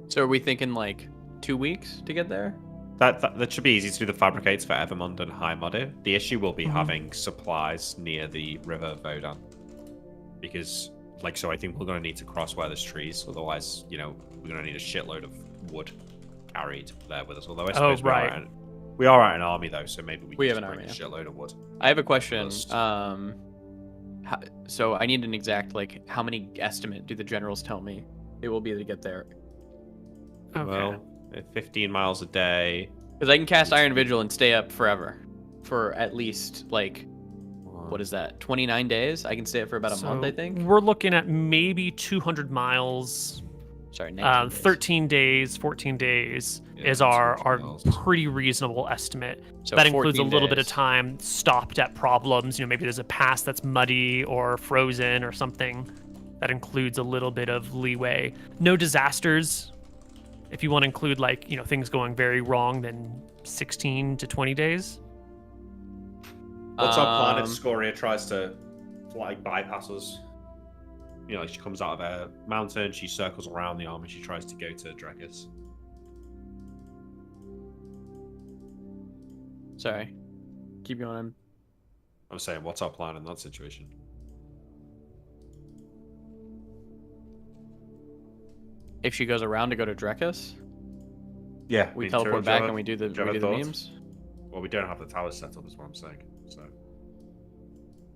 So are we thinking like 2 weeks to get there? That should be easy to do the fabricates for Evermond and High Meadow. The issue will be having supplies near the River Vodan. Because, so I think we're going to need to cross where there's trees. Otherwise, we're going to need a shitload of wood carried there with us. Although I suppose we are at an army, though, so maybe we can bring a shitload of wood. I have a question. So I need an exact, how many estimate do the generals tell me it will be to get there? Okay. Well, 15 miles a day. Because I can cast Iron Vigil and stay up forever. For at least, what is that, 29 days? I can stay up for about a month, I think. We're looking at maybe 200 miles. Sorry, 13 days, 14 days is our pretty reasonable estimate. So that includes a 14 little bit of days. time stopped at problems. Maybe there's a pass that's muddy or frozen or something. That includes a little bit of leeway. No disasters. If you want to include things going very wrong, then 16 to 20 days. What's our plan if Scoria tries to bypass us? She comes out of a mountain, she circles around the army, she tries to go to Drekis. Sorry. Keep going. I'm saying, what's our plan in that situation? If she goes around to go to Drekis, Yeah. we teleport back and we do the memes. Well, we don't have the towers set up, is what I'm saying. So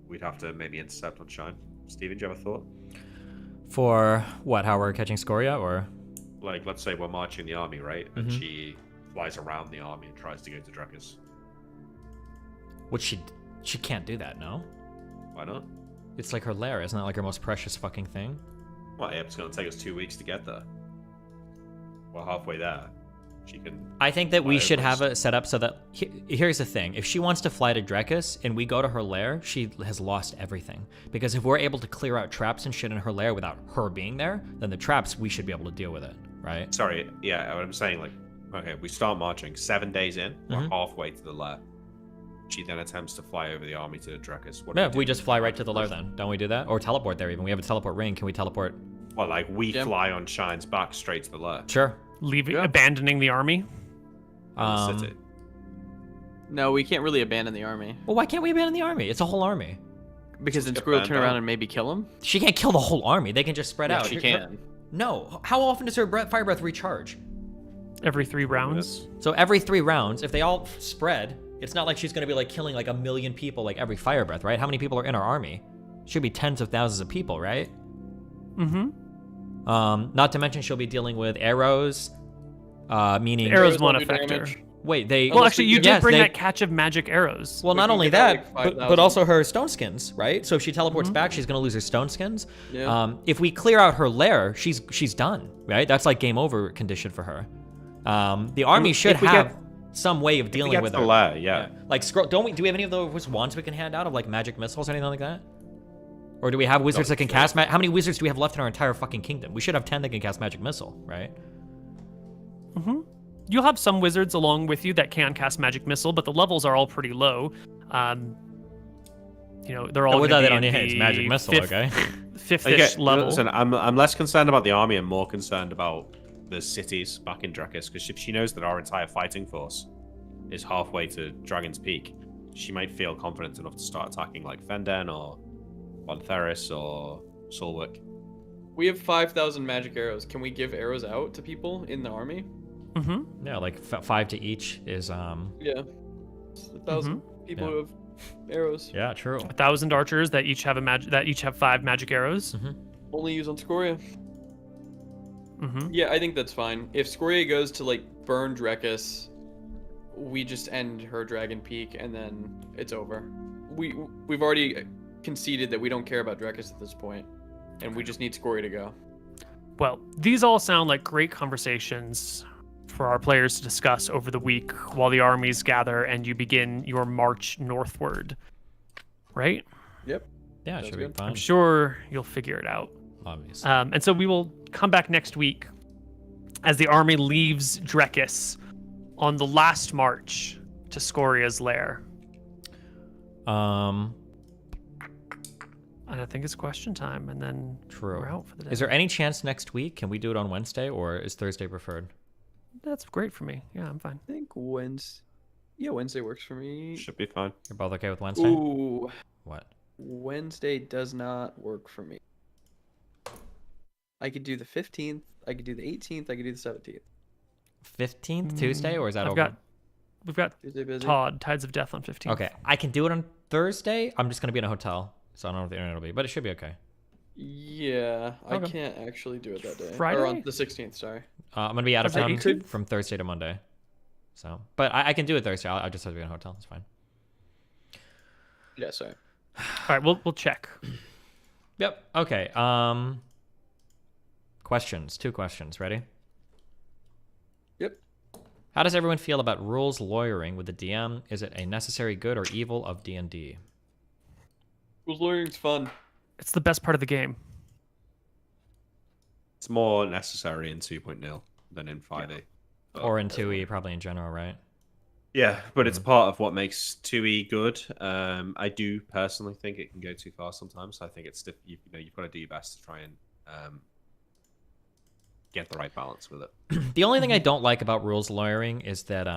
we'd have to maybe intercept on Shine. Steven, do you have a thought? For what? How we're catching Scoria, or? Let's say we're marching the army, right? And she flies around the army and tries to go to Drekis. Which she can't do that, no? Why not? It's her lair, isn't that her most precious fucking thing? Well, yeah, it's going to take us 2 weeks to get there. We're halfway there. She can. I think that we should have it set up so that here's the thing: if she wants to fly to Drekis and we go to her lair, she has lost everything. Because if we're able to clear out traps and shit in her lair without her being there, then the traps we should be able to deal with it, right? Sorry, yeah, what I'm saying, okay, we start marching 7 days in. We're halfway to the lair. She then attempts to fly over the army to Drekis. Yeah, we just fly right to the lair then. Don't we do that? Or teleport there even. We have a teleport ring. Can we teleport? Well, we fly on Shine's back straight to the lair. Sure. Abandoning the army? City. No, we can't really abandon the army. Well, why can't we abandon the army? It's a whole army. Because then Squirrel will turn around and maybe kill him? She can't kill the whole army. They can just spread out. She can. No. How often does her fire breath recharge? Every 3 rounds. So every 3 rounds, if they all spread, it's not like she's going to be killing 1 million people every fire breath, right? How many people are in our army? Should be tens of thousands of people, right? Not to mention she'll be dealing with arrows, meaning Arrows won't affect her. Wait, they. Well, actually, you did bring that catch of magic arrows. Well, not only that, but also her stone skins, right? So if she teleports back, she's gonna lose her stone skins. Yeah. If we clear out her lair, she's done, right? That's game over condition for her. The army should have some way of dealing with her. Lair, yeah. Do we have any of those wands we can hand out of magic missiles or anything like that? Or do we have wizards that can cast how many wizards do we have left in our entire fucking kingdom? We should have 10 that can cast magic missile, right? You'll have some wizards along with you that can cast magic missile, but the levels are all pretty low. They're all going to be it's magic missile, okay? 5th-ish level. Listen, I'm less concerned about the army and more concerned about the cities back in Drekis, because if she knows that our entire fighting force is halfway to Dragon's Peak, she might feel confident enough to start attacking Fenden or Bontheris or Solwick. We have 5,000 magic arrows. Can we give arrows out to people in the army? Yeah, 5 to each is Yeah, 1,000 people who have arrows. Yeah, true. 1,000 archers that each have 5 magic arrows. Only use on Scoria. Yeah, I think that's fine. If Scoria goes to burn Drekis, we just end her Dragon Peak and then it's over. We've already conceded that we don't care about Drekis at this point, and we just need Scoria to go. Well, these all sound like great conversations for our players to discuss over the week while the armies gather and you begin your march northward. Right? Yep. Yeah, it should be fine. I'm sure you'll figure it out. Obviously. And so we will come back next week as the army leaves Drekis on the last march to Scoria's lair. Um, And I think it's question time, and then True. we're out for the day. Is there any chance next week? Can we do it on Wednesday, or is Thursday preferred? That's great for me. Yeah, I'm fine. I think Wednesday works for me. Should be fine. You're both okay with Wednesday? Ooh, What? Wednesday does not work for me. I could do the 15th. I could do the 18th. I could do the 17th. 15th, Tuesday, or is that We've got Tuesday busy. Tides of Death on 15th. Okay, I can do it on Thursday. I'm just going to be in a hotel, so I don't know what the internet will be, but it should be okay. Yeah, I Okay. can't actually do it that day. Friday? Or on the 16th, sorry. I'm going to be out of Was it town 18th? from Thursday to Monday. So, but I can do it Thursday. I just have to be in a hotel. It's fine. Yeah, sorry. All right, we'll check. Yep. Okay. Questions. 2 questions. Ready? Yep. How does everyone feel about rules lawyering with the DM? Is it a necessary good or evil of D&D? Rules lawyering's fun. It's the best part of the game. It's more necessary in 2.0 than in 5e. Or in 2e, probably in general, right? Yeah, but it's part of what makes 2e good. I do personally think it can go too far sometimes. I think it's you've got to do your best to try and get the right balance with it. The only thing I don't like about rules lawyering is that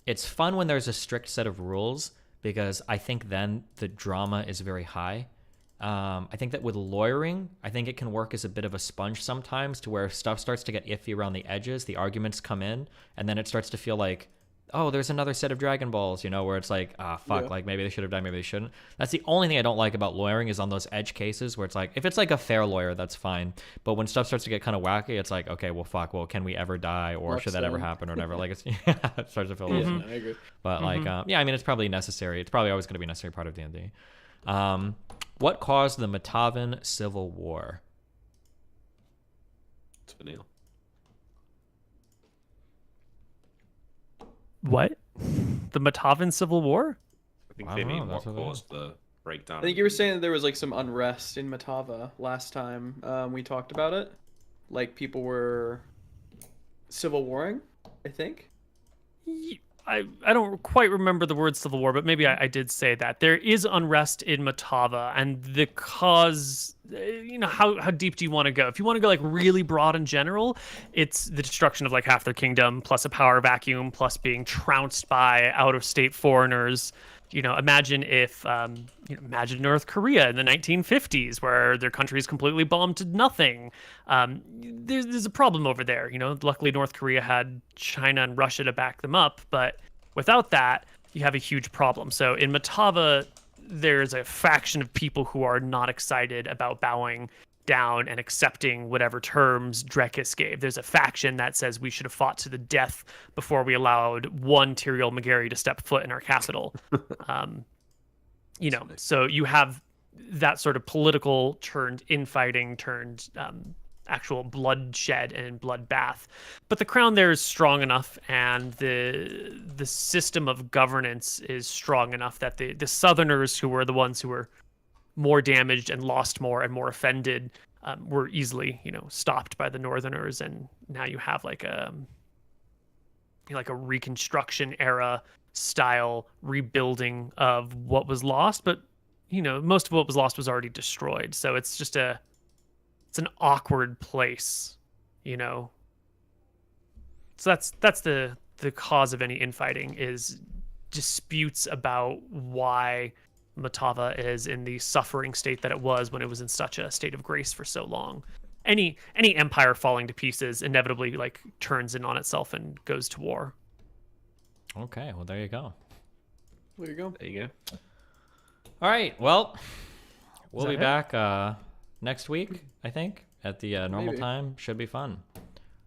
it's fun when there's a strict set of rules, because I think then the drama is very high. I think that with lawyering, I think it can work as a bit of a sponge sometimes, to where if stuff starts to get iffy around the edges, the arguments come in, and then it starts to feel like, oh, there's another set of Dragon Balls, where it's like, fuck, Yeah. like maybe they should have died, maybe they shouldn't. That's the only thing I don't like about lawyering, is on those edge cases where it's like, if it's like a fair lawyer, that's fine. But when stuff starts to get kind of wacky, it's like, okay, well, fuck, well, can we ever die, or should that ever happen, or whatever? Like, it's, it starts to feel a little Yeah, I agree. but like, yeah, I mean, it's probably necessary. It's probably always going to be a necessary part of D&D. What caused the Matavan Civil War? It's for Neal. What? The Matavan Civil War? I think I they don't know, mean what that's what it caused the breakdown. I think you were saying that there was like some unrest in Matava last time we talked about it. Like people were civil warring, I think. I don't quite remember the word Civil War, but maybe I did say that. There is unrest in Matava, and the cause, how deep do you want to go? If you want to go like really broad and general, it's the destruction of like half their kingdom, plus a power vacuum, plus being trounced by out-of-state foreigners. Imagine if, imagine North Korea in the 1950s, where their country is completely bombed to nothing. There's a problem over there. Luckily North Korea had China and Russia to back them up, but without that, you have a huge problem. So in Matava, there's a faction of people who are not excited about bowing down and accepting whatever terms Drekis gave. There's a faction that says we should have fought to the death before we allowed one Tyrael McGarry to step foot in our capital. So you have that sort of political turned infighting turned actual bloodshed and bloodbath. But the crown there is strong enough, and the system of governance is strong enough that the Southerners, who were the ones who were more damaged and lost more and more offended, were easily, stopped by the Northerners, and now you have like a Reconstruction era style rebuilding of what was lost, but most of what was lost was already destroyed. So it's just it's an awkward place, So that's the cause of any infighting, is disputes about why Matava is in the suffering state that it was when it was in such a state of grace for so long. Any empire falling to pieces inevitably turns in on itself and goes to war. Okay, well, there you go. There you go. There you go. All right, well, we'll that be it? back next week, I think, at the normal Maybe. time. Should be fun.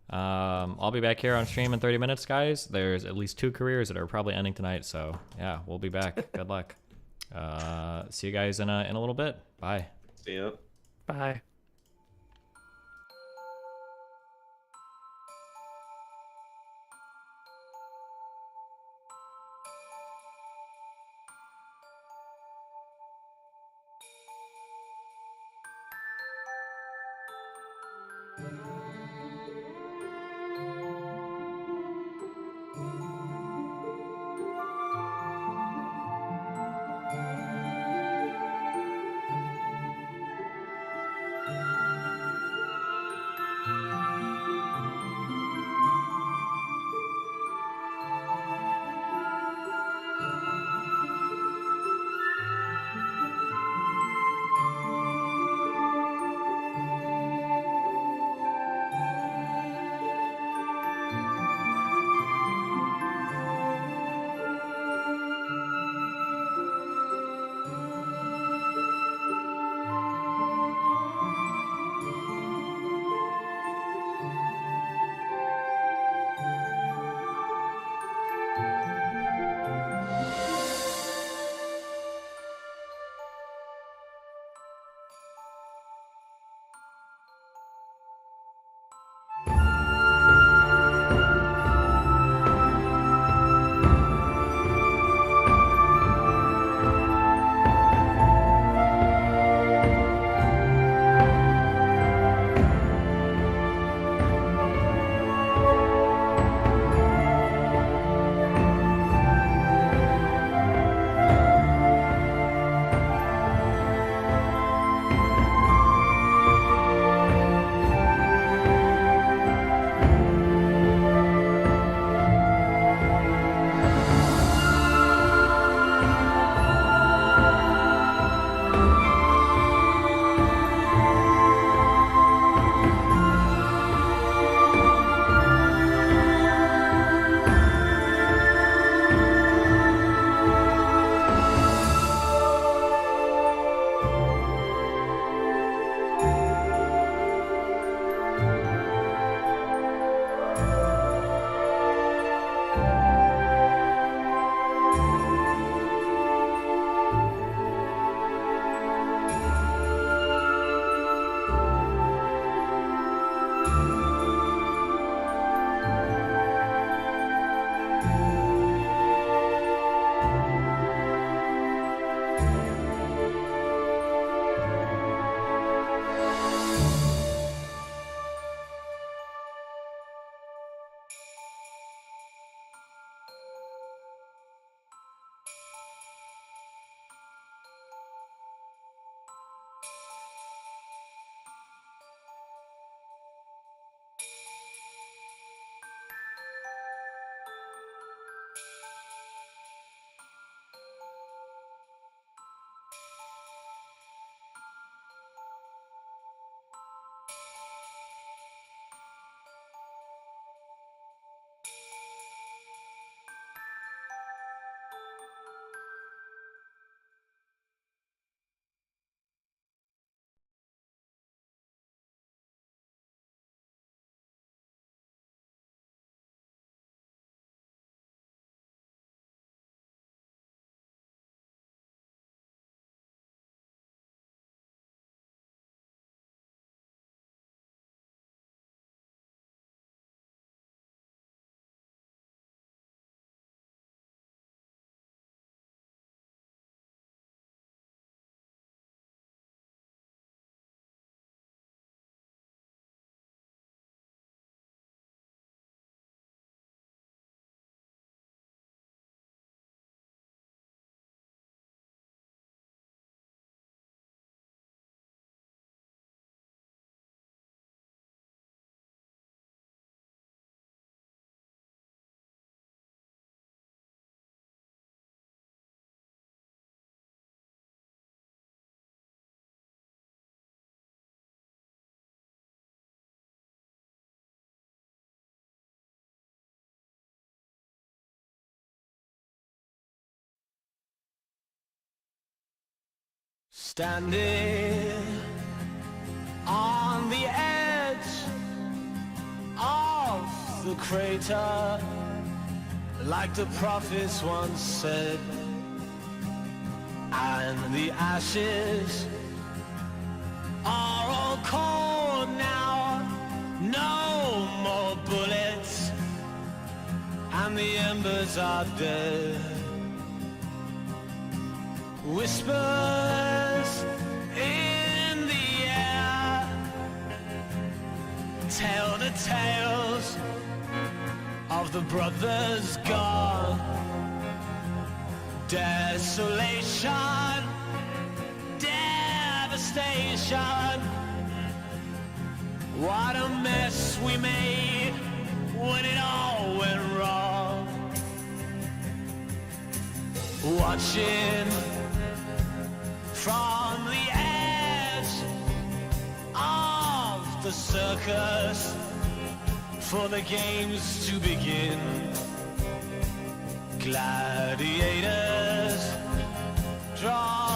I'll be back here on stream in 30 minutes, guys. There's at least 2 careers that are probably ending tonight, so yeah, we'll be back. Good luck. See you guys in a little bit. Bye. See ya. Bye. Standing on the edge of the crater, like the prophets once said, and the ashes are all cold now, no more bullets, and the embers are dead. Whispers in the air tell the tales of the brothers gone. Desolation, devastation. What a mess we made when it all went wrong. Watching from the edge of the circus for the games to begin. Gladiators draw